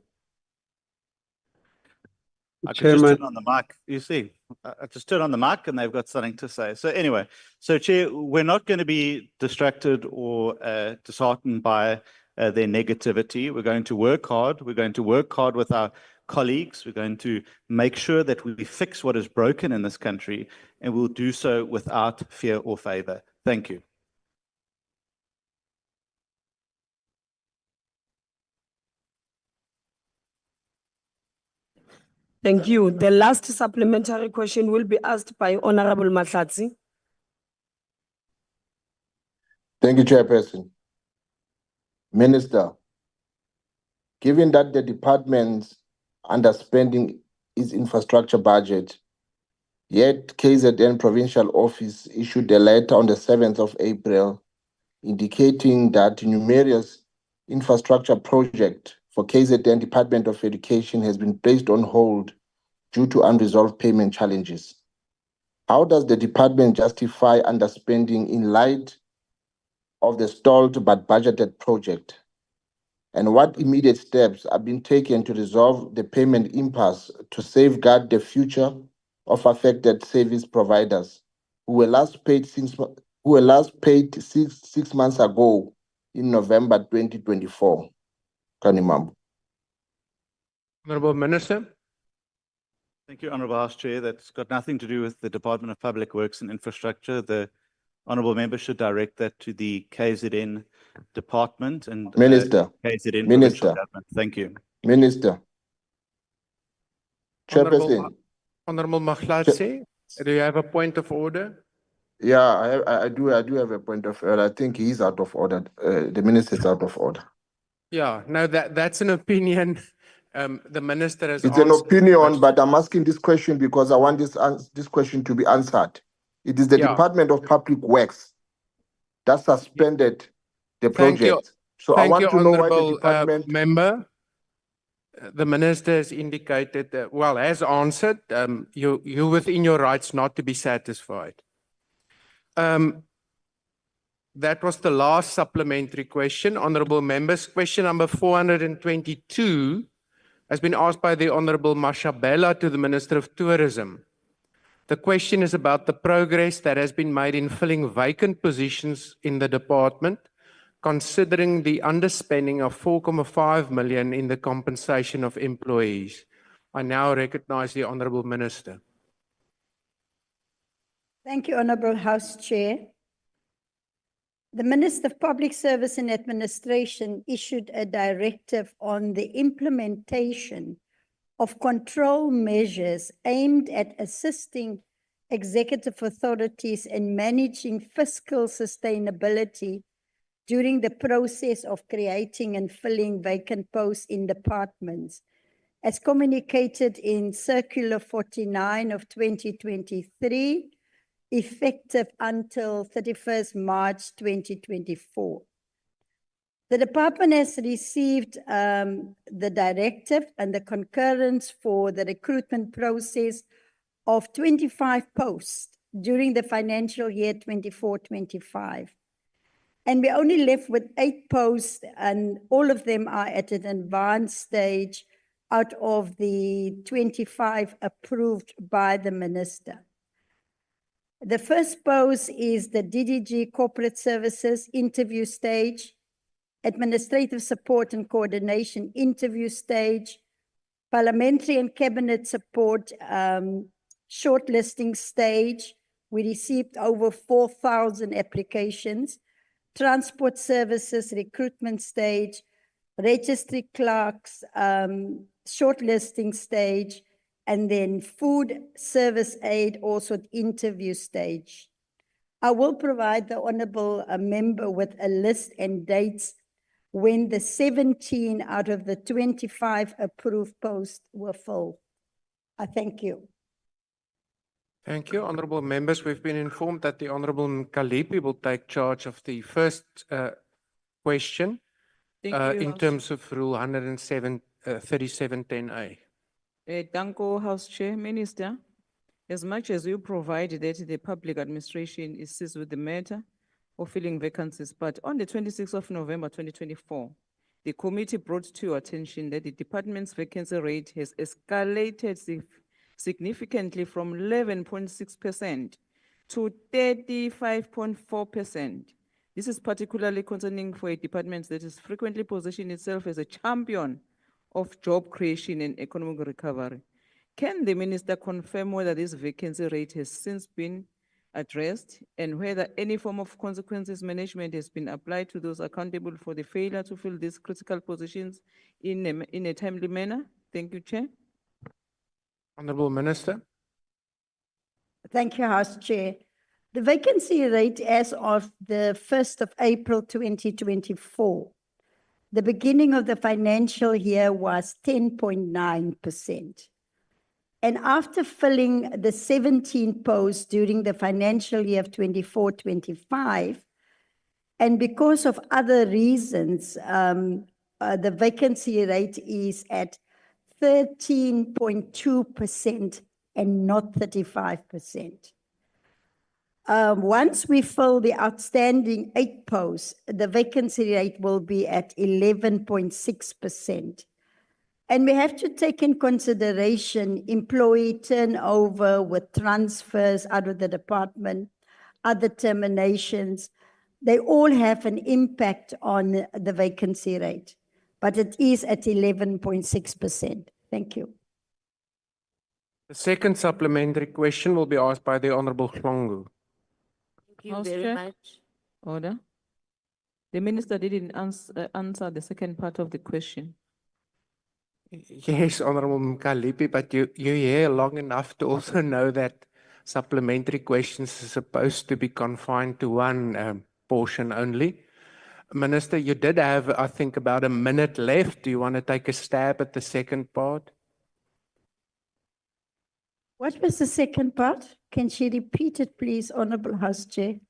I could just turn on the mic. You see, I just turn on the mic and they've got something to say. So anyway, so Chair, we're not going to be distracted or disheartened by their negativity. We're going to work hard. We're going to work hard with our colleagues. We're going to make sure that we fix what is broken in this country, and we'll do so without fear or favor. Thank you. Thank you. The last supplementary question will be asked by Honorable Mahlatsi. Thank you, Chairperson. Minister, Given that the department's underspending its infrastructure budget, yet KZN Provincial Office issued a letter on the 7th of April indicating that numerous infrastructure project for KZN Department of Education has been placed on hold due to unresolved payment challenges. How does the department justify underspending in light of the stalled but budgeted project? And what immediate steps are being taken to resolve the payment impasse to safeguard the future of affected service providers who were last paid six months ago in November 2024? Kanimambo. Honorable Minister. Thank you, Honorable House Chair. That's got nothing to do with the Department of Public Works and Infrastructure. The Honorable Member should direct that to the KZN Department and Minister. KZN Minister. Provincial Government. Thank you. Minister. Chairperson. Honorable Maglatse, do you have a point of order? Yeah, I do have a point of order. I think he's out of order. The minister is out of order. Yeah, no, that's an opinion. The minister has It's an answered the opinion, question. but I'm asking this question because I want this question to be answered. It is the Yeah. Department of Public Works that suspended the Thank you. project. So I Thank want you, to know why the Honorable department. Member. The minister has indicated that, well, has answered, you're within your rights not to be satisfied. That was the last supplementary question. Honorable members, question number 422 has been asked by the Honorable Mashabela to the Minister of Tourism. The question is about the progress that has been made in filling vacant positions in the department, considering the underspending of 4.5 million in the compensation of employees. I now recognize the Honorable Minister. Thank you, Honorable House Chair. The Minister of Public Service and Administration issued a directive on the implementation of control measures aimed at assisting executive authorities in managing fiscal sustainability during the process of creating and filling vacant posts in departments, as communicated in Circular 49 of 2023, effective until 31st March 2024. The department has received the directive and the concurrence for the recruitment process of 25 posts during the financial year 24-25. And we're only left with 8 posts, and all of them are at an advanced stage out of the 25 approved by the minister. The first post is the DDG Corporate Services interview stage, Administrative Support and Coordination interview stage, Parliamentary and Cabinet Support shortlisting stage. We received over 4,000 applications. Transport Services recruitment stage, Registry Clerks shortlisting stage, and then Food Service Aid also at interview stage. I will provide the Honourable Member with a list and dates when the 17 out of the 25 approved posts were filled. I thank you. Thank you, Honourable Members. We've been informed that the Honourable Mkalipi will take charge of the first question in terms of Rule 3710A. Danko, House Chair, Minister. As much as you provide that the public administration is seized with the matter of filling vacancies, but on the 26th of November 2024, the committee brought to your attention that the department's vacancy rate has escalated significantly from 11.6% to 35.4%. This is particularly concerning for a department that has frequently positioned itself as a champion of job creation and economic recovery. Can the minister confirm whether this vacancy rate has since been addressed and whether any form of consequences management has been applied to those accountable for the failure to fill these critical positions in a timely manner? Thank you, Chair. Honourable Minister. Thank you, House Chair. The vacancy rate as of the 1st of April 2024 The beginning of the financial year was 10.9%. And after filling the 17 posts during the financial year of 24-25, and because of other reasons, the vacancy rate is at 13.2% and not 35%. Once we fill the outstanding 8 posts, the vacancy rate will be at 11.6%. And we have to take in consideration employee turnover with transfers out of the department, other terminations. They all have an impact on the vacancy rate, but it is at 11.6%. Thank you. The second supplementary question will be asked by the Honorable Hlongu. Thank you very much. Order. The minister didn't answer the second part of the question. Yes, Honorable Mkalipi, but you're here long enough to also know that supplementary questions are supposed to be confined to one portion only. Minister, you did have, I think, about a minute left. Do you want to take a stab at the second part? What was the second part? Can she repeat it, please, Honorable House Chair?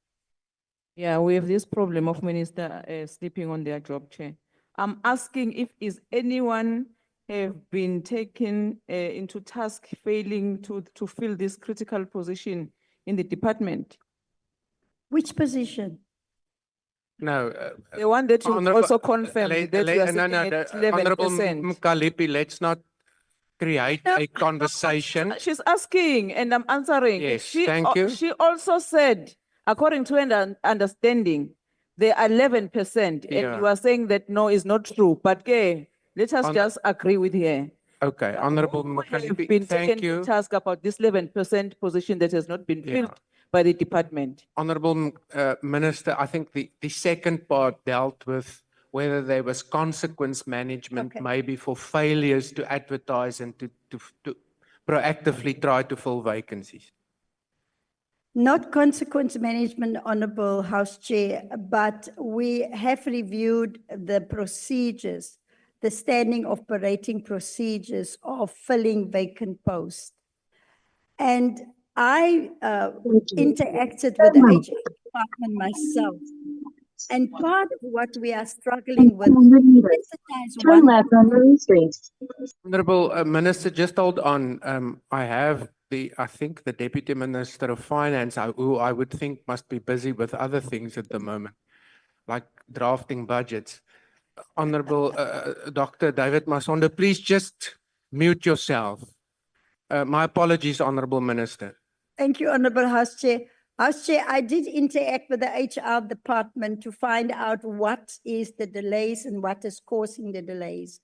Yeah, we have this problem of minister sleeping on their job, Chair. I'm asking if is anyone have been taken into task failing to fill this critical position in the department? Which position? No. The one that you also confirmed that you are sitting at 11%. Honorable Mkalipi, let's not create a conversation. She's asking and I'm answering. Yes, thank you. She also said, according to an understanding, they are 11%. And you are saying that no, is not true. But okay, let us just agree with her. Okay, Honorable Mkalipi, been thank taken you. to task about this 11% position that has not been filled by the department. Honorable Minister, I think the second part dealt with whether there was consequence management, maybe for failures to advertise and to proactively try to fill vacancies. Not consequence management, Honorable House Chair, but we have reviewed the procedures, the standing operating procedures of filling vacant posts. And I interacted with the HR department myself. And part of what we are struggling with is Honorable Minister, just hold on. I have I think the Deputy Minister of Finance, who I would think must be busy with other things at the moment, like drafting budgets. Honorable Dr. David Masondo, please just mute yourself. My apologies, Honorable Minister. Thank you, Honorable House Chair. House Chair, I did interact with the HR department to find out what is the delays and what is causing the delays.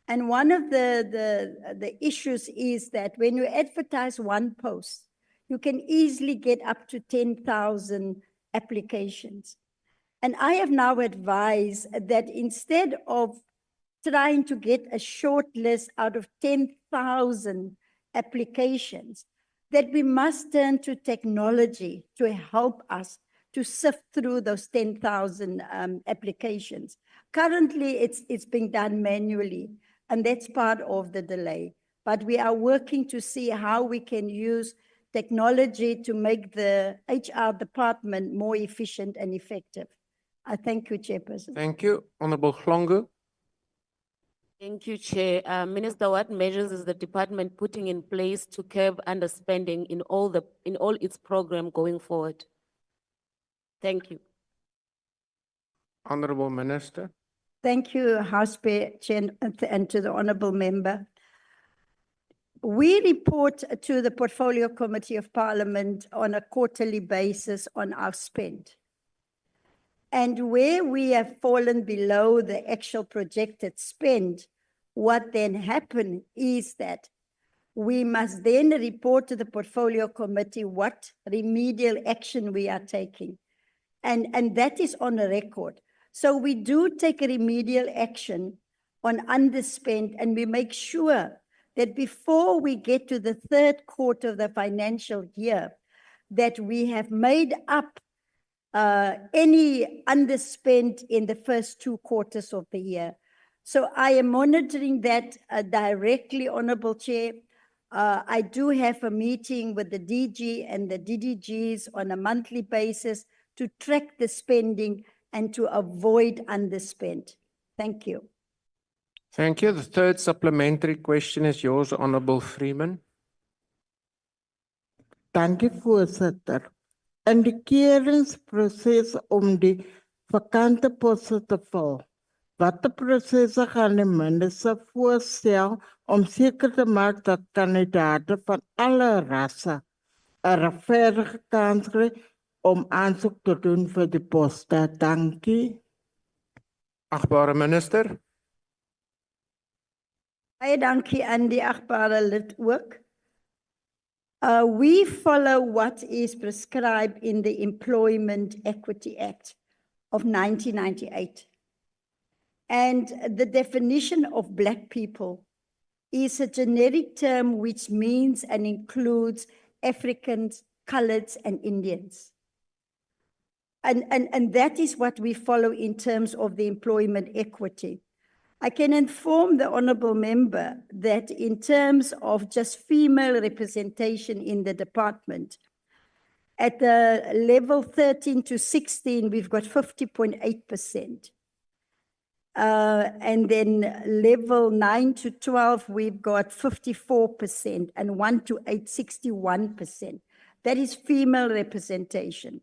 And one of the issues is that when you advertise one post, you can easily get up to 10,000 applications. And I have now advised that instead of trying to get a short list out of 10,000 applications, that we must turn to technology to help us to sift through those 10,000 applications. Currently, it's being done manually, and that's part of the delay. But we are working to see how we can use technology to make the HR department more efficient and effective. I thank you, Chairperson. Thank you. Honorable Hlongu. Thank you, Chair. Minister, what measures is the department putting in place to curb underspending in all its program going forward? Thank you. Honorable Minister. Thank you, House Chair, and to the Honorable Member. We report to the Portfolio Committee of Parliament on a quarterly basis on our spend. And where we have fallen below the actual projected spend, what then happens is that we must then report to the Portfolio Committee what remedial action we are taking. And that is on a record. So we do take a remedial action on underspend, and we make sure that before we get to the third quarter of the financial year, that we have made up any underspent in the first 2 quarters of the year. So I am monitoring that directly, Honorable Chair. I do have a meeting with the DG and the DDGs on a monthly basis to track the spending and to avoid underspent. Thank you. Thank you. The third supplementary question is yours, Honorable Freeman. Dankie voorsitter. In die keuringsproses om die vakante poste te vul, watter prosesse gaan die minister voorstel om seker te maak dat kandidaate van alle rasse 'n regverdige kans kry om aansoek te doen vir die poste? Dankie. Agbare minister. Baie dankie aan die agbare lid ook. We follow what is prescribed in the Employment Equity Act of 1998. And the definition of Black people is a generic term which means and includes Africans, Coloureds, and Indians. And that is what we follow in terms of the employment equity. I can inform the honourable member that in terms of just female representation in the department, at the level 13 to 16, we've got 50.8%. And then level 9 to 12, we've got 54%, and 1 to 8, 61%. That is female representation.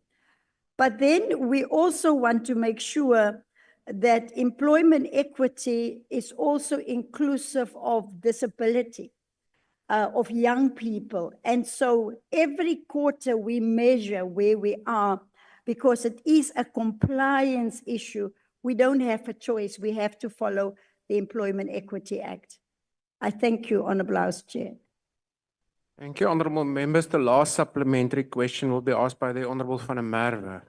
But then we also want to make sure that employment equity is also inclusive of disability, of young people. And so every quarter we measure where we are because it is a compliance issue. We don't have a choice. We have to follow the Employment Equity Act. I thank you, Honourable House Chair. Thank you, honourable members. The last supplementary question will be asked by the Honourable Van der Merwe.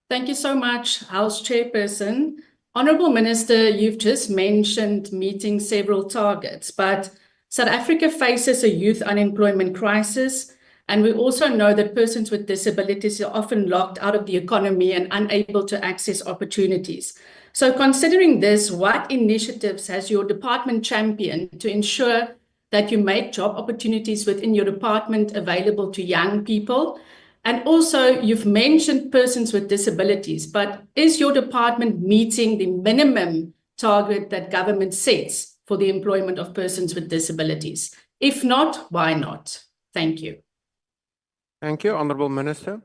Thank you so much, House Chairperson. Honourable Minister, you've just mentioned meeting several targets, but South Africa faces a youth unemployment crisis, and we also know that persons with disabilities are often locked out of the economy and unable to access opportunities. So considering this, what initiatives has your department championed to ensure that you make job opportunities within your department available to young people? And also, you've mentioned persons with disabilities, but is your department meeting the minimum target that government sets for the employment of persons with disabilities? If not, why not? Thank you. Thank you, Honourable Minister.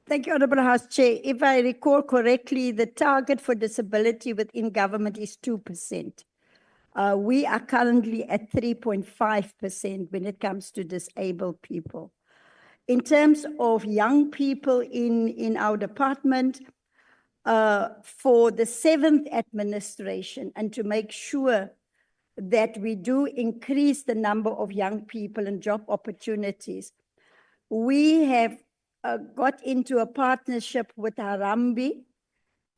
Thank you, Honourable House Chair. If I recall correctly, the target for disability within government is 2%. We are currently at 3.5% when it comes to disabled people. In terms of young people in our department, for the 7th administration, and to make sure that we do increase the number of young people and job opportunities, we have got into a partnership with Harambee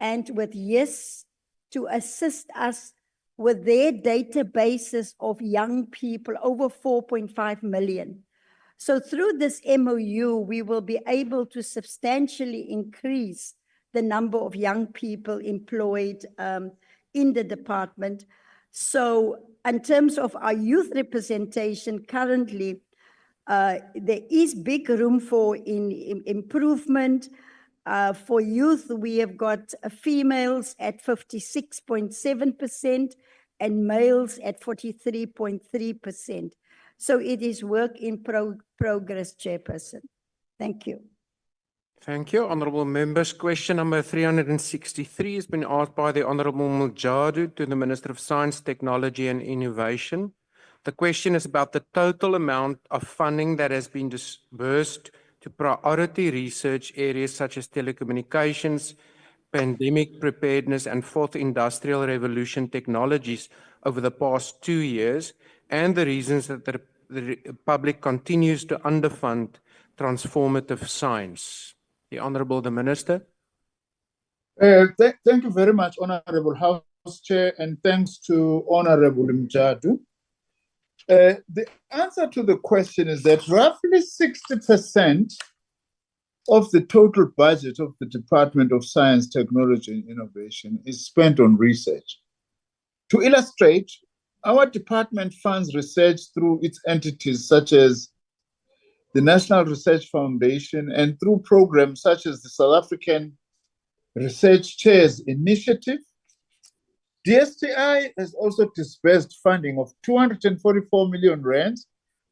and with YES to assist us with their databases of young people, over 4.5 million. So through this MOU, we will be able to substantially increase the number of young people employed in the department. So in terms of our youth representation currently, there is big room for improvement. For youth, we have got females at 56.7% and males at 43.3%. So it is work in progress, Chairperson. Thank you. Thank you, honourable members. Question number 363 has been asked by the Honourable Mujadu to the Minister of Science, Technology and Innovation. The question is about the total amount of funding that has been disbursed to priority research areas such as telecommunications, pandemic preparedness and fourth industrial revolution technologies over the past 2 years, and the reasons that the public continues to underfund transformative science. The Honourable the Minister. Thank you very much, Honourable House Chair, and thanks to Honourable Mjadu. The answer to the question is that roughly 60% of the total budget of the Department of Science, Technology and Innovation is spent on research. To illustrate, our department funds research through its entities such as the National Research Foundation and through programs such as the South African Research Chairs Initiative. DSTI has also disbursed funding of 244 million rands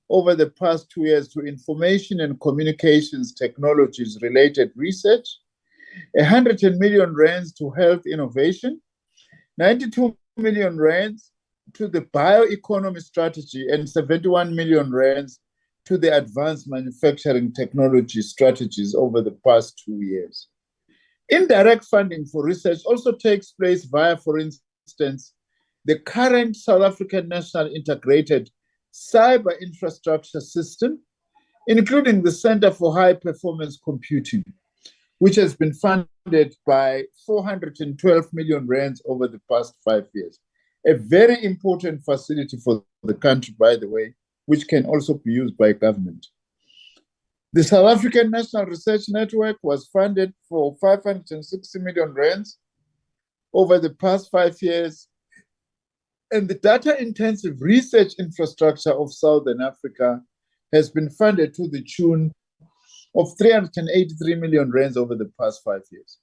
over the past 2 years to information and communications technologies related research, 100 million rands to health innovation, 92 million rands to the bioeconomy strategy, and 71 million rands to the advanced manufacturing technology strategies over the past 2 years. Indirect funding for research also takes place via, for instance, the current South African National Integrated Cyber Infrastructure System, including the Center for High Performance Computing, which has been funded by 412 million rands over the past 5 years. A very important facility for the country, by the way, which can also be used by government. The South African National Research Network was funded for 560 million rands over the past 5 years. And the data-intensive research infrastructure of Southern Africa has been funded to the tune of 383 million rands over the past 5 years.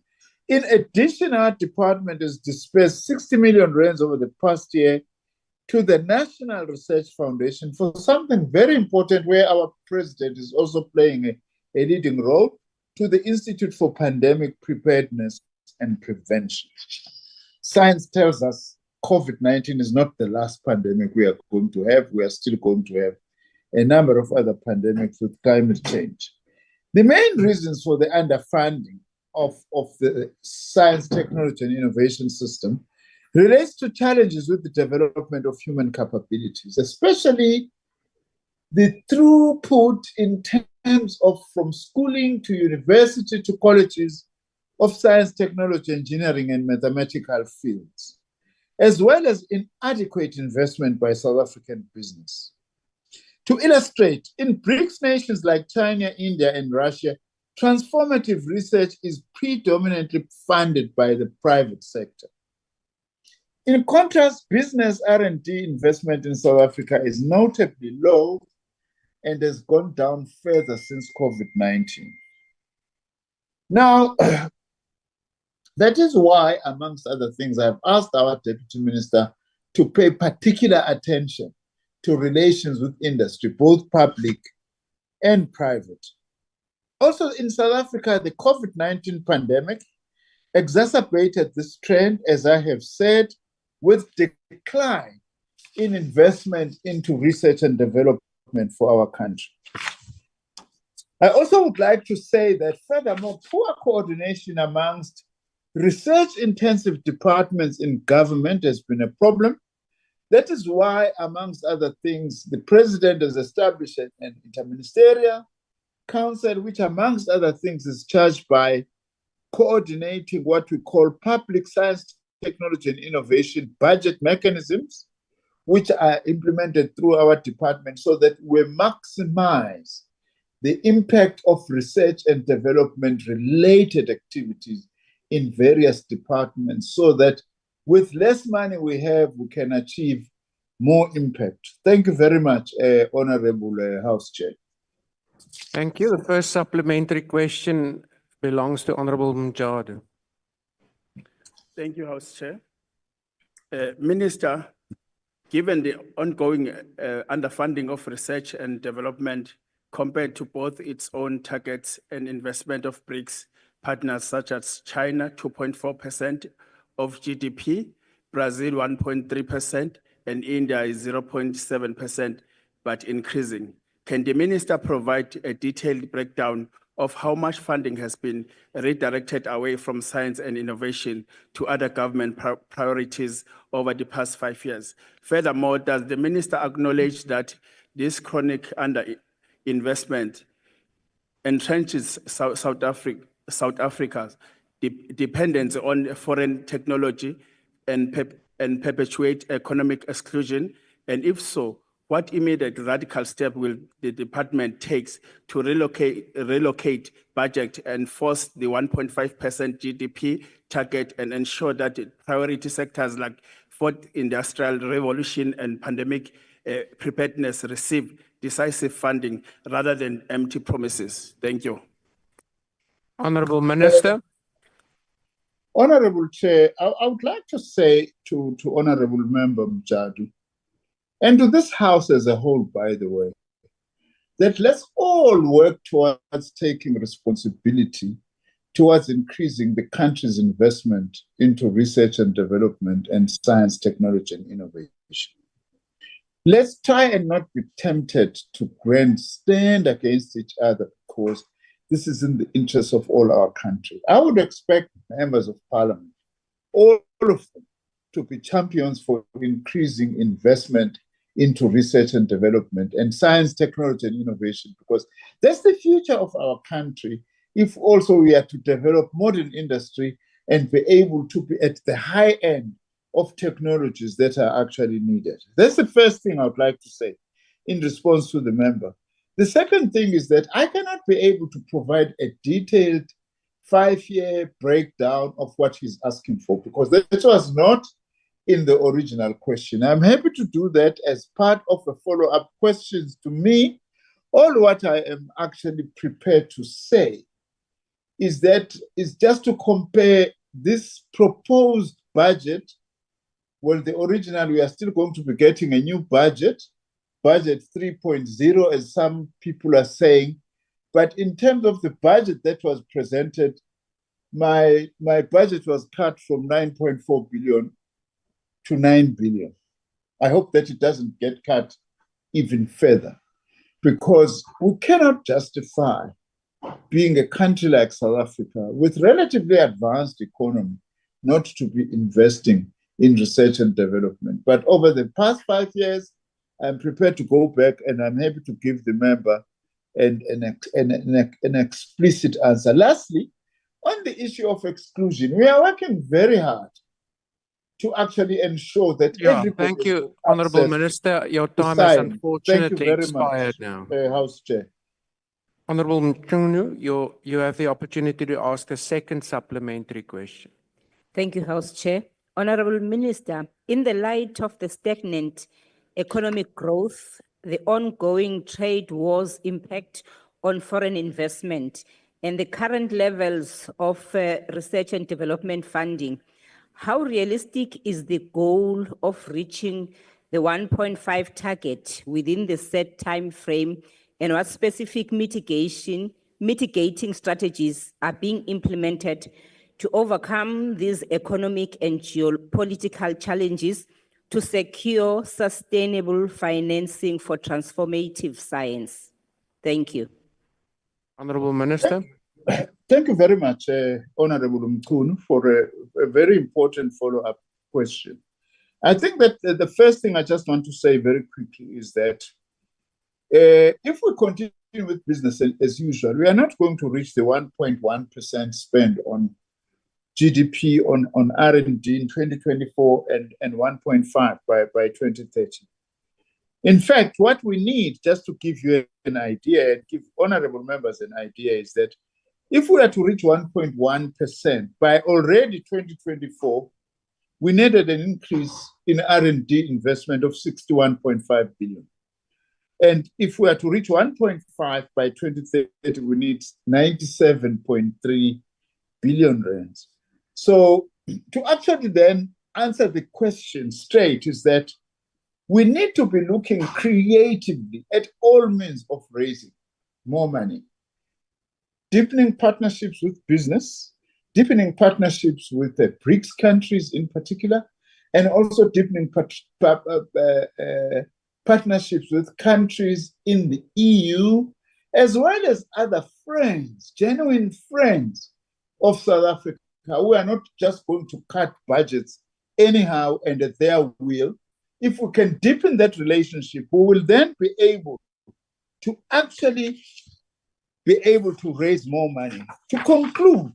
In addition, our department has dispersed 60 million rands over the past year to the National Research Foundation for something very important where our president is also playing a leading role, to the Institute for Pandemic Preparedness and Prevention. Science tells us COVID-19 is not the last pandemic we are going to have. We are still going to have a number of other pandemics with climate change. The main reasons for the underfunding of the science, technology, and innovation system relates to challenges with the development of human capabilities, especially the throughput in terms of from schooling to university to colleges of science, technology, engineering, and mathematical fields, as well as inadequate investment by South African business. To illustrate, in BRICS nations like China, India, and Russia, transformative research is predominantly funded by the private sector. In contrast, business R&D investment in South Africa is notably low and has gone down further since COVID-19. Now, that is why, amongst other things, I've asked our Deputy Minister to pay particular attention to relations with industry, both public and private. Also in South Africa, the COVID-19 pandemic exacerbated this trend, as I have said, with decline in investment into research and development for our country. I also would like to say that furthermore, poor coordination amongst research-intensive departments in government has been a problem. That is why, amongst other things, the president has established an interministerial council, which amongst other things is charged by coordinating what we call public science, technology, and innovation budget mechanisms, which are implemented through our department so that we maximize the impact of research and development related activities in various departments so that with less money we have, we can achieve more impact. Thank you very much, Honorable House Chair. Thank you. The first supplementary question belongs to Honorable Mjadu. Thank you, House Chair. Minister, given the ongoing underfunding of research and development compared to both its own targets and investment of BRICS partners such as China, 2.4% of GDP, Brazil, 1.3%, and India is 0.7%, but increasing. Can the minister provide a detailed breakdown of how much funding has been redirected away from science and innovation to other government priorities over the past 5 years? Furthermore, does the minister acknowledge that this chronic underinvestment entrenches South Africa's dependence on foreign technology and perpetuate economic exclusion? And if so, what immediate radical step will the department takes to relocate budget and force the 1.5% GDP target and ensure that priority sectors like fourth industrial revolution and pandemic preparedness receive decisive funding rather than empty promises? Thank you. Honorable Minister. Honorable Chair, I would like to say to Honorable Member Mjadu, and to this House as a whole, by the way, that let's all work towards taking responsibility towards increasing the country's investment into research and development and science, technology, and innovation. Let's try and not be tempted to stand against each other, because this is in the interest of all our country. I would expect members of parliament, all of them, to be champions for increasing investment into research and development and science, technology, and innovation, because that's the future of our country. If also we are to develop modern industry and be able to be at the high end of technologies that are actually needed. That's the first thing I would like to say in response to the member. The second thing is that I cannot be able to provide a detailed 5-year breakdown of what he's asking for, because that was not in the original question. I'm happy to do that as part of a follow-up questions to me. All what I am actually prepared to say is just to compare this proposed budget. Well, the original, we are still going to be getting a new budget 3.0, as some people are saying. But in terms of the budget that was presented, my budget was cut from 9.4 billion to 9 billion. I hope that it doesn't get cut even further, because we cannot justify being a country like South Africa with relatively advanced economy not to be investing in research and development. But over the past 5 years, I'm prepared to go back, and I'm happy to give the member an explicit answer. Lastly, on the issue of exclusion, we are working very hard to actually ensure that everybody. Thank you, Honorable Minister. Your time has unfortunately expired now. House Chair. Honorable Mchunu, you have the opportunity to ask a second supplementary question. Thank you, House Chair. Honorable Minister, in the light of the stagnant economic growth, the ongoing trade wars' impact on foreign investment, and the current levels of research and development funding, how realistic is the goal of reaching the 1.5 target within the set time frame, and what specific mitigating strategies are being implemented to overcome these economic and geopolitical challenges to secure sustainable financing for transformative science? Thank you. Honorable Minister. Thank you very much, Honorable Mkunu, for a very important follow-up question. I think that the first thing I just want to say very quickly is that if we continue with business as usual, we are not going to reach the 1.1% spend on GDP on R&D in 2024 and 1.5 by 2030. In fact, what we need, just to give you an idea and give honorable members an idea, is that if we are to reach 1.1% by already 2024, we needed an increase in R&D investment of 61.5 billion. And if we are to reach 1.5 by 2030, we need 97.3 billion rands. So to actually then answer the question straight is that we need to be looking creatively at all means of raising more money, deepening partnerships with business, deepening partnerships with the BRICS countries in particular, and also deepening partnerships with countries in the EU, as well as other friends, genuine friends of South Africa, who are not just going to cut budgets anyhow and at their will. If we can deepen that relationship, we will then be able to actually be able to raise more money. To conclude,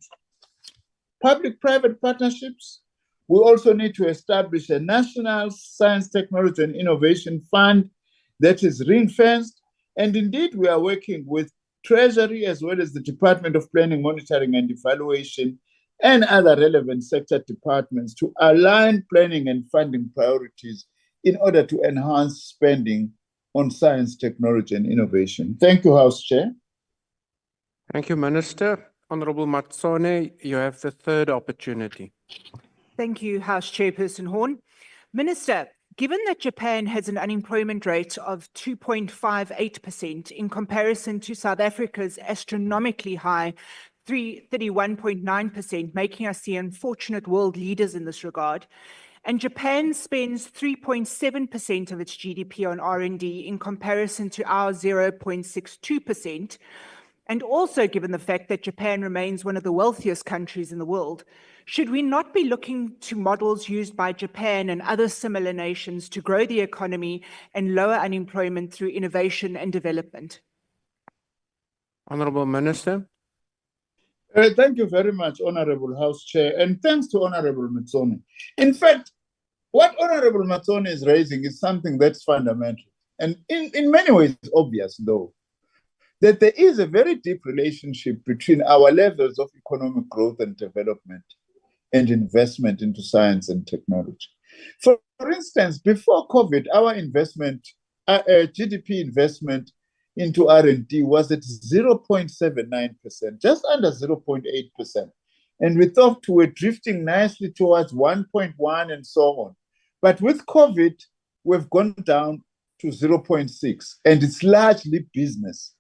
public-private partnerships, we also need to establish a national science, technology, and innovation fund that is ring-fenced. And indeed, we are working with Treasury as well as the Department of Planning, Monitoring and Evaluation and other relevant sector departments to align planning and funding priorities in order to enhance spending on science, technology and innovation. Thank you, House Chair. Thank you, Minister. Honorable Matsone, you have the third opportunity. Thank you, House Chairperson Horn. Minister, given that Japan has an unemployment rate of 2.58% in comparison to South Africa's astronomically high 31.9%, making us the unfortunate world leaders in this regard, and Japan spends 3.7% of its GDP on R&D in comparison to our 0.62%, and also given the fact that Japan remains one of the wealthiest countries in the world, should we not be looking to models used by Japan and other similar nations to grow the economy and lower unemployment through innovation and development? Honorable Minister. Thank you very much, Honorable House Chair, and thanks to Honorable Matsone. In fact, what Honorable Matsone is raising is something that's fundamental, and in many ways obvious, though, that there is a very deep relationship between our levels of economic growth and development and investment into science and technology. For instance, before COVID, our investment, GDP investment into R&D was at 0.79%, just under 0.8%. And we thought we were drifting nicely towards 1.1 and so on. But with COVID, we've gone down to 0.6, and it's largely business.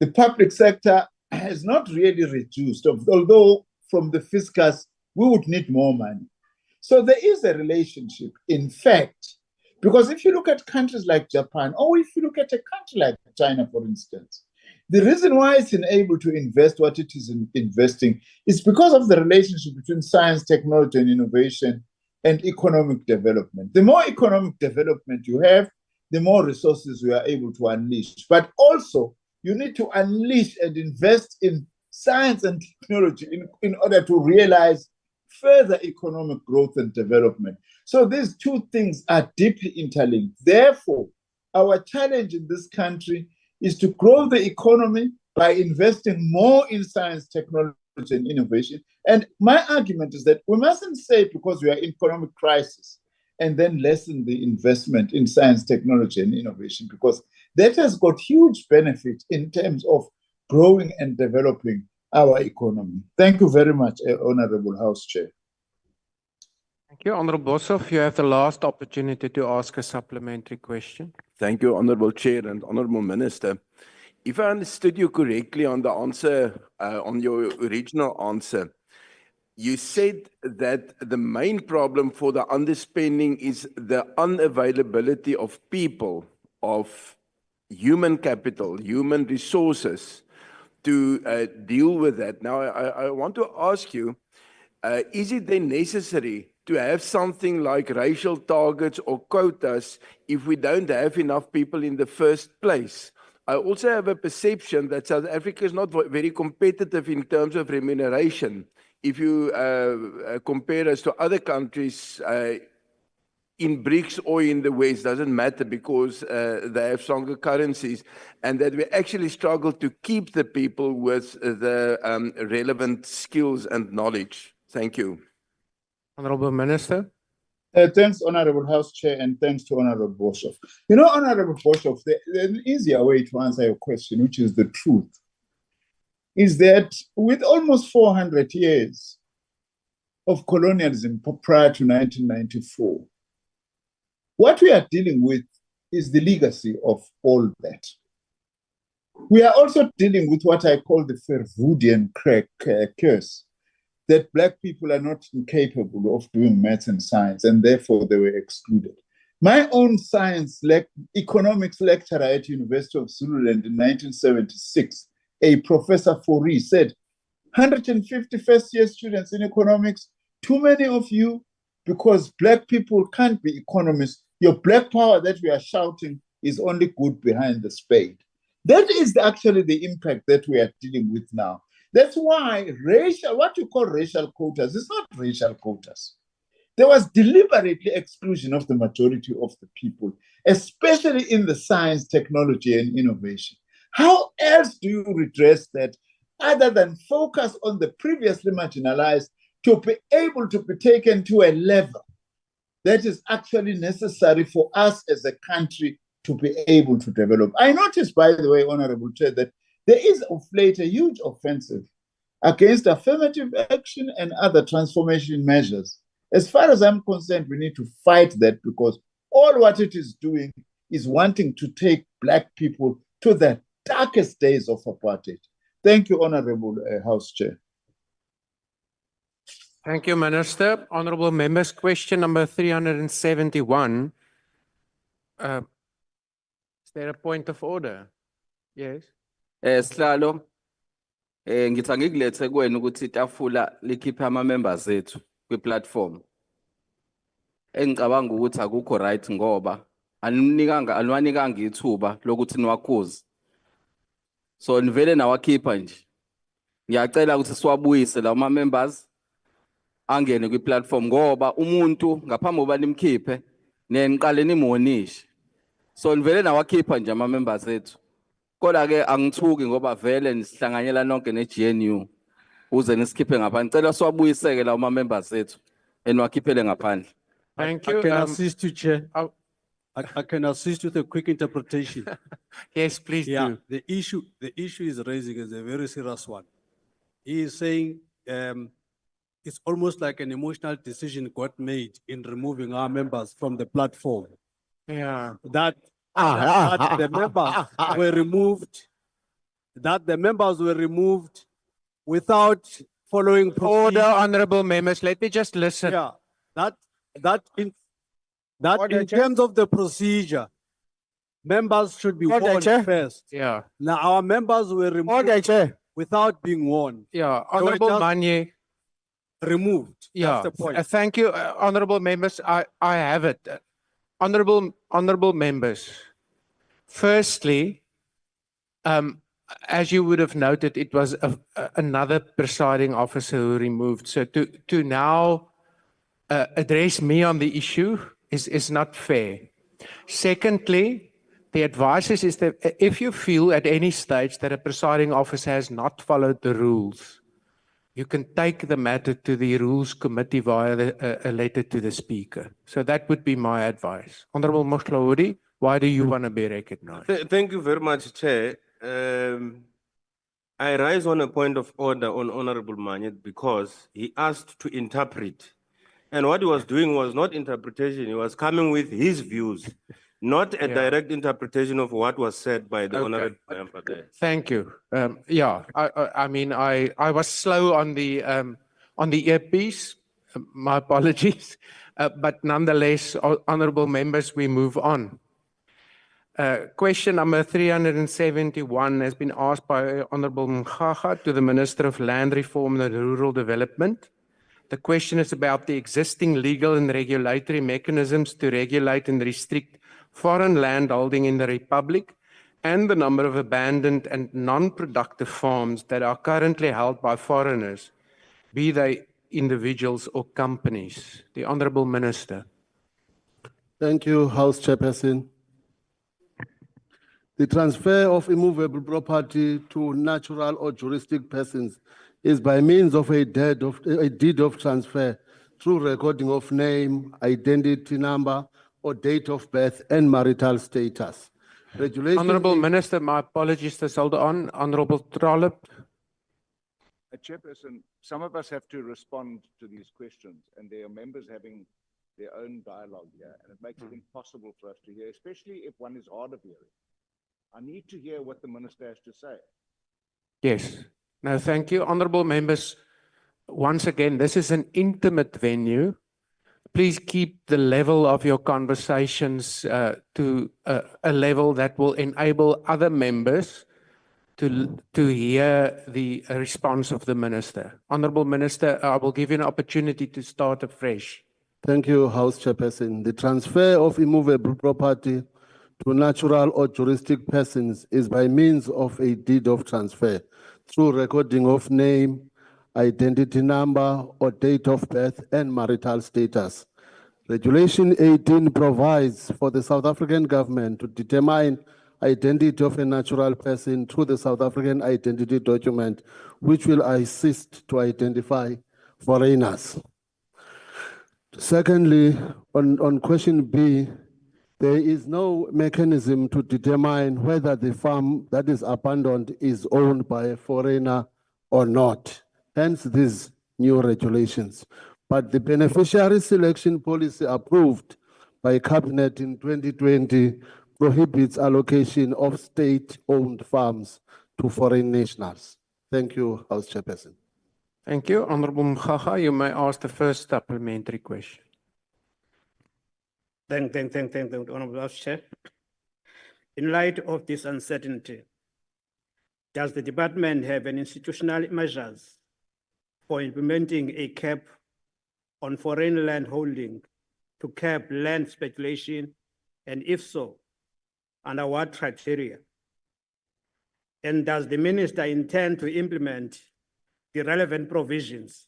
The public sector has not really reduced, although from the fiscus, we would need more money. So there is a relationship, in fact, because if you look at countries like Japan, or if you look at a country like China, for instance, the reason why it's able to invest what it is investing is because of the relationship between science, technology, and innovation and economic development. The more economic development you have, the more resources we are able to unleash. But also, you need to unleash and invest in science and technology in order to realize further economic growth and development. So these two things are deeply interlinked. Therefore, our challenge in this country is to grow the economy by investing more in science, technology, and innovation. And my argument is that we mustn't say because we are in economic crisis and then lessen the investment in science, technology, and innovation, because that has got huge benefit in terms of growing and developing our economy. Thank you very much, Honorable House Chair. Thank you. Honorable Boshoff, you have the last opportunity to ask a supplementary question. Thank you, Honorable Chair and Honorable Minister. If I understood you correctly on the answer, on your original answer, you said that the main problem for the underspending is the unavailability of people, of human capital, human resources to deal with that. Now, I want to ask you, is it then necessary to have something like racial targets or quotas if we don't have enough people in the first place? I also have a perception that South Africa is not very competitive in terms of remuneration. If you compare us to other countries in BRICS or in the West, doesn't matter because they have stronger currencies, and that we actually struggle to keep the people with the relevant skills and knowledge. Thank you. Honorable Minister. Thanks, Honorable House Chair, and thanks to Honorable Boshoff. You know, Honorable Boshoff, there's an easier way to answer your question, which is the truth, is that with almost 400 years of colonialism prior to 1994, what we are dealing with is the legacy of all that. We are also dealing with what I call the Verwoerdian curse, that Black people are not incapable of doing maths and science, and therefore they were excluded. My own economics lecturer at University of Zululand in 1976, a Professor Fourie, said, 150 first-year students in economics, too many of you, because Black people can't be economists. Your Black power that we are shouting is only good behind the spade. That is actually the impact that we are dealing with now. That's why what you call racial quotas, it's not racial quotas. there was deliberately exclusion of the majority of the people, especially in the science, technology, and innovation. How else do you redress that other than focus on the previously marginalized to be able to be taken to a level that is actually necessary for us as a country to be able to develop? I noticed, by the way, Honorable Chair, that there is of late a huge offensive against affirmative action and other transformation measures. As far as I'm concerned, we need to fight that, because all what it is doing is wanting to take Black people to the darkest days of apartheid. Thank you, Honorable House Chair. Thank you, Minister. Honorable members, question number 371. Is there a point of order? Yes. Sihlalo, ngithi angikulethe kuwena ukuthi itafula likhiphe ama-members ethu kwi-platform. Engicabanga ukuthi akukho right ngoba aniwanikanga ithuba lokuthi niwakhuze. So nivele nawakhipha nje. Ngiyacela ukuthi siwabuyise lawo ma-members angene kwi-platform ngoba umuntu ngaphambi kokuba nimkhiphe niqale nimuonishe. So nivele nawakhipha nje ama-members ethu. Kodwa ke angithuki ngoba vele nisihlanganyela nonke ne-GNU uze nisikhiphe ngaphandle. Ngicela siwabuyiseke lawo ma-members ethu eniwakhiphele ngaphandle. Thank you. I can assist you, Chair. I can assist with a quick interpretation. Yes, please do. The issue is raising is a very serious one. He is saying it's almost like an emotional decision got made in removing our members from the platform. Yeah. That the members were removed. That the members were removed without following Order, honorable members. Let me just listen. Yeah, in terms of the procedure, members should be warned first. Yeah. Now our members were removed without being warned. Yeah, Honorable Manye. Removed. Yeah. That's the point. Thank you, honorable members. I have it. Honorable members. Firstly, as you would have noted, it was another presiding officer who removed. So to now address me on the issue is not fair. Secondly, the advice is that if you feel at any stage that a presiding officer has not followed the rules, you can take the matter to the Rules Committee via a letter to the Speaker. So that would be my advice. Honorable Moslaoudi, why do you want to be recognized? Thank you very much, Chair. I rise on a point of order on Honorable Manye because he asked to interpret. And what he was doing was not interpretation, he was coming with his views, not a direct interpretation of what was said by the Honorable Member there. Thank you. I mean, I was slow on the earpiece. My apologies. But nonetheless, honorable members, we move on. Question number 371 has been asked by Honorable Mkhaga to the Minister of Land Reform and Rural Development. The question is about the existing legal and regulatory mechanisms to regulate and restrict foreign land holding in the Republic and the number of abandoned and non-productive farms that are currently held by foreigners, be they individuals or companies. The Honourable Minister. Thank you, House Chairperson. The transfer of immovable property to natural or juristic persons is by means of a deed of transfer through recording of name, identity number, or date of birth and marital status. Regulation. Honourable Minister, my apologies to hold on. Honourable Trollip. Chairperson, some of us have to respond to these questions, and there are members having their own dialogue here, and it makes it impossible for us to hear, especially if one is hard of hearing. I need to hear what the Minister has to say. Yes. No, thank you. Honourable members, once again, this is an intimate venue. Please keep the level of your conversations to a level that will enable other members to hear the response of the Minister. Honourable Minister, I will give you an opportunity to start afresh. Thank you, House Chairperson. The transfer of immovable property to natural or juristic persons is by means of a deed of transfer through recording of name, identity number or date of birth, and marital status. Regulation 18 provides for the South African government to determine identity of a natural person through the South African identity document, which will assist to identify foreigners. Secondly, on question B, there is no mechanism to determine whether the farm that is abandoned is owned by a foreigner or not. Hence these new regulations. But the beneficiary selection policy approved by Cabinet in 2020 prohibits allocation of state-owned farms to foreign nationals. Thank you, House Chairperson. Thank you. Honorable Mkhaga, you may ask the first supplementary question. Thank you, Honorable House Chair. In light of this uncertainty, does the department have any institutional measures for implementing a cap on foreign land holding to cap land speculation, and if so, under what criteria? And does the minister intend to implement the relevant provisions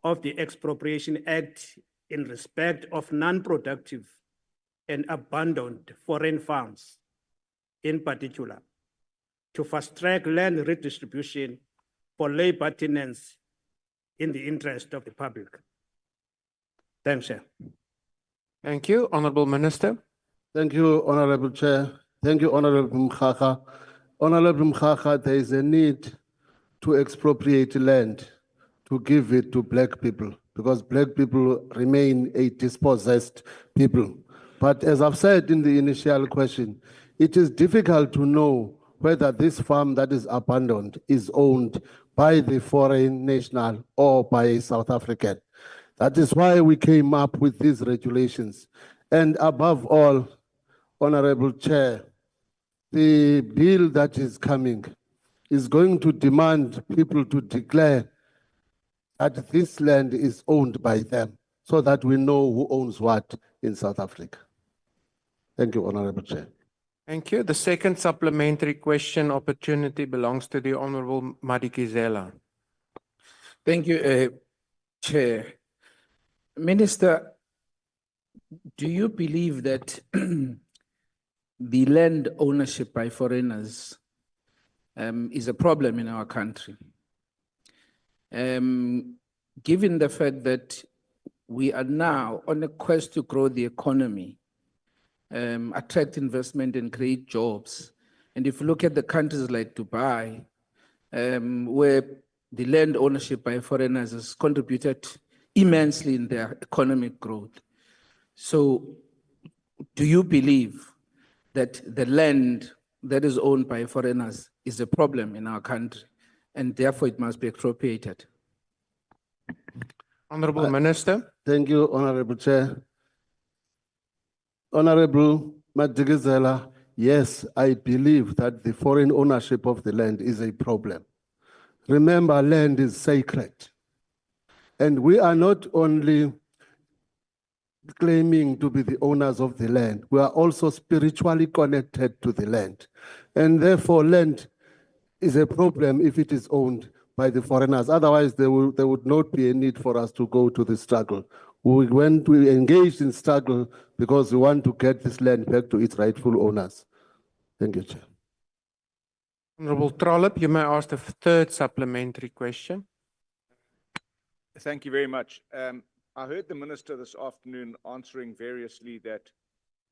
of the Expropriation Act in respect of non-productive and abandoned foreign farms, in particular, to fast-track land redistribution for labor tenants in the interest of the public? Thanks, Chair. Thank you. Honorable Minister. Thank you, Honorable Chair. Thank you, Honorable Mkhaga. Honorable Mkhaga, there is a need to expropriate land, to give it to black people, because black people remain a dispossessed people. But as I've said in the initial question, it is difficult to know whether this farm that is abandoned is owned by the foreign national or by a South African. That is why we came up with these regulations. And above all, Honorable Chair, the bill that is coming is going to demand people to declare that this land is owned by them, so that we know who owns what in South Africa. Thank you, Honorable Chair. Thank you. The second supplementary question opportunity belongs to the Honorable Madikizela. Thank you, Chair. Minister, do you believe that the land ownership by foreigners is a problem in our country? Given the fact that we are now on a quest to grow the economy, attract investment and create jobs. And if you look at the countries like Dubai, where the land ownership by foreigners has contributed immensely in their economic growth. So do you believe that the land that is owned by foreigners is a problem in our country, and therefore it must be expropriated? Honorable Minister. Thank you, Honorable Chair. Honorable Madikizela, yes, I believe that the foreign ownership of the land is a problem. Remember, land is sacred. And we are not only claiming to be the owners of the land, we are also spiritually connected to the land. And therefore, land is a problem if it is owned by the foreigners. Otherwise, there would not be a need for us to go to the struggle. We engaged in struggle because we want to get this land back to its rightful owners. Thank you, Chair. Honorable Trollip, you may ask the third supplementary question. Thank you very much. I heard the Minister this afternoon answering variously that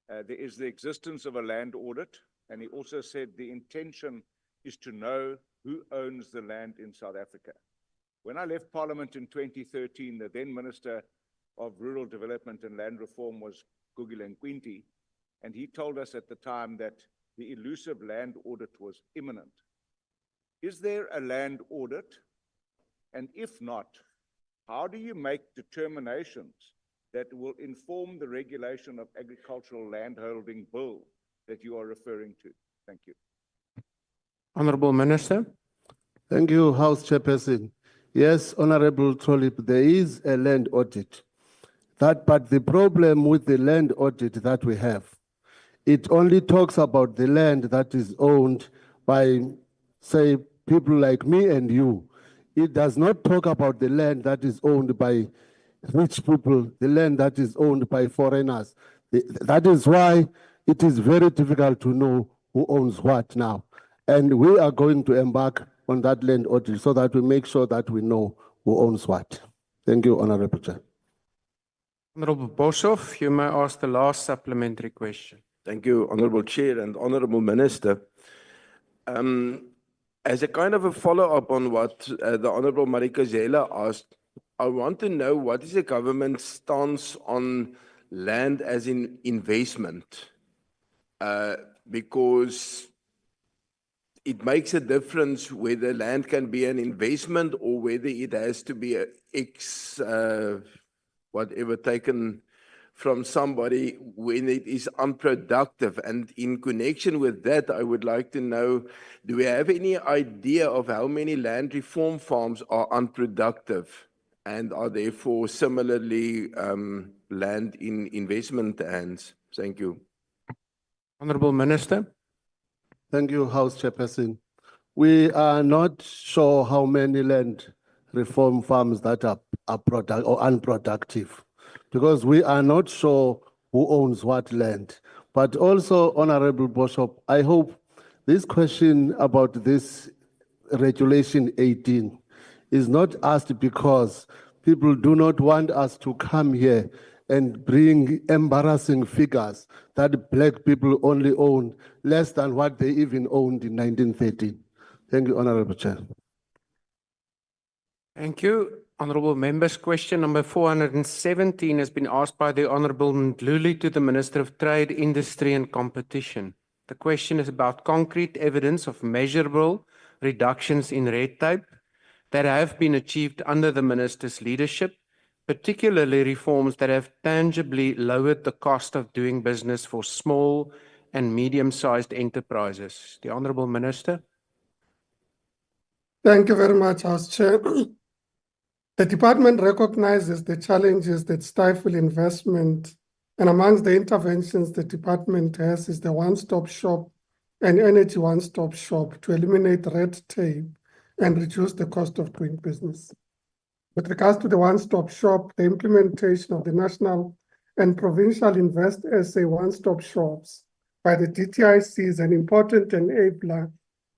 there is the existence of a land audit, and he also said the intention is to know who owns the land in South Africa. When I left Parliament in 2013, the then Minister of Rural Development and Land Reform was Gugile Nkwinti, and he told us at the time that the elusive land audit was imminent. Is there a land audit? And if not, how do you make determinations that will inform the regulation of agricultural landholding bill that you are referring to? Thank you. Honorable Minister. Thank you, House Chairperson. Yes, Honorable Trollip, there is a land audit. But the problem with the land audit that we have, it only talks about the land that is owned by, say, people like me and you. It does not talk about the land that is owned by rich people, the land that is owned by foreigners. That is why it is very difficult to know who owns what now. And we are going to embark on that land audit so that we make sure that we know who owns what. Thank you, Honorable Chair. Honorable Boshoff, you may ask the last supplementary question. Thank you, Honorable Chair and Honorable Minister. As a kind of a follow-up on what the Honorable Marika Zela asked, I want to know what is the government's stance on land as in investment? Because it makes a difference whether land can be an investment or whether it has to be whatever taken from somebody when it is unproductive. And in connection with that, I would like to know, do we have any idea of how many land reform farms are unproductive and are therefore similarly land in investment hands? Thank you. Honorable Minister. Thank you, House Chairperson. We are not sure how many land reform farms that are unproductive, because we are not sure who owns what land. But also, Honorable Bishop, I hope this question about this Regulation 18 is not asked because people do not want us to come here and bring embarrassing figures that black people only own less than what they even owned in 1913. Thank you, Honorable Chair. Thank you. Honourable members, question number 417 has been asked by the Honourable Ndluli to the Minister of Trade, Industry and Competition. The question is about concrete evidence of measurable reductions in red tape that have been achieved under the Minister's leadership, particularly reforms that have tangibly lowered the cost of doing business for small and medium-sized enterprises. The Honourable Minister. Thank you very much, House Chair. The department recognizes the challenges that stifle investment, and amongst the interventions the department has is the one-stop shop and energy one-stop shop to eliminate red tape and reduce the cost of doing business. With regards to the one-stop shop, the implementation of the national and provincial Invest SA one-stop shops by the DTIC is an important enabler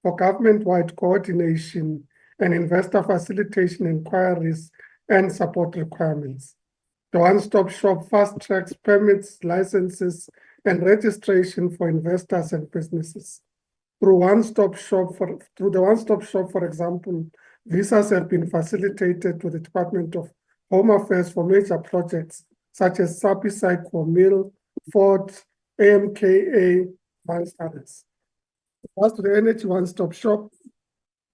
for government-wide coordination and investor facilitation inquiries and support requirements. The one-stop shop fast-tracks permits, licenses, and registration for investors and businesses. Through the one-stop shop, for example, visas have been facilitated to the Department of Home Affairs for major projects such as Sapi Psycho Mill, Ford, AMKA, amongst others. As to the energy one-stop shop,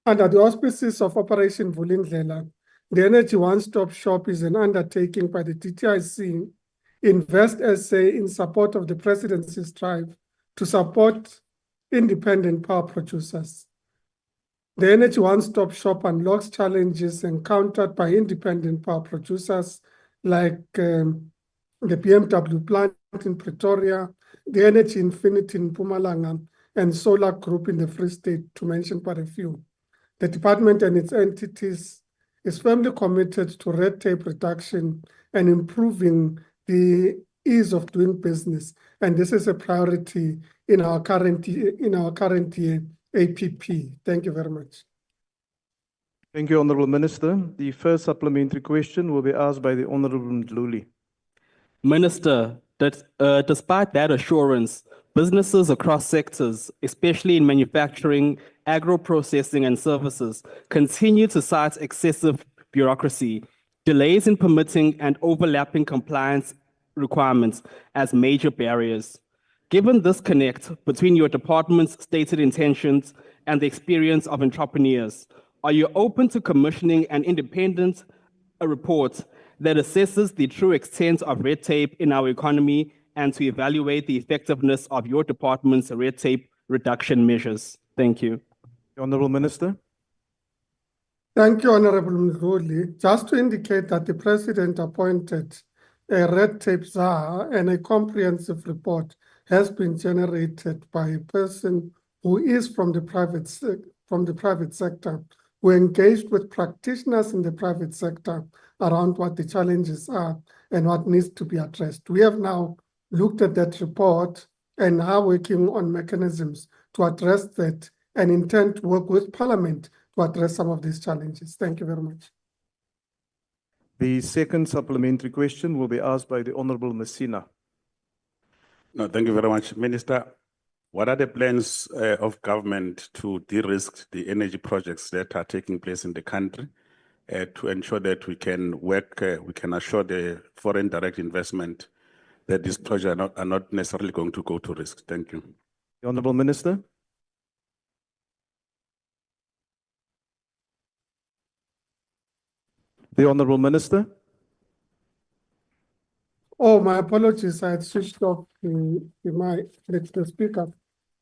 under the auspices of Operation Vulindlela, the Energy One-Stop Shop is an undertaking by the DTIC, Invest SA, in support of the Presidency's drive to support independent power producers. The Energy One-Stop Shop unlocks challenges encountered by independent power producers like the BMW plant in Pretoria, the Energy Infinity in Mpumalanga, and Solar Group in the Free State, to mention but a few. The department and its entities is firmly committed to red tape reduction and improving the ease of doing business, and this is a priority in our current year APP. Thank you very much. Thank you, Honourable Minister. The first supplementary question will be asked by the Honourable Ndluli. Minister, despite that assurance, businesses across sectors, especially in manufacturing, agro-processing and services, continue to cite excessive bureaucracy, delays in permitting and overlapping compliance requirements as major barriers. Given this disconnect between your department's stated intentions and the experience of entrepreneurs, are you open to commissioning an independent report that assesses the true extent of red tape in our economy and to evaluate the effectiveness of your department's red tape reduction measures? Thank you. Honourable Minister. Thank you, Honourable Ndluli. Just to indicate that the President appointed a red tape czar and a comprehensive report has been generated by a person who is from the private sector We engaged with practitioners in the private sector around what the challenges are and what needs to be addressed. We have now looked at that report and are working on mechanisms to address that and intend to work with Parliament to address some of these challenges. Thank you very much. The second supplementary question will be asked by the Honorable Messina. No, thank you very much. Minister, what are the plans of government to de-risk the energy projects that are taking place in the country to ensure that we can work, we can assure the foreign direct investment that these projects are not necessarily going to go to risk? Thank you. The Honorable Minister. The Honorable Minister. Oh, my apologies. I had switched off the speaker.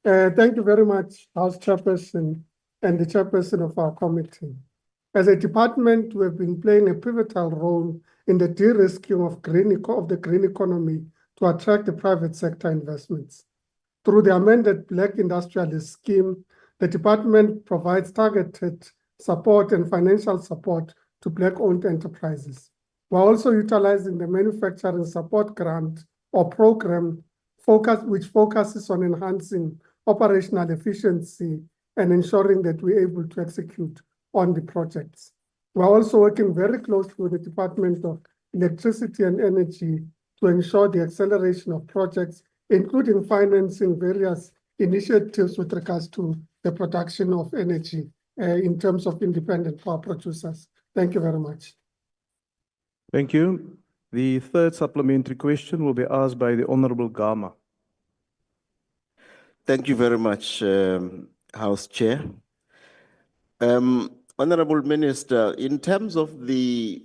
Thank you very much, House Chairperson and the Chairperson of our committee. As a department, we have been playing a pivotal role in the de-risking of the green economy to attract the private sector investments. Through the amended Black Industrialist scheme, the department provides targeted support and financial support to Black-owned enterprises. We're also utilizing the Manufacturing Support Grant or program which focuses on enhancing operational efficiency and ensuring that we're able to execute on the projects. We're also working very closely with the Department of Electricity and Energy to ensure the acceleration of projects, including financing various initiatives with regards to the production of energy in terms of independent power producers. Thank you very much. Thank you. The third supplementary question will be asked by the Honorable Gama. Thank you very much, House Chair. Honorable Minister, in terms of the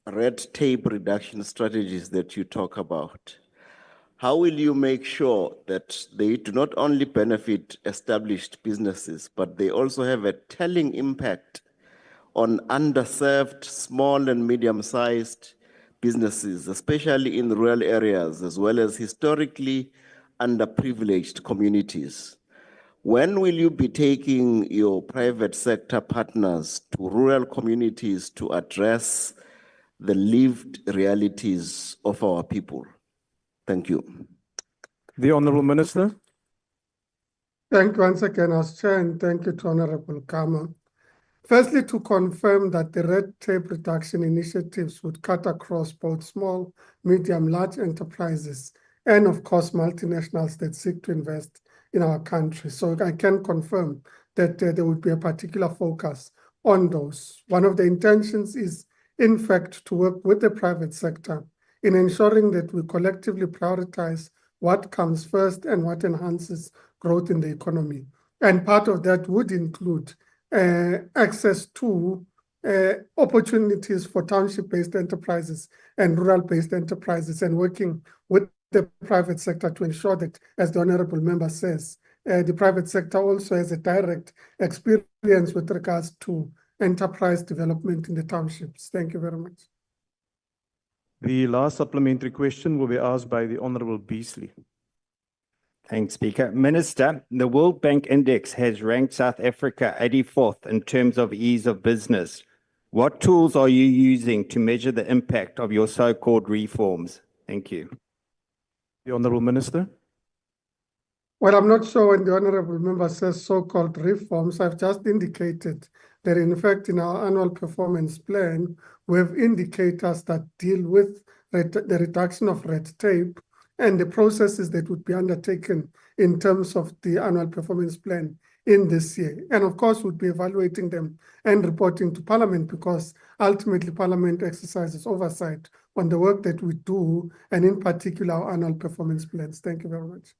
red tape reduction strategies that you talk about, how will you make sure that they do not only benefit established businesses, but they also have a telling impact on underserved small and medium-sized businesses, especially in rural areas, as well as historically underprivileged communities? When will you be taking your private sector partners to rural communities to address the lived realities of our people? Thank you. The Honorable Minister. Thank you once again, House Chair, and thank you to Honorable Gama. Firstly, to confirm that the red tape reduction initiatives would cut across both small, medium, large enterprises and, of course, multinationals that seek to invest in our country. So I can confirm that there would be a particular focus on those. One of the intentions is, in fact, to work with the private sector in ensuring that we collectively prioritize what comes first and what enhances growth in the economy. And part of that would include access to opportunities for township-based enterprises and rural-based enterprises, and working with the private sector to ensure that, as the Honorable Member says, the private sector also has a direct experience with regards to enterprise development in the townships. Thank you very much. The last supplementary question will be asked by the Honorable Beasley. Thanks, Speaker. Minister, the World Bank Index has ranked South Africa 84th in terms of ease of business. What tools are you using to measure the impact of your so-called reforms? Thank you. The Honorable Minister. Well, I'm not sure when the Honorable Member says so-called reforms. I've just indicated that, in fact, in our annual performance plan, we have indicators that deal with the reduction of red tape and the processes that would be undertaken in terms of the annual performance plan in this year. And of course, we'll be evaluating them and reporting to Parliament, because ultimately Parliament exercises oversight on the work that we do, and in particular our annual performance plans. Thank you very much.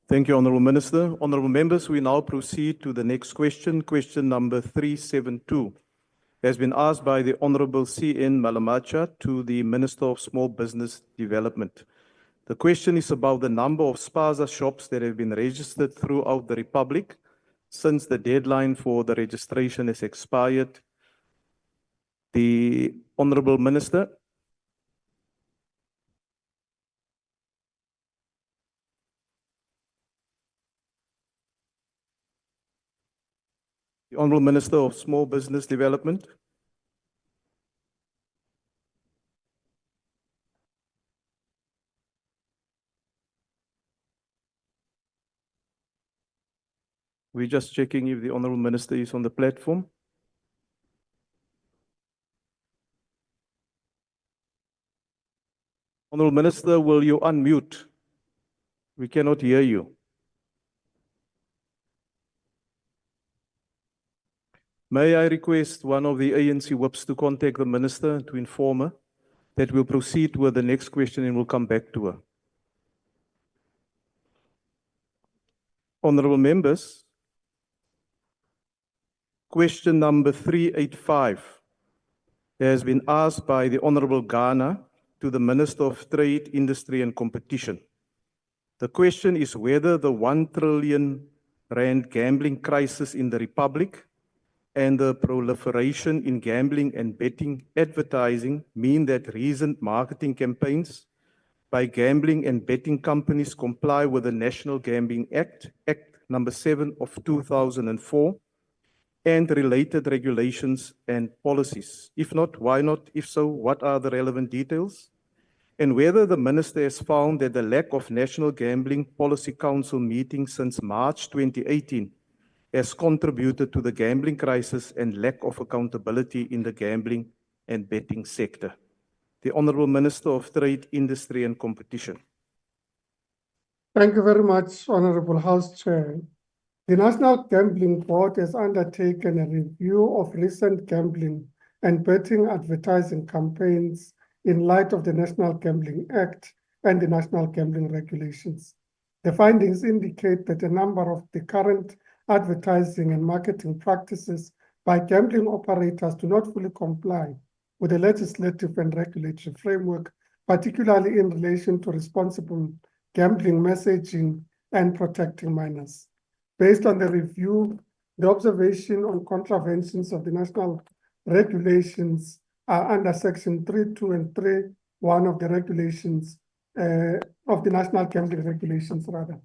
Thank you, Honorable Minister. Honorable members, we now proceed to the next question. Question number 372 has been asked by the Honorable C.N. Malamacha to the Minister of Small Business Development. The question is about the number of Spaza shops that have been registered throughout the Republic since the deadline for the registration has expired. The Honorable Minister. The Honourable Minister of Small Business Development. We're just checking if the Honourable Minister is on the platform. Honourable Minister, will you unmute? We cannot hear you. May I request one of the ANC whips to contact the Minister to inform her that we'll proceed with the next question and we'll come back to her. Honourable Members, question number 385 has been asked by the Honourable Ghana to the Minister of Trade, Industry and Competition. The question is whether the R1 trillion gambling crisis in the Republic and the proliferation in gambling and betting advertising mean that recent marketing campaigns by gambling and betting companies comply with the National Gambling Act, Act number 7 of 2004, and related regulations and policies. If not, why not? If so, what are the relevant details? And whether the Minister has found that the lack of National Gambling Policy Council meetings since March 2018 has contributed to the gambling crisis and lack of accountability in the gambling and betting sector. The Honourable Minister of Trade, Industry and Competition. Thank you very much, Honourable House Chair. The National Gambling Board has undertaken a review of recent gambling and betting advertising campaigns in light of the National Gambling Act and the National Gambling Regulations. The findings indicate that a number of the current advertising and marketing practices by gambling operators do not fully comply with the legislative and regulatory framework, particularly in relation to responsible gambling messaging and protecting minors. Based on the review, the observation on contraventions of the national regulations are under section 3.2 and 3.1 of the regulations, of the National Gambling Regulations rather.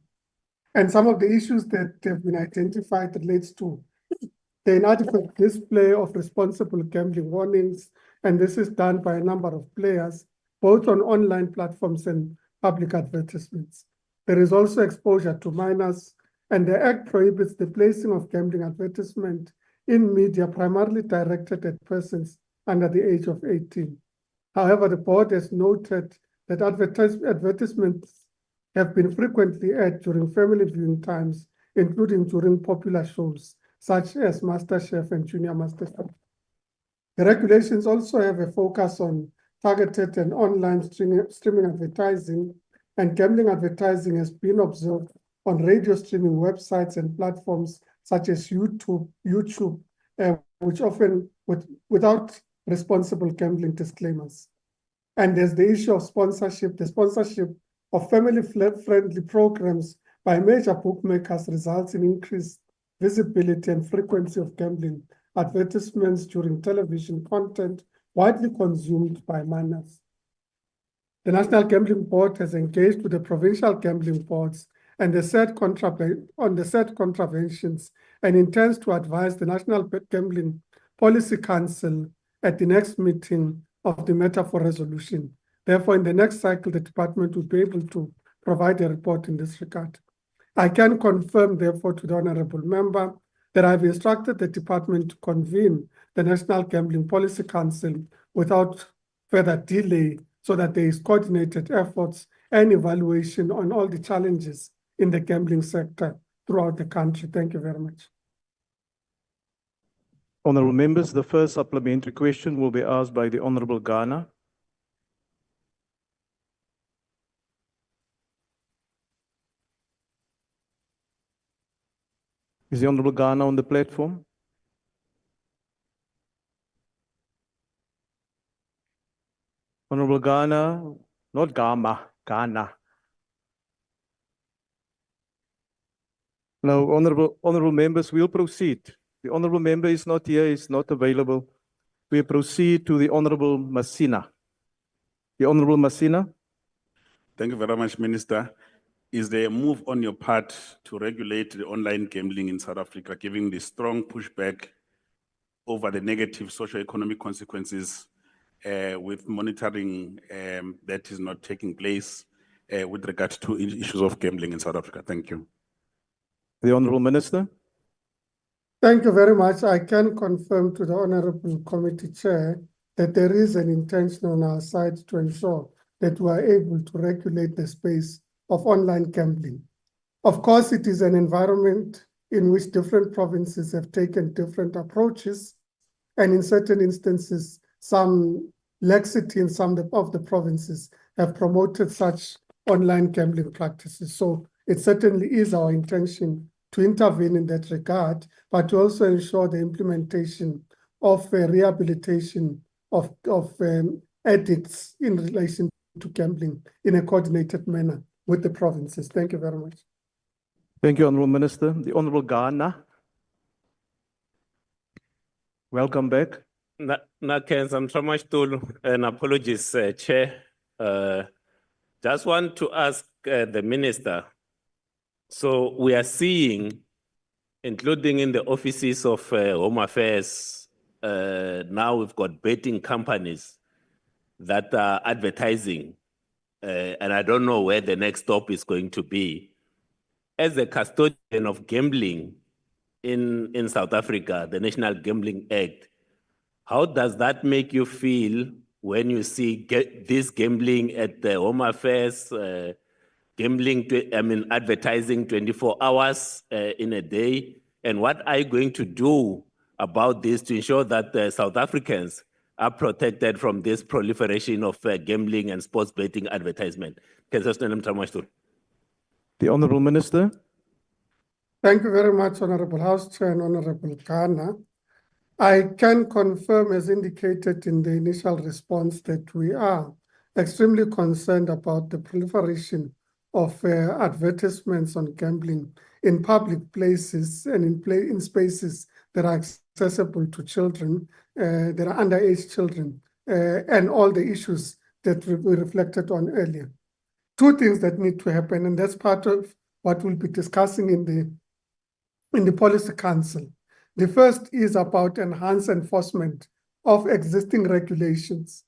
And some of the issues that have been identified relates to the inadequate display of responsible gambling warnings, and this is done by a number of players, both on online platforms and public advertisements. There is also exposure to minors, and the Act prohibits the placing of gambling advertisement in media primarily directed at persons under the age of 18. However, the board has noted that advertisements have been frequently aired during family viewing times, including during popular shows such as MasterChef and Junior MasterChef. The regulations also have a focus on targeted and online streaming advertising, and gambling advertising has been observed on radio streaming websites and platforms such as YouTube, which often without responsible gambling disclaimers. And there's the issue of sponsorship. The sponsorship of family-friendly programs by major bookmakers results in increased visibility and frequency of gambling advertisements during television content widely consumed by minors. The National Gambling Board has engaged with the provincial gambling boards and the said contraventions and intends to advise the National Gambling Policy Council at the next meeting of the matter for resolution. Therefore, in the next cycle, the department will be able to provide a report in this regard. I can confirm, therefore, to the Honourable Member that I've instructed the department to convene the National Gambling Policy Council without further delay so that there is coordinated efforts and evaluation on all the challenges in the gambling sector throughout the country. Thank you very much. Honourable Members, the first supplementary question will be asked by the Honourable Ghana. Is the Honourable Ghana on the platform? Honourable Ghana, not Gama, Ghana. Now, honourable members, we'll proceed. The Honourable Member is not here, is not available. We proceed to the Honourable Masina. The Honourable Masina. Thank you very much, Minister. is there a move on your part to regulate the online gambling in South Africa, giving the strong pushback over the negative socio-economic consequences with monitoring that is not taking place with regard to issues of gambling in South Africa? Thank you. The Honourable Minister. Thank you very much. I can confirm to the Honourable Committee Chair that there is an intention on our side to ensure that we are able to regulate the space of online gambling. Of course, it is an environment in which different provinces have taken different approaches, and in certain instances, some laxity in some of the provinces have promoted such online gambling practices. So it certainly is our intention to intervene in that regard, but to also ensure the implementation of rehabilitation of addicts in relation to gambling in a coordinated manner with the provinces. Thank you very much. Thank you, Honourable Minister. The Honourable Ghana. Welcome back. I'm so much to and apologies, Chair. Just want to ask the Minister. So we are seeing, including in the offices of Home Affairs, now we've got betting companies that are advertising, and I don't know where the next stop is going to be. As a custodian of gambling in South Africa, the National Gambling Act, how does that make you feel when you see this gambling at the Home Affairs, advertising 24 hours in a day? And what are you going to do about this to ensure that South Africans are protected from this proliferation of gambling and sports betting advertisement? The Honourable Minister. Thank you very much, Honourable House Chair and Honourable Ghana. I can confirm, as indicated in the initial response, that we are extremely concerned about the proliferation of advertisements on gambling in public places and in spaces that are accessible to children, that are underage children, and all the issues that we reflected on earlier. Two things that need to happen, and that's part of what we'll be discussing in the Policy Council. The first is about enhanced enforcement of existing regulations,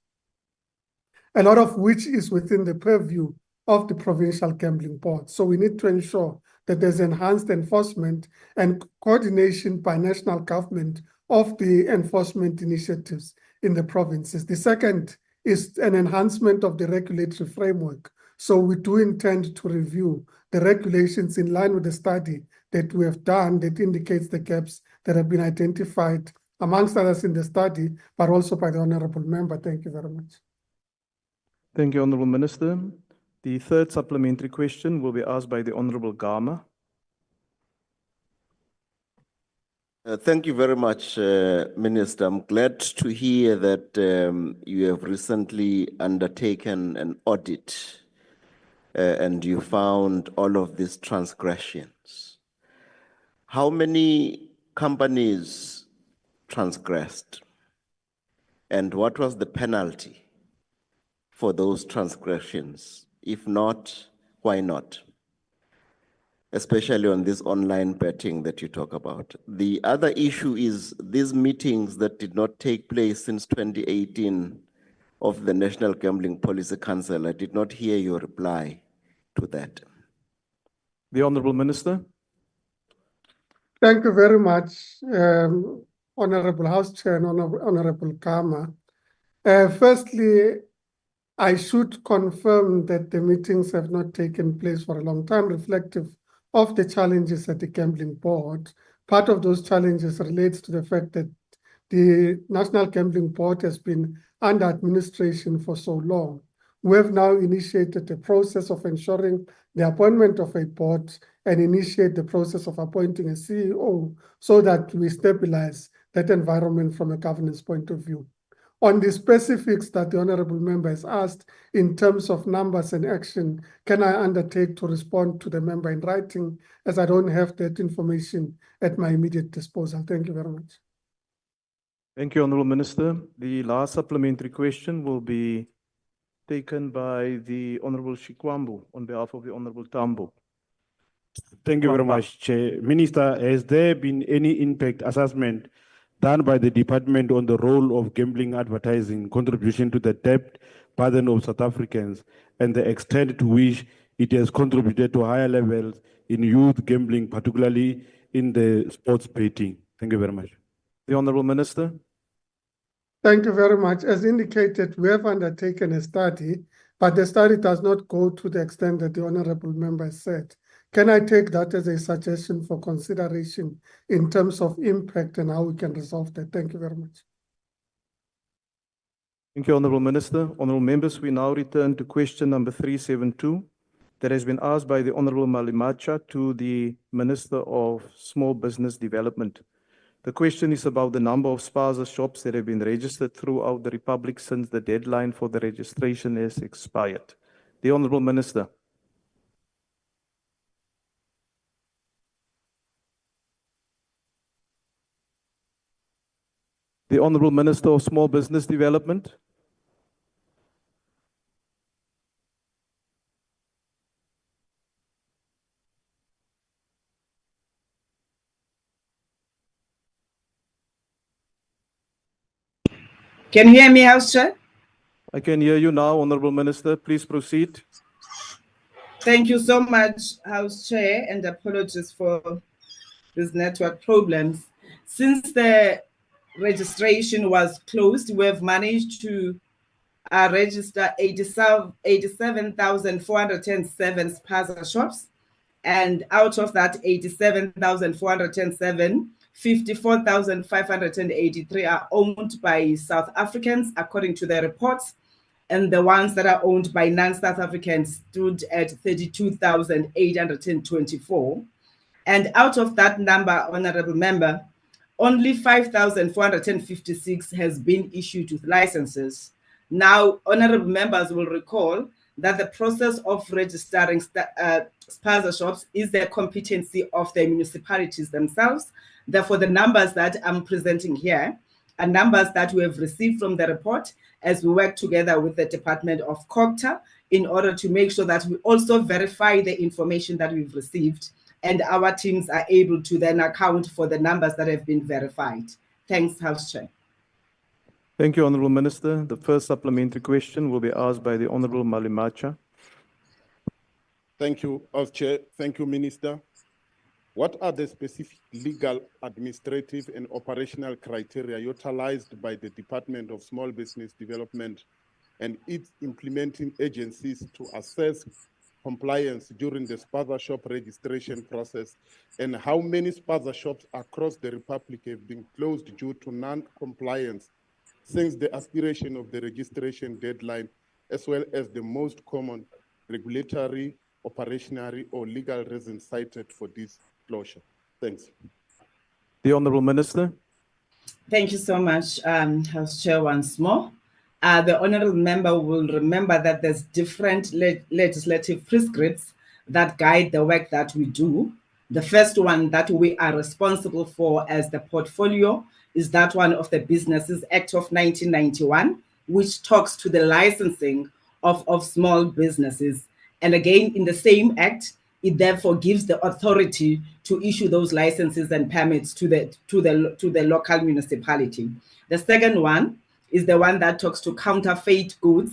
a lot of which is within the purview of the provincial gambling board. So we need to ensure that there's enhanced enforcement and coordination by national government of the enforcement initiatives in the provinces. The second is an enhancement of the regulatory framework. So we do intend to review the regulations in line with the study that we have done that indicates the gaps that have been identified, amongst others in the study, but also by the Honourable Member. Thank you very much. Thank you, Honourable Minister. The third supplementary question will be asked by the Honourable Gama. Thank you very much, Minister. I'm glad to hear that you have recently undertaken an audit and you found all of these transgressions. How many companies transgressed? And what was the penalty for those transgressions? If not, why not? Especially on this online betting that you talk about. The other issue is these meetings that did not take place since 2018 of the National Gambling Policy Council. I did not hear your reply to that. The Honourable Minister. Thank you very much, Honourable House Chair and Honourable Kama. Firstly, I should confirm that the meetings have not taken place for a long time, reflective of the challenges at the Gambling Board. Part of those challenges relates to the fact that the National Gambling Board has been under administration for so long. We have now initiated the process of ensuring the appointment of a board and initiate the process of appointing a CEO so that we stabilize that environment from a governance point of view. On the specifics that the Honourable Member has asked in terms of numbers and action, can I undertake to respond to the member in writing, as I don't have that information at my immediate disposal? Thank you very much. Thank you, Honourable Minister. The last supplementary question will be taken by the Honorable Shikwambu on behalf of the Honorable Tambo. Thank you very much, Chair. Minister, has there been any impact assessment done by the department on the role of gambling advertising contribution to the debt burden of South Africans and the extent to which it has contributed to higher levels in youth gambling, particularly in the sports betting? Thank you very much. The Honorable Minister. Thank you very much. As indicated, we have undertaken a study, but the study does not go to the extent that the Honorable Member said. Can I take that as a suggestion for consideration in terms of impact and how we can resolve that? Thank you very much. Thank you, Honorable Minister. Honorable Members, we now return to question number 372 that has been asked by the Honorable Malimacha to the Minister of Small Business Development. The question is about the number of Spaza shops that have been registered throughout the Republic since the deadline for the registration has expired. The Honorable Minister. The Honorable Minister of Small Business Development. Can you hear me, House Chair? I can hear you now, Honorable Minister. Please proceed. Thank you so much, House Chair, and apologies for these network problems. Since the registration was closed, we have managed to register 87,407 Spaza shops, and out of that 87,407, 54,583 are owned by South Africans, according to the reports, and the ones that are owned by non-South Africans stood at 32,824. And out of that number, Honorable Member, only 5,456 has been issued with licenses. Now, Honorable Members will recall that the process of registering Spaza shops is the competency of the municipalities themselves. Therefore, the numbers that I'm presenting here are numbers that we have received from the report as we work together with the Department of COGTA in order to make sure that we also verify the information that we've received, and our teams are able to then account for the numbers that have been verified. Thanks, House Chair. Thank you, Honorable Minister. The first supplementary question will be asked by the Honorable Malimacha. Thank you, House Chair. Thank you, Minister. What are the specific legal, administrative, and operational criteria utilized by the Department of Small Business Development and its implementing agencies to assess compliance during the Spaza shop registration process, and how many Spaza shops across the Republic have been closed due to non-compliance since the aspiration of the registration deadline, as well as the most common regulatory, operational, or legal reasons cited for this closure? Thanks. The Honorable Minister. Thank you so much, House Chair, once more. The Honorable Member will remember that there's different legislative prescripts that guide the work that we do. The first one that we are responsible for as the portfolio is that one of the Businesses Act of 1991, which talks to the licensing of small businesses. And again, in the same act, it therefore gives the authority to issue those licenses and permits to the local municipality. The second one is the one that talks to Counterfeit Goods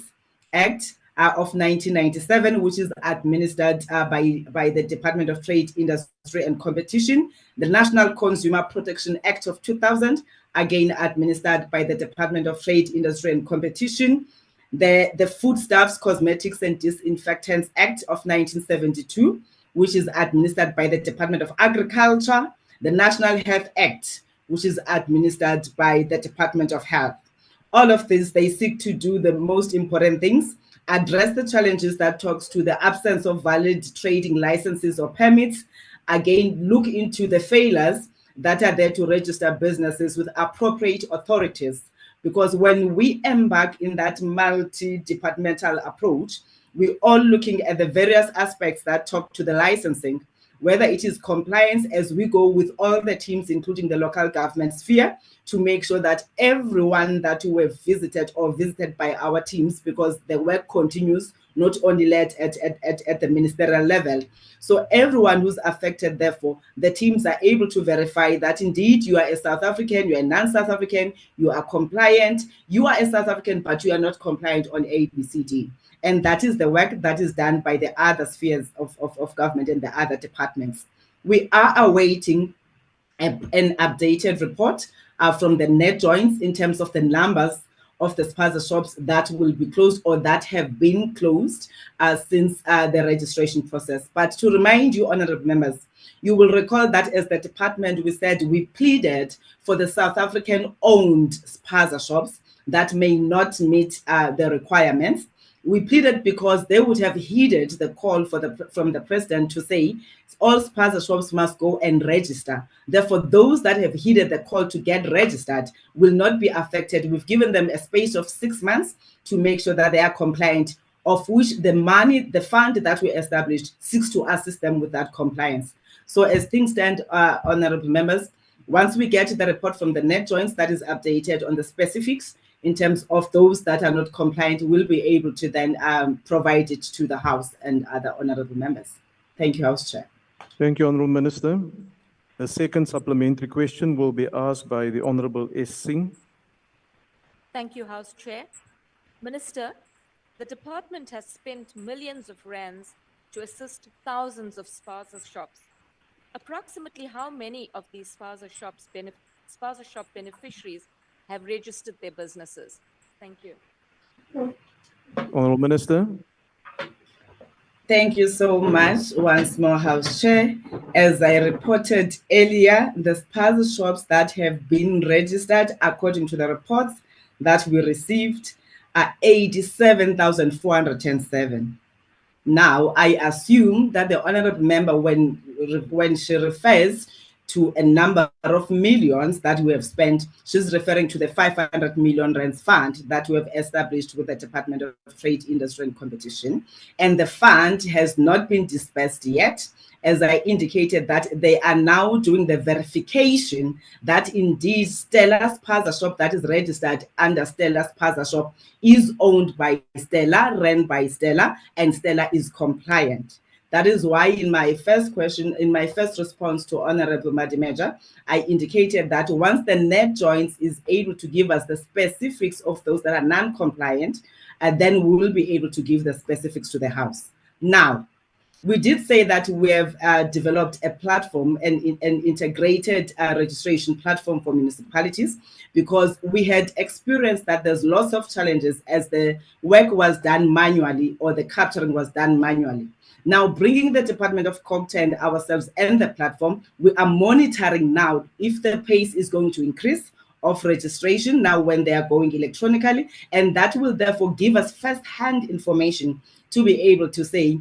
Act of 1997, which is administered by the Department of Trade, Industry and Competition. The National Consumer Protection Act of 2000, again administered by the Department of Trade, Industry and Competition. The Foodstuffs, Cosmetics and Disinfectants Act of 1972, which is administered by the Department of Agriculture. The National Health Act, which is administered by the Department of Health. All of this, they seek to do the most important things, address the challenges that talks to the absence of valid trading licenses or permits, again, look into the failures that are there to register businesses with appropriate authorities. Because when we embark in that multi-departmental approach, we're all looking at the various aspects that talk to the licensing, whether it is compliance as we go with all the teams, including the local government sphere, to make sure that everyone that we have visited or visited by our teams, because the work continues, not only led at the ministerial level. So everyone who's affected, therefore, the teams are able to verify that indeed you are a South African, you are a non-South African, you are compliant, you are a South African, but you are not compliant on A, B, C, D. And that is the work that is done by the other spheres of government and the other departments. We are awaiting an updated report from the net joints in terms of the numbers of the Spaza shops that will be closed or that have been closed since the registration process. But to remind you, honorable members, you will recall that as the department, we said we pleaded for the South African-owned Spaza shops that may not meet the requirements. We pleaded because they would have heeded the call from the president to say all Spaza shops must go and register. Therefore, those that have heeded the call to get registered will not be affected. We've given them a space of 6 months to make sure that they are compliant, of which the money, the fund that we established seeks to assist them with that compliance. So as things stand, honorable members, once we get the report from the net joints that is updated on the specifics, in terms of those that are not compliant, we'll be able to then provide it to the House and other honorable members. Thank you, House Chair. Thank you, Honourable Minister. The second supplementary question will be asked by the Honourable S. Singh. Thank you, House Chair. Minister, the department has spent millions of rands to assist thousands of Spaza shops. Approximately how many of these Spaza shop beneficiaries have registered their businesses? Thank you. Honourable Minister. Thank you so much once more, House Chair. As I reported earlier, the Spaza shops that have been registered, according to the reports that we received, are 87,407. Now, I assume that the honourable member, when she refers to a number of millions that we have spent, she's referring to the 500 million rands fund that we have established with the Department of Trade, Industry and Competition. And the fund has not been dispersed yet. As I indicated, that they are now doing the verification that indeed Stella Spaza shop that is registered under Stella Spaza shop is owned by Stella, ran by Stella, and Stella is compliant. That is why in my first question, in my first response to Honorable Madimeja, I indicated that once the net joints is able to give us the specifics of those that are non-compliant, then we will be able to give the specifics to the House. Now, we did say that we have developed a platform, an integrated registration platform for municipalities, because we had experienced that there's lots of challenges as the work was done manually or the capturing was done manually. Now, bringing the Department of Compta and ourselves and the platform, we are monitoring now if the pace is going to increase of registration now when they are going electronically, and that will therefore give us first-hand information to be able to say,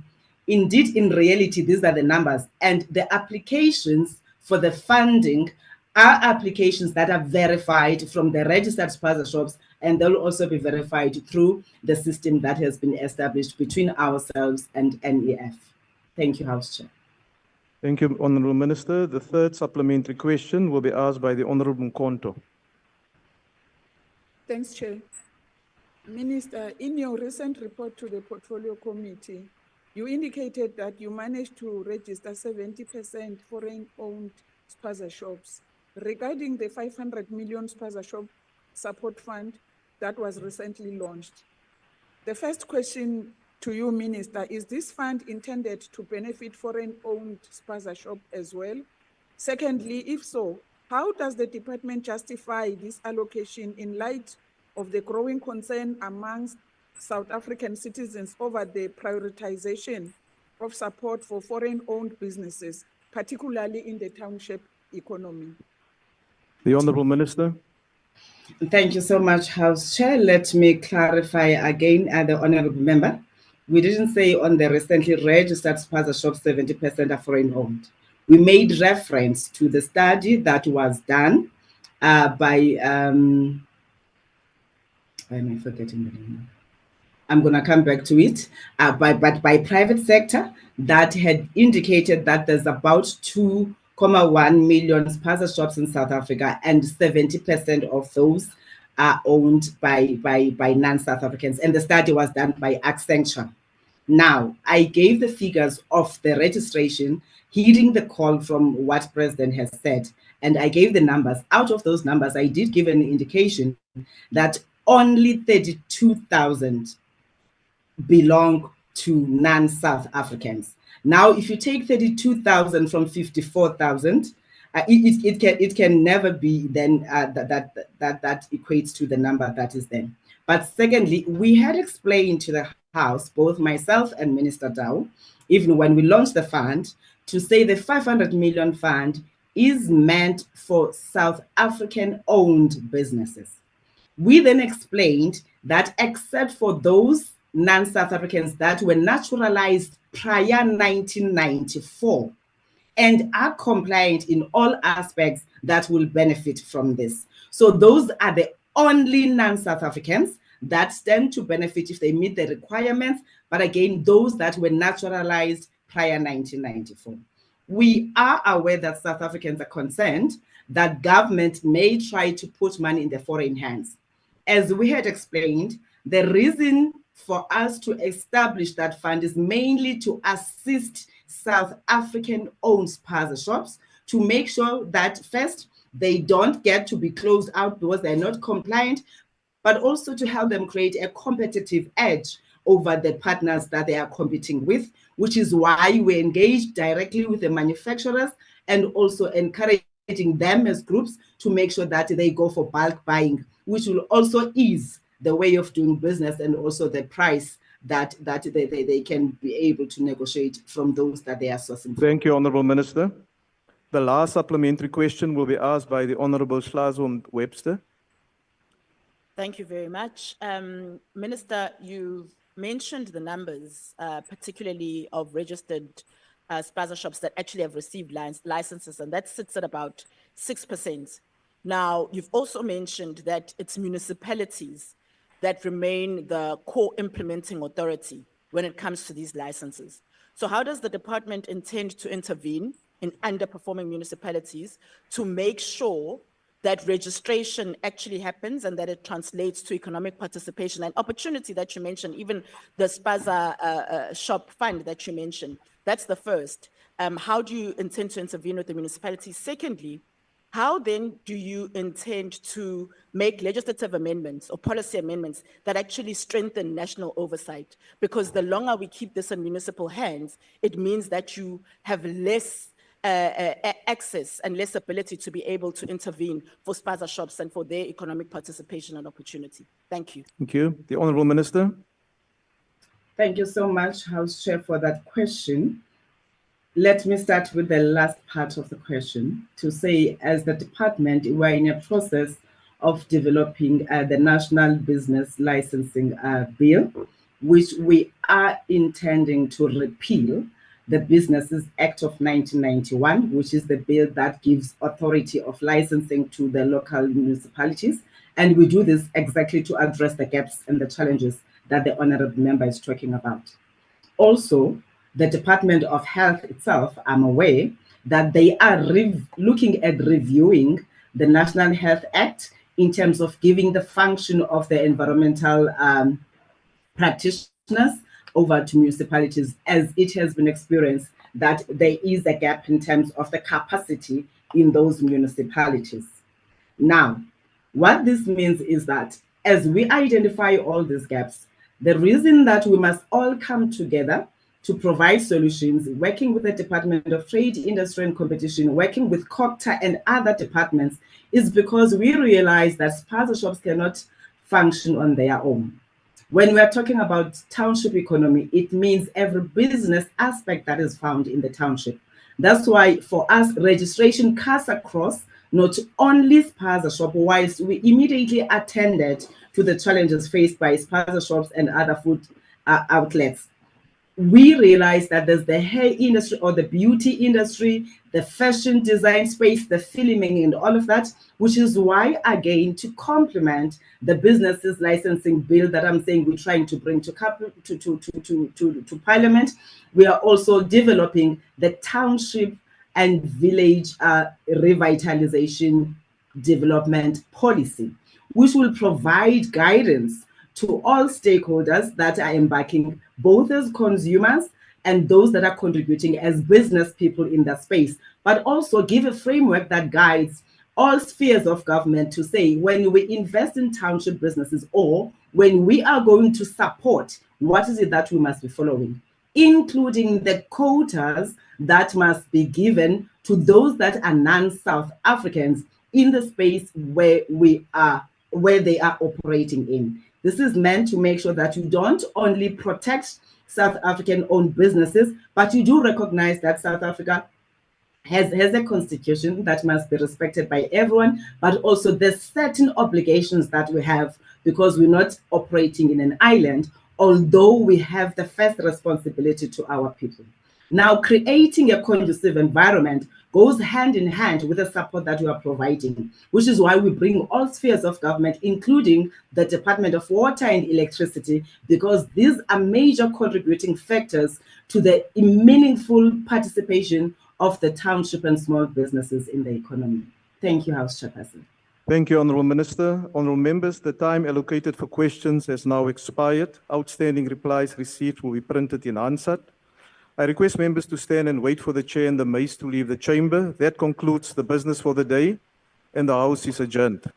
indeed, in reality, these are the numbers, and the applications for the funding are applications that are verified from the registered Spaza shops, and they'll also be verified through the system that has been established between ourselves and NEF. Thank you, House Chair. Thank you, Honourable Minister. The third supplementary question will be asked by the Honourable Mkonto. Thanks, Chair. Minister, in your recent report to the Portfolio Committee, you indicated that you managed to register 70% foreign-owned Spaza shops. Regarding the 500 million Spaza shop support fund that was recently launched, the first question to you, Minister, is this fund intended to benefit foreign-owned Spaza shop as well? Secondly, if so, how does the department justify this allocation in light of the growing concern amongst South African citizens over the prioritization of support for foreign-owned businesses, particularly in the township economy? The Honourable Minister. Thank you so much, House Chair. Let me clarify again, the Honourable Member. We didn't say on the recently registered Spaza shops 70% are foreign-owned. We made reference to the study that was done by, why am I forgetting the name? I'm going to come back to it. But by private sector, that had indicated that there's about 2.1 million Spaza shops in South Africa, and 70% of those are owned by non-South Africans. And the study was done by Accenture. Now, I gave the figures of the registration, heeding the call from what President has said, and I gave the numbers. Out of those numbers, I did give an indication that only 32,000 belong to non-South Africans. Now, if you take 32,000 from 54,000, it can never be then that equates to the number that is then. But secondly, we had explained to the House, both myself and Minister Dow, even when we launched the fund, to say the 500 million fund is meant for South African-owned businesses. We then explained that except for those non-South Africans that were naturalized prior 1994 and are compliant in all aspects, that will benefit from this. So those are the only non-South Africans that stand to benefit if they meet the requirements, but again, those that were naturalized prior 1994. We are aware that South Africans are concerned that government may try to put money in the foreign hands. As we had explained, the reason for us to establish that fund is mainly to assist South African-owned Spaza shops to make sure that first, they don't get to be closed out because they're not compliant, but also to help them create a competitive edge over the partners that they are competing with, which is why we engage directly with the manufacturers and also encouraging them as groups to make sure that they go for bulk buying, which will also ease the way of doing business and also the price that they can be able to negotiate from those that they are sourcing. Thank you, Honourable Minister. The last supplementary question will be asked by the Honourable Slazo Webster. Thank you very much. Minister, you've mentioned the numbers, particularly of registered Spaza shops that actually have received licenses, and that sits at about 6%. Now, you've also mentioned that it's municipalities that remain the core implementing authority when it comes to these licenses. So how does the department intend to intervene in underperforming municipalities to make sure that registration actually happens and that it translates to economic participation and opportunity that you mentioned, even the Spaza shop fund that you mentioned? That's the first. How do you intend to intervene with the municipalities? Secondly, how then do you intend to make legislative amendments or policy amendments that actually strengthen national oversight? Because the longer we keep this in municipal hands, it means that you have less access and less ability to be able to intervene for Spaza shops and for their economic participation and opportunity. Thank you. Thank you. The Honourable Minister. Thank you so much, House Chair, for that question. Let me start with the last part of the question to say, as the department, we're in a process of developing the National Business Licensing Bill, which we are intending to repeal the Businesses Act of 1991, which is the bill that gives authority of licensing to the local municipalities. And we do this exactly to address the gaps and the challenges that the honourable member is talking about. Also, the Department of Health itself, I'm aware that they are looking at reviewing the National Health Act in terms of giving the function of the environmental practitioners over to municipalities, as it has been experienced that there is a gap in terms of the capacity in those municipalities. Now, what this means is that as we identify all these gaps, the reason that we must all come together to provide solutions, working with the Department of Trade, Industry and Competition, working with COCTA and other departments, is because we realize that Spaza shops cannot function on their own. When we are talking about township economy, it means every business aspect that is found in the township. That's why for us, registration cuts across not only Spaza shop, whilst we immediately attended to the challenges faced by Spaza shops and other food outlets. we realize that there's the hair industry or the beauty industry, the fashion design space, the filming and all of that, which is why, again, to complement the businesses licensing bill that I'm saying we're trying to bring to Parliament, we are also developing the township and village revitalization development policy, which will provide guidance to all stakeholders that are embarking, both as consumers and those that are contributing as business people in that space, but also give a framework that guides all spheres of government to say, when we invest in township businesses or when we are going to support, what is it that we must be following, including the quotas that must be given to those that are non-South Africans in the space where they are operating in. This is meant to make sure that you don't only protect South African-owned businesses, but you do recognize that South Africa has a constitution that must be respected by everyone, but also there's certain obligations that we have because we're not operating in an island, although we have the first responsibility to our people. Now, creating a conducive environment goes hand in hand with the support that we are providing, which is why we bring all spheres of government, including the Department of Water and Electricity, because these are major contributing factors to the meaningful participation of the township and small businesses in the economy. Thank you, House Chairperson. Thank you, Honourable Minister. Honourable members, the time allocated for questions has now expired. Outstanding replies received will be printed in Hansard. I request members to stand and wait for the chair and the mace to leave the chamber. That concludes the business for the day, and the House is adjourned.